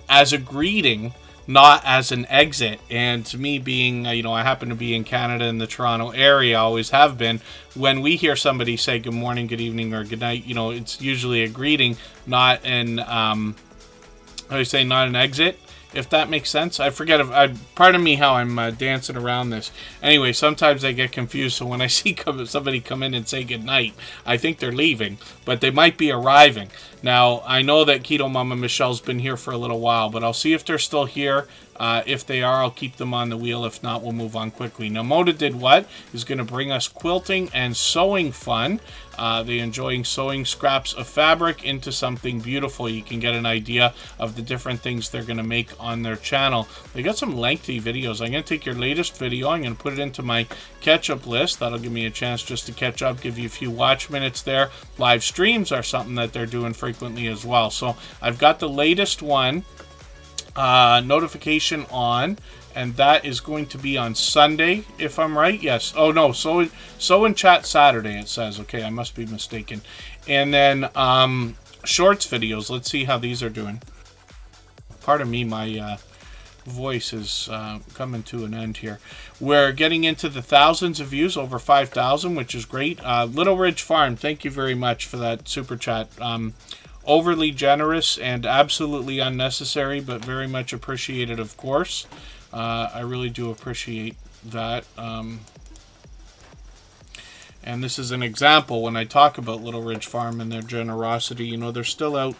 S1: as a greeting, not as an exit. And to me, being, I happen to be in Canada in the Toronto area, always have been, when we hear somebody say good morning, good evening, or good night, it's usually a greeting, not an, not an exit, if that makes sense. I forget, pardon me how I'm dancing around this. Anyway, sometimes I get confused, so when I see somebody come in and say good night, I think they're leaving, but they might be arriving. Now, I know that Keto Mama Michelle's been here for a little while, but I'll see if they're still here. If they are, I'll keep them on the wheel. If not, we'll move on quickly. Now, Mona Did What is going to bring us quilting and sewing fun. They're enjoying sewing scraps of fabric into something beautiful. You can get an idea of the different things they're going to make on their channel. They got some lengthy videos. I'm going to take your latest video. I'm going to put it into my catch-up list. That'll give me a chance just to catch up, give you a few watch minutes there. Live streams are something that they're doing frequently as well. So I've got the latest one, notification on, and that is going to be on Sunday, if I'm right. Yes. Oh no, so in chat Saturday it says. Okay, I must be mistaken. And then shorts videos. Let's see how these are doing. Pardon me, my voice is coming to an end here. We're getting into the thousands of views, over 5,000, which is great. Little Ridge Farm, thank you very much for that super chat. Overly generous and absolutely unnecessary, but very much appreciated, of course. I really do appreciate that. And this is an example when I talk about Little Ridge Farm and their generosity. They're still out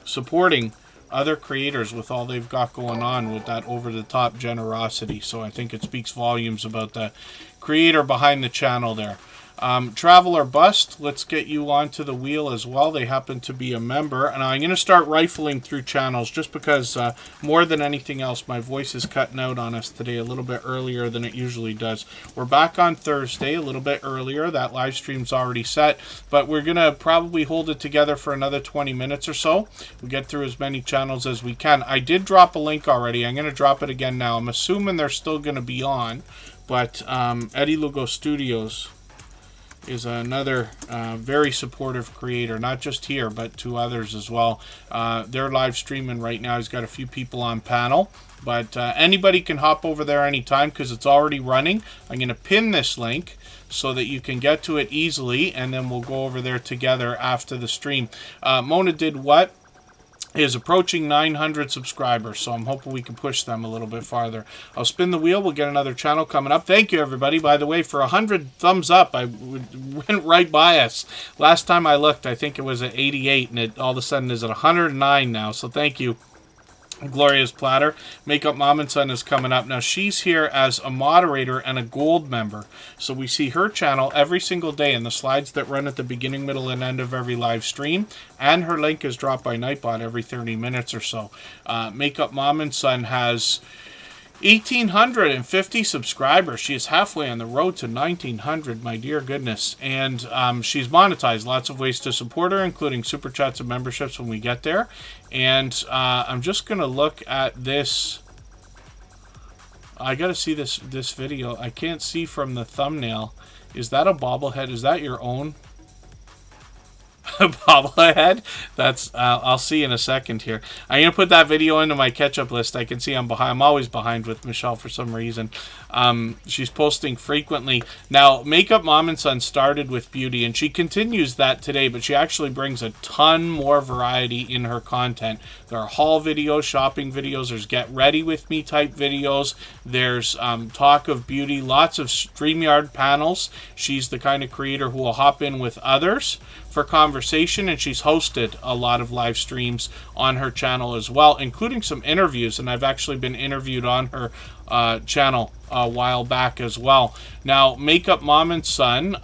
S1: supporting other creators with all they've got going on with that over-the-top generosity. So I think it speaks volumes about the creator behind the channel there. Travel or Bust, let's get you onto the wheel as well. They happen to be a member. And I'm going to start rifling through channels just because more than anything else, my voice is cutting out on us today a little bit earlier than it usually does. We're back on Thursday a little bit earlier. That live stream's already set, but we're going to probably hold it together for another 20 minutes or so. We'll get through as many channels as we can. I did drop a link already. I'm going to drop it again now. I'm assuming they're still going to be on, but Eddie Lugo Studios is another very supportive creator, not just here, but to others as well. They're live streaming right now. He's got a few people on panel, but anybody can hop over there anytime because it's already running. I'm going to pin this link so that you can get to it easily, and then we'll go over there together after the stream. Mona Did What is approaching 900 subscribers, so I'm hoping we can push them a little bit farther. I'll spin the wheel. We'll get another channel coming up. Thank you, everybody. By the way, for 100 thumbs up, I went right by us. Last time I looked, I think it was at 88, and it all of a sudden is at 109 now, so thank you. Gloria's Platter. Makeup Mom and Son is coming up. Now, she's here as a moderator and a gold member. So we see her channel every single day in the slides that run at the beginning, middle, and end of every live stream. And her link is dropped by Nightbot every 30 minutes or so. Makeup Mom and Son has 1,850 subscribers. She is halfway on the road to 1,900, my dear goodness. And she's monetized. Lots of ways to support her, including super chats and memberships when we get there. And I'm just going to look at this. I got to see this video. I can't see from the thumbnail. Is that a bobblehead? Is that your own? Bobblehead. That's I'll see in a second here. I'm gonna put that video into my catch-up list. I can see I'm behind. I'm always behind with Michelle for some reason. She's posting frequently now. Makeup Mom and Son started with beauty, and she continues that today. But she actually brings a ton more variety in her content. There are haul videos, shopping videos. There's get ready with me type videos. There's talk of beauty. Lots of StreamYard panels. She's the kind of creator who will hop in with others for conversation, and she's hosted a lot of live streams on her channel as well, including some interviews, and I've actually been interviewed on her channel a while back as well. Now, Makeup Mom and Son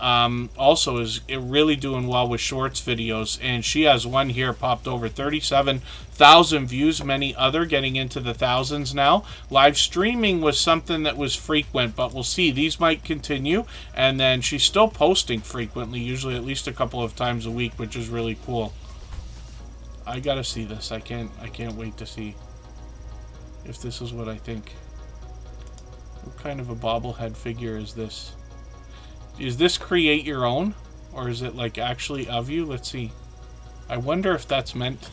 S1: also is really doing well with shorts videos, and she has one here popped over 37,000 views, many other getting into the thousands now. Live streaming was something that was frequent, but we'll see. These might continue, and then she's still posting frequently, usually at least a couple of times a week, which is really cool. I gotta see this. I can't wait to see if this is what I think. What kind of a bobblehead figure is this? Is this create your own, or is it like actually of you? Let's see. I wonder if that's meant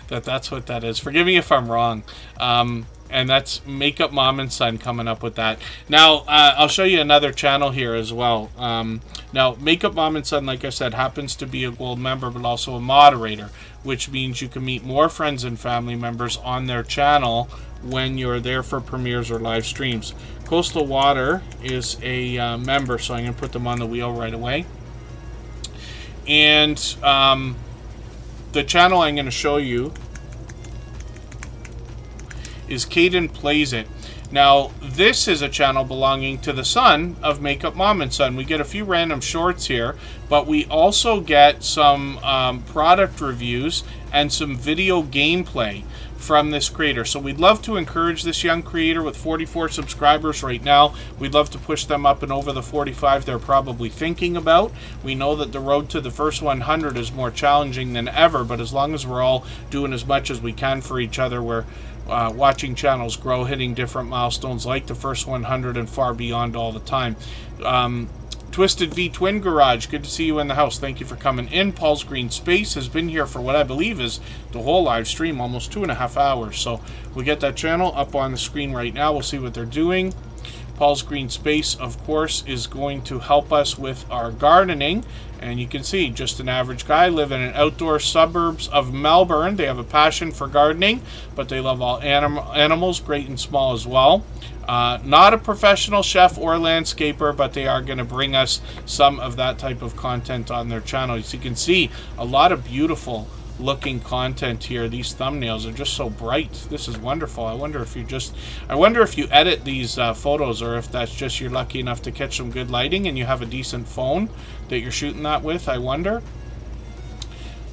S1: that's what that is. Forgive me if I'm wrong. And that's Makeup Mom and Son coming up with that. Now, I'll show you another channel here as well. Now, Makeup Mom and Son, like I said, happens to be a gold member, but also a moderator, which means you can meet more friends and family members on their channel when you're there for premieres or live streams. Coastal Water is a member, so I'm going to put them on the wheel right away. And the channel I'm going to show you is Caden Plays It. Now, this is a channel belonging to the son of Makeup Mom and Son. We get a few random shorts here, but we also get some product reviews and some video gameplay from this creator. So we'd love to encourage this young creator with 44 subscribers right now. We'd love to push them up and over the 45 they're probably thinking about. We know that the road to the first 100 is more challenging than ever, but as long as we're all doing as much as we can for each other, we're watching channels grow, hitting different milestones like the first 100 and far beyond all the time. Twisted V Twin Garage, good to see you in the house. Thank you for coming in. Paul's Green Space has been here for what I believe is the whole live stream, almost 2.5 hours. So we get that channel up on the screen right now. We'll see what they're doing. Paul's Green Space, of course, is going to help us with our gardening. And you can see, just an average guy living in outdoor suburbs of Melbourne. They have a passion for gardening, but they love all animals, great and small as well. Not a professional chef or landscaper, but they are going to bring us some of that type of content on their channel. As you can see, a lot of beautiful looking content here. These thumbnails are just so bright. This is wonderful. I wonder if you edit these photos, or if that's just you're lucky enough to catch some good lighting and you have a decent phone that you're shooting that with. I wonder.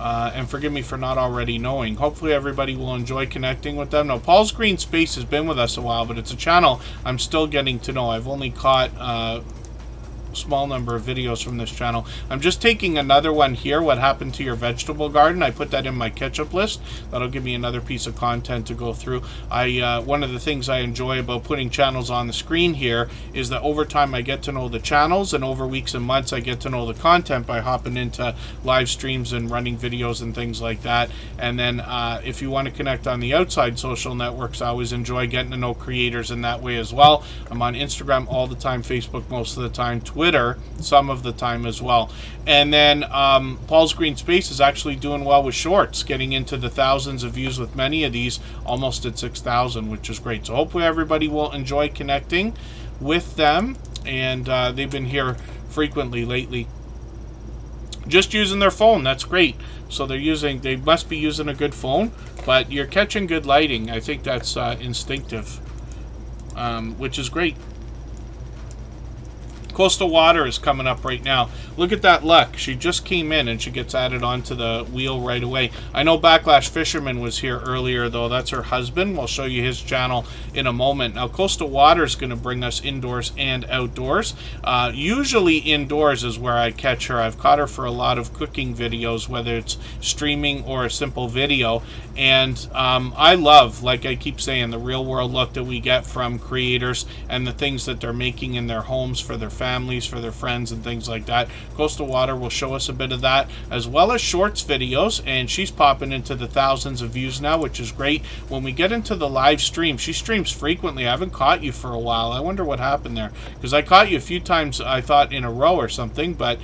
S1: And forgive me for not already knowing. Hopefully everybody will enjoy connecting with them. Now, Paul's Green Space has been with us a while, but it's a channel I'm still getting to know. I've only caught small number of videos from this channel. I'm just taking another one here, what happened to your vegetable garden. I put that in my catch-up list. That'll give me another piece of content to go through. One of the things I enjoy about putting channels on the screen here is that over time I get to know the channels, and over weeks and months I get to know the content by hopping into live streams and running videos and things like that. And then if you want to connect on the outside social networks, I always enjoy getting to know creators in that way as well. I'm on Instagram all the time, Facebook most of the time, Twitter some of the time as well. And then Paul's Green Space is actually doing well with shorts, getting into the thousands of views with many of these, almost at 6,000, which is great. So hopefully everybody will enjoy connecting with them, and they've been here frequently lately. Just using their phone, that's great. So they must be using a good phone, but you're catching good lighting. I think that's instinctive, which is great. Coastal Water is coming up right now. Look at that luck. She just came in and she gets added onto the wheel right away. I know Backlash Fisherman was here earlier, though. That's her husband. We'll show you his channel in a moment. Now, Coastal Water is going to bring us indoors and outdoors. Usually indoors is where I catch her. I've caught her for a lot of cooking videos, whether it's streaming or a simple video. And I love, like I keep saying, the real world look that we get from creators and the things that they're making in their homes for their family families, for their friends and things like that. Coastal Water will show us a bit of that, as well as shorts videos, and she's popping into the thousands of views now, which is great. When we get into the live stream, she streams frequently. I haven't caught you for a while. I wonder what happened there, because I caught you a few times, I thought, in a row or something, but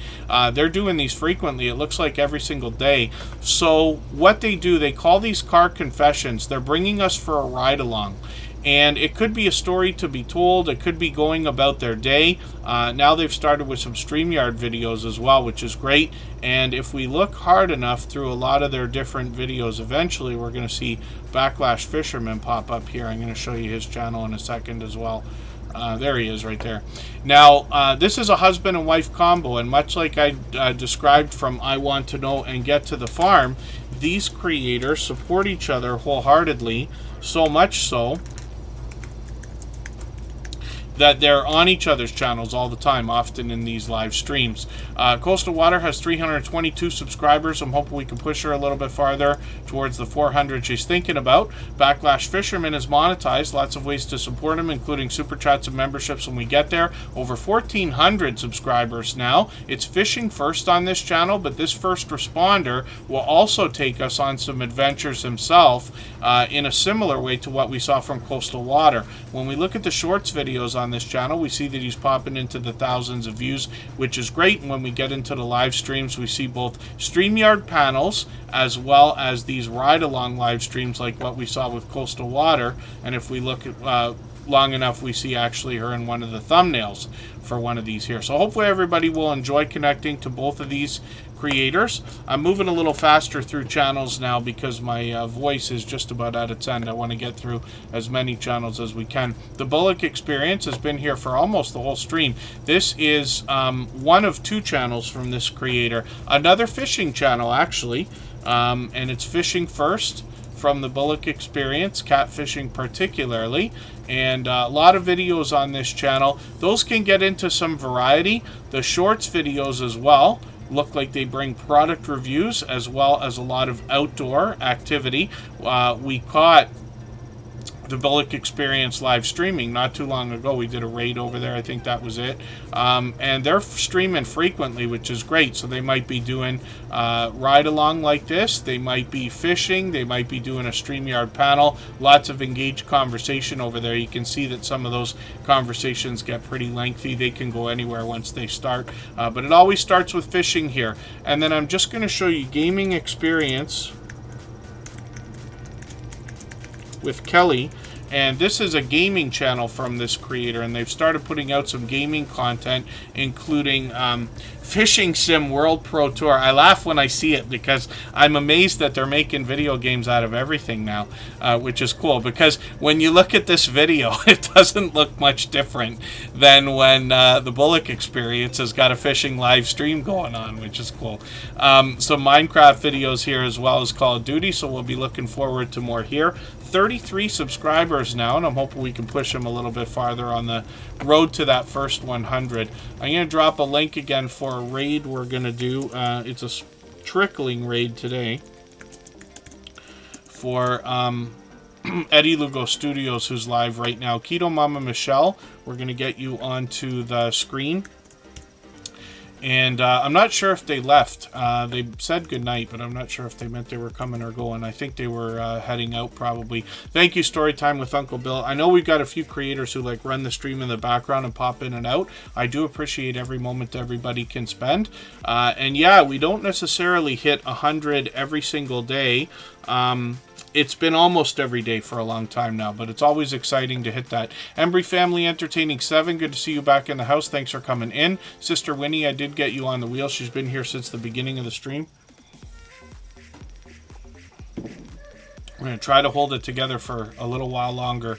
S1: they're doing these frequently. It looks like every single day. So what they do, they call these car confessions. They're bringing us for a ride along. And it could be a story to be told. It could be going about their day. Now they've started with some StreamYard videos as well, which is great. And if we look hard enough through a lot of their different videos, eventually we're going to see Backlash Fisherman pop up here. I'm going to show you his channel in a second as well. There he is right there. Now, this is a husband and wife combo, and much like I described from I Want to Know and Get to the Farm, these creators support each other wholeheartedly, so much so that they're on each other's channels all the time, often in these live streams. Coastal Water has 322 subscribers. I'm hoping we can push her a little bit farther towards the 400 she's thinking about. Backlash Fisherman is monetized. Lots of ways to support him, including super chats and memberships when we get there. Over 1,400 subscribers now. It's fishing first on this channel, but this first responder will also take us on some adventures himself in a similar way to what we saw from Coastal Water. When we look at the shorts videos on this channel, we see that he's popping into the thousands of views, which is great. And when we get into the live streams, we see both StreamYard panels as well as these ride-along live streams like what we saw with Coastal Water. And if we look at long enough, we see actually her in one of the thumbnails for one of these here. So hopefully everybody will enjoy connecting to both of these creators. I'm moving a little faster through channels now because my voice is just about at its end. I want to get through as many channels as we can. The Bullock Experience has been here for almost the whole stream. This is one of two channels from this creator. Another fishing channel, actually, and it's Fishing First from the Bullock Experience, catfishing particularly, and a lot of videos on this channel. Those can get into some variety. The shorts videos as well look like they bring product reviews as well as a lot of outdoor activity. We caught the Bullock Experience live streaming not too long ago. We did a raid over there. I think that was it. And they're streaming frequently, which is great. So they might be doing ride along like this. They might be fishing. They might be doing a StreamYard panel. Lots of engaged conversation over there. You can see that some of those conversations get pretty lengthy. They can go anywhere once they start. But it always starts with fishing here. And then I'm just going to show you Gaming Experience with Kelly, and this is a gaming channel from this creator, and they've started putting out some gaming content, including Fishing Sim World Pro Tour. I laugh when I see it because I'm amazed that they're making video games out of everything now, which is cool, because when you look at this video, it doesn't look much different than when the Bullock Experience has got a fishing live stream going on, which is cool. Some Minecraft videos here as well as Call of Duty, so we'll be looking forward to more here. 33 subscribers now, and I'm hoping we can push them a little bit farther on the road to that first 100. I'm going to drop a link again for a raid we're going to do. It's a trickling raid today for Eddie Lugo Studios, who's live right now. Keto Mama Michelle, we're going to get you onto the screen. And I'm not sure if they left. They said goodnight, but I'm not sure if they meant they were coming or going. I think they were heading out probably. Thank you, Storytime with Uncle Bill. I know we've got a few creators who like run the stream in the background and pop in and out. I do appreciate every moment everybody can spend. And yeah, we don't necessarily hit 100 every single day. It's been almost every day for a long time now, but it's always exciting to hit that. Embry Family Entertaining 7, good to see you back in the house. Thanks for coming in. Sister Winnie, I did get you on the wheel. She's been here since the beginning of the stream. We're going to try to hold it together for a little while longer.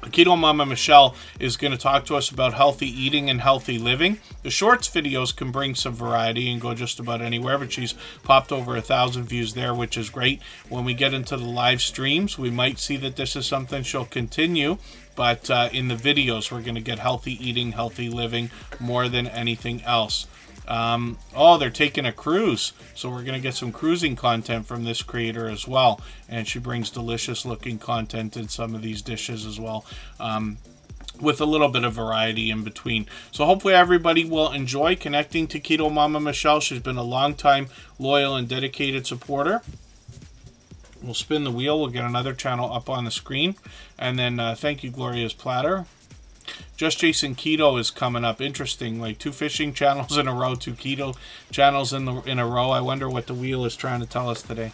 S1: Keto Mama Michelle is going to talk to us about healthy eating and healthy living. The shorts videos can bring some variety and go just about anywhere, but she's popped over 1,000 views there, which is great. When we get into the live streams, we might see that this is something she'll continue, but in the videos, we're going to get healthy eating, healthy living more than anything else. Oh, they're taking a cruise, so we're going to get some cruising content from this creator as well, and she brings delicious looking content in some of these dishes as well. with a little bit of variety in between. So hopefully everybody will enjoy connecting to Keto Mama Michelle. She's been a long time loyal and dedicated supporter. We'll spin the wheel. We'll get another channel up on the screen. And then thank you, Gloria's Platter. Just Jason Keto is coming up. Interesting, like 2 fishing channels in a row, 2 keto channels in a row. I wonder what the wheel is trying to tell us today.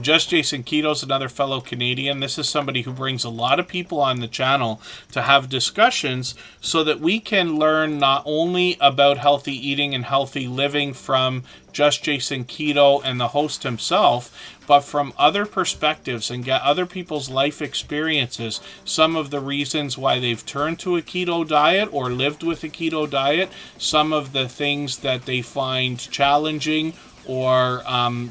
S1: Just Jason Keto's another fellow Canadian. This is somebody who brings a lot of people on the channel to have discussions so that we can learn not only about healthy eating and healthy living from Just Jason Keto and the host himself, but from other perspectives and get other people's life experiences, some of the reasons why they've turned to a keto diet or lived with a keto diet, some of the things that they find challenging, or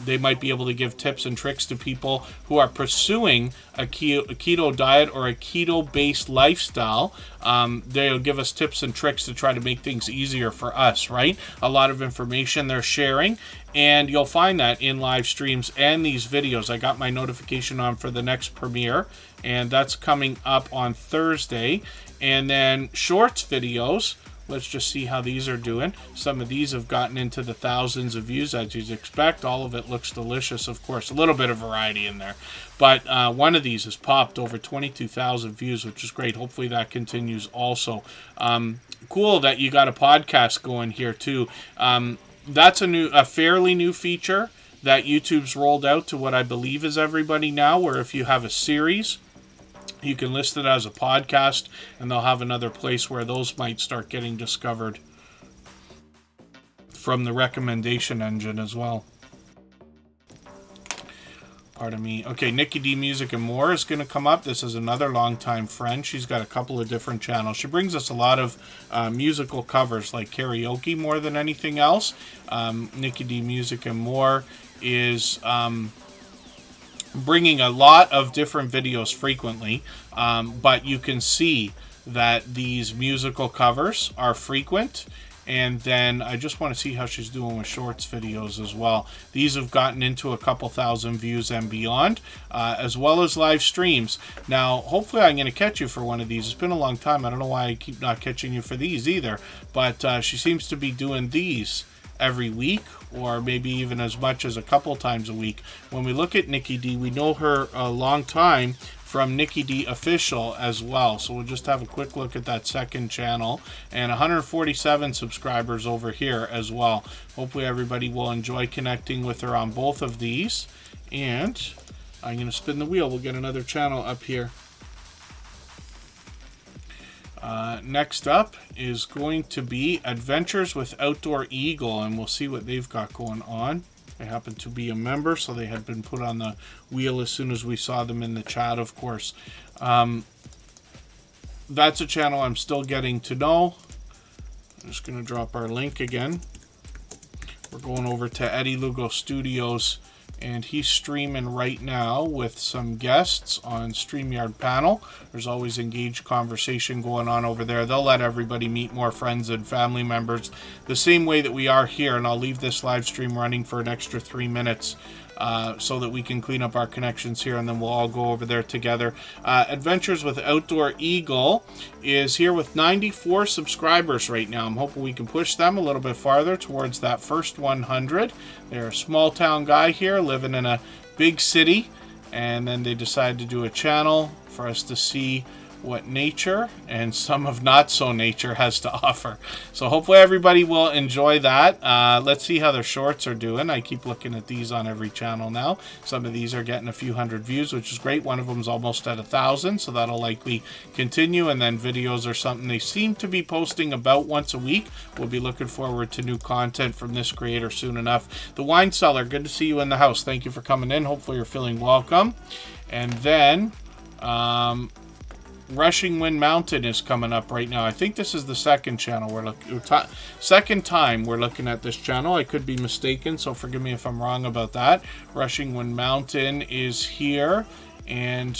S1: they might be able to give tips and tricks to people who are pursuing a keto diet or a keto-based lifestyle. They'll give us tips and tricks to try to make things easier for us, right? A lot of information they're sharing, and you'll find that in live streams and these videos. I got my notification on for the next premiere, and that's coming up on Thursday. And then shorts videos. Let's just see how these are doing. Some of these have gotten into the thousands of views, as you'd expect. All of it looks delicious, of course. A little bit of variety in there. But one of these has popped over 22,000 views, which is great. Hopefully that continues also. Cool that you got a podcast going here, too. That's a fairly new feature that YouTube's rolled out to what I believe is everybody now, where if you have a series, you can list it as a podcast, and they'll have another place where those might start getting discovered from the recommendation engine as well. Pardon me. Okay, Nikki D Music and More is going to come up. This is another longtime friend. She's got a couple of different channels. She brings us a lot of musical covers, like karaoke more than anything else. Nikki D Music and More is bringing a lot of different videos frequently, but you can see that these musical covers are frequent. And then I just want to see how she's doing with shorts videos as well. These have gotten into a couple thousand views and beyond, as well as live streams. Now, hopefully I'm going to catch you for one of these. It's been a long time. I don't know why I keep not catching you for these either. But she seems to be doing these every week, or maybe even as much as a couple times a week. When we look at Nikki D, we know her a long time from Nikki D Official as well. So we'll just have a quick look at that second channel, and 147 subscribers over here as well. Hopefully everybody will enjoy connecting with her on both of these. And I'm going to spin the wheel. We'll get another channel up here. Next up is going to be Adventures with Outdoor Eagle, and we'll see what they've got going on. They happen to be a member, so they had been put on the wheel as soon as we saw them in the chat, of course. That's a channel I'm still getting to know. I'm just going to drop our link again. We're going over to Eddie Lugo Studios, and he's streaming right now with some guests on StreamYard panel. There's always engaged conversation going on over there. They'll let everybody meet more friends and family members the same way that we are here, and I'll leave this live stream running for an extra 3 minutes so that we can clean up our connections here, and then we'll all go over there together. Adventures with Outdoor Eagle is here with 94 subscribers right now. I'm hoping we can push them a little bit farther towards that first 100. They're a small town guy here living in a big city, and then they decided to do a channel for us to see what nature and some of not so nature has to offer. So hopefully everybody will enjoy that. Let's see how their shorts are doing. I keep looking at these on every channel now. Some of these are getting a few hundred views, which is great. One of them is almost at 1,000, so that'll likely continue. And then videos are something they seem to be posting about once a week. We'll be looking forward to new content from this creator soon enough. The Wine Cellar, good to see you in the house. Thank you for coming in. Hopefully you're feeling welcome. And then Rushing Wind Mountain is coming up right now. I think this is the second channel second time we're looking at this channel. I could be mistaken, so forgive me if I'm wrong about that. Rushing Wind Mountain is here, and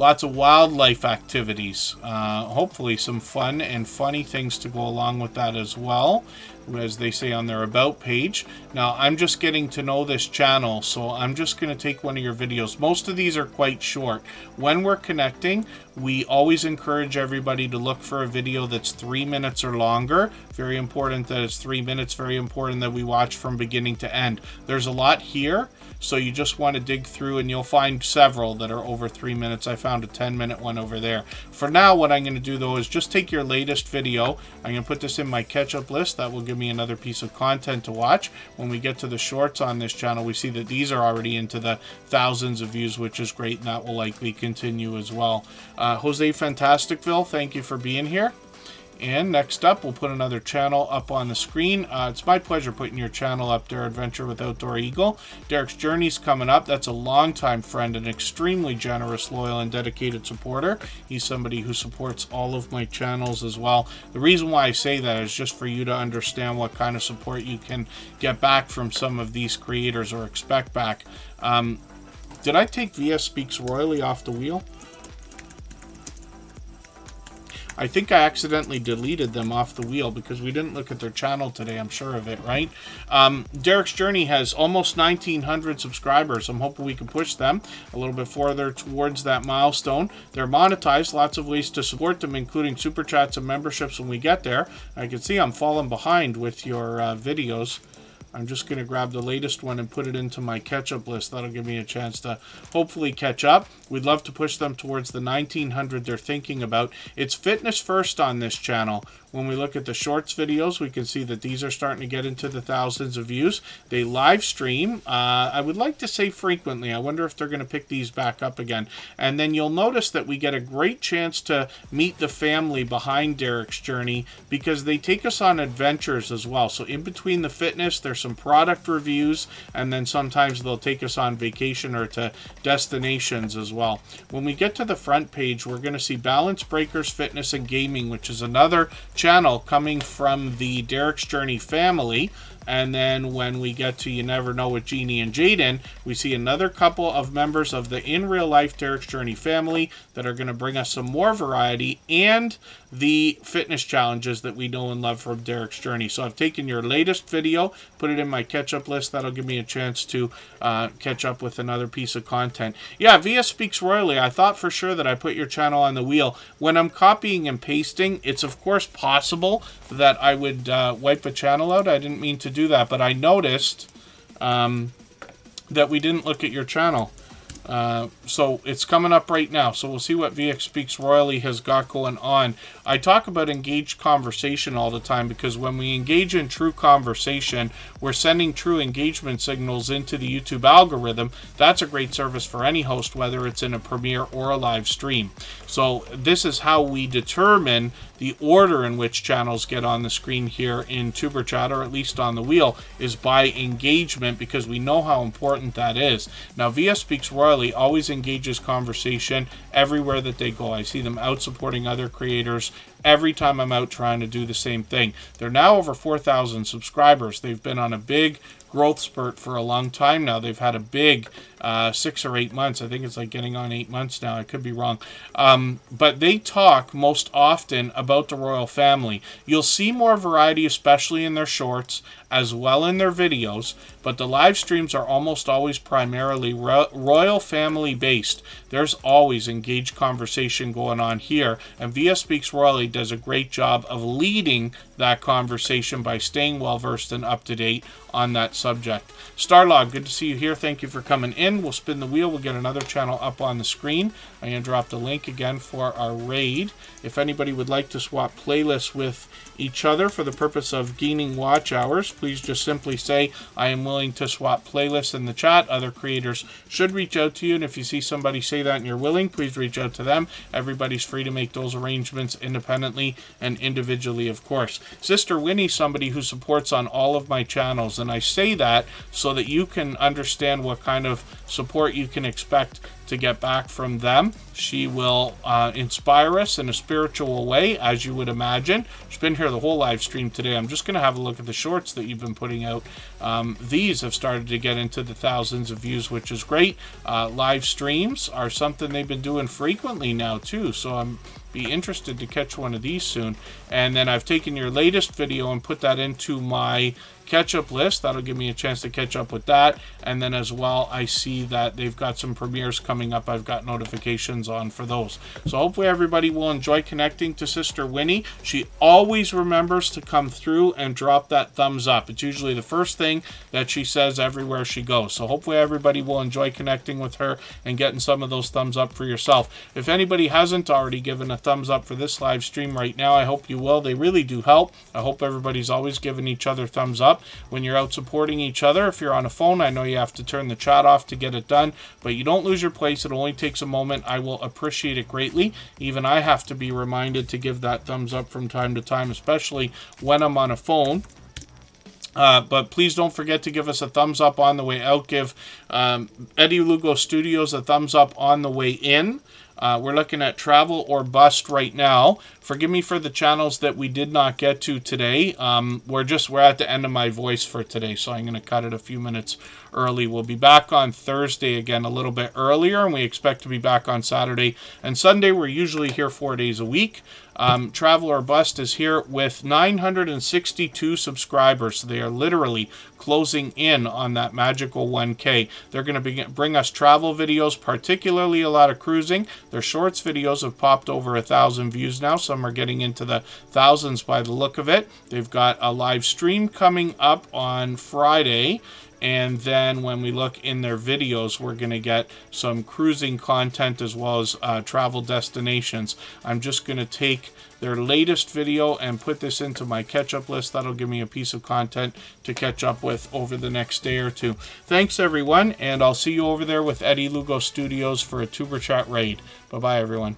S1: lots of wildlife activities. Hopefully some fun and funny things to go along with that as well, as they say on their about page. Now, I'm just getting to know this channel, so I'm just going to take one of your videos. Most of these are quite short. When we're connecting, we always encourage everybody to look for a video that's 3 minutes or longer. Very important that it's 3 minutes. Very important that we watch from beginning to end. There's a lot here, so you just want to dig through, and you'll find several that are over 3 minutes. I found a 10-minute one over there. For now, what I'm going to do, though, is just take your latest video. I'm going to put this in my catch-up list. That will give me another piece of content to watch. When we get to the shorts on this channel, we see that these are already into the thousands of views, which is great, and that will likely continue as well. Jose Fantasticville, thank you for being here. And next up, we'll put another channel up on the screen. It's my pleasure putting your channel up there, Adventure with Outdoor Eagle. Derek's Journey's coming up. That's a longtime friend, an extremely generous, loyal, and dedicated supporter. He's somebody who supports all of my channels as well. The reason why I say that is just for you to understand what kind of support you can get back from some of these creators, or expect back. Did I take VS Speaks Royally off the wheel? I think I accidentally deleted them off the wheel because we didn't look at their channel today. I'm sure of it, right? Derek's Journey has almost 1,900 subscribers. I'm hoping we can push them a little bit further towards that milestone. They're monetized. Lots of ways to support them, including super chats and memberships when we get there. I can see I'm falling behind with your videos. I'm just going to grab the latest one and put it into my catch-up list. That'll give me a chance to hopefully catch up. We'd love to push them towards the 1,900 they're thinking about. It's fitness first on this channel. When we look at the shorts videos, we can see that these are starting to get into the thousands of views. They live stream, I would like to say frequently. I wonder if they're going to pick these back up again. And then you'll notice that we get a great chance to meet the family behind Derek's Journey, because they take us on adventures as well. So in between the fitness, there's some product reviews, and then sometimes they'll take us on vacation or to destinations as well. When we get to the front page, we're going to see Balance Breakers, Fitness, and Gaming, which is another channel coming from the Derek's Journey family. And then when we get to You Never Know with Jeannie and Jaden, we see another couple of members of the in real life Derek's Journey family that are going to bring us some more variety and the fitness challenges that we know and love from Derek's Journey. So I've taken your latest video, put it in my catch-up list. That'll give me a chance to catch up with another piece of content. Yeah, VS Speaks Royally, I thought for sure that I put your channel on the wheel. When I'm copying and pasting, it's of course possible that I would wipe a channel out. I didn't mean to do that, but I noticed that we didn't look at your channel. So it's coming up right now. So we'll see what VX Speaks Royally has got going on. I talk about engaged conversation all the time, because when we engage in true conversation, we're sending true engagement signals into the YouTube algorithm. That's a great service for any host, whether it's in a premiere or a live stream. So this is how we determine the order in which channels get on the screen here in Superchat, or at least on the wheel, is by engagement, because we know how important that is. Now, VS Speaks Royally always engages conversation everywhere that they go. I see them out supporting other creators every time I'm out trying to do the same thing. They're now over 4,000 subscribers. They've been on a big growth spurt for a long time now. They've had a big 6 or 8 months. I think it's like getting on 8 months now. I could be wrong. But they talk most often about the royal family. You'll see more variety, especially in their shorts, as well in their videos, but the live streams are almost always primarily royal family based. There's always engaged conversation going on here, and VS Speaks Royally does a great job of leading that conversation by staying well versed and up to date on that subject. Starlog, good to see you here. Thank you for coming in. We'll spin the wheel. We'll get another channel up on the screen. I'm going to drop the link again for our raid. If anybody would like to swap playlists with each other for the purpose of gaining watch hours, please just simply say, I am willing to swap playlists in the chat. Other creators should reach out to you, and if you see somebody say that and you're willing, please reach out to them. Everybody's free to make those arrangements independently and individually, of course. Sister Winnie, somebody who supports on all of my channels, and I say play that so that you can understand what kind of support you can expect to get back from them. She will inspire us in a spiritual way, as you would imagine. She's been here the whole live stream today. I'm just going to have a look at the shorts that you've been putting out. These have started to get into the thousands of views, which is great. Live streams are something they've been doing frequently now too, so I'm be interested to catch one of these soon. And then I've taken your latest video and put that into my catch-up list. That'll give me a chance to catch up with that. And then as well, I see that they've got some premieres coming up. I've got notifications on for those. So hopefully everybody will enjoy connecting to Sister Winnie. She always remembers to come through and drop that thumbs up. It's usually the first thing that she says everywhere she goes. So hopefully everybody will enjoy connecting with her and getting some of those thumbs up for yourself. If anybody hasn't already given a thumbs up for this live stream right now, I hope you will. They really do help. I hope everybody's always giving each other thumbs up when you're out supporting each other. If you're on a phone, I know you have to turn the chat off to get it done, but you don't lose your place. It only takes a moment. I will appreciate it greatly. Even I have to be reminded to give that thumbs up from time to time, especially when I'm on a phone. But please don't forget to give us a thumbs up on the way out. Give Eddie Lugo Studios a thumbs up on the way in. We're looking at Travel or Bust right now. Forgive me for the channels that we did not get to today. We're at the end of my voice for today, so I'm going to cut it a few minutes early. We'll be back on Thursday again a little bit earlier, and we expect to be back on Saturday and Sunday. We're usually here 4 days a week. Travel or Bust is here with 962 subscribers. So they are literally closing in on that magical 1K. They're going to bring us travel videos, particularly a lot of cruising. Their shorts videos have popped over 1,000 views now. Some are getting into the thousands by the look of it. They've got a live stream coming up on Friday. And then when we look in their videos, we're going to get some cruising content as well as travel destinations. I'm just going to take their latest video and put this into my catch-up list. That'll give me a piece of content to catch up with over the next day or two. Thanks, everyone, and I'll see you over there with Eddie Lugo Studios for a Tuber Chat raid. Bye-bye, everyone.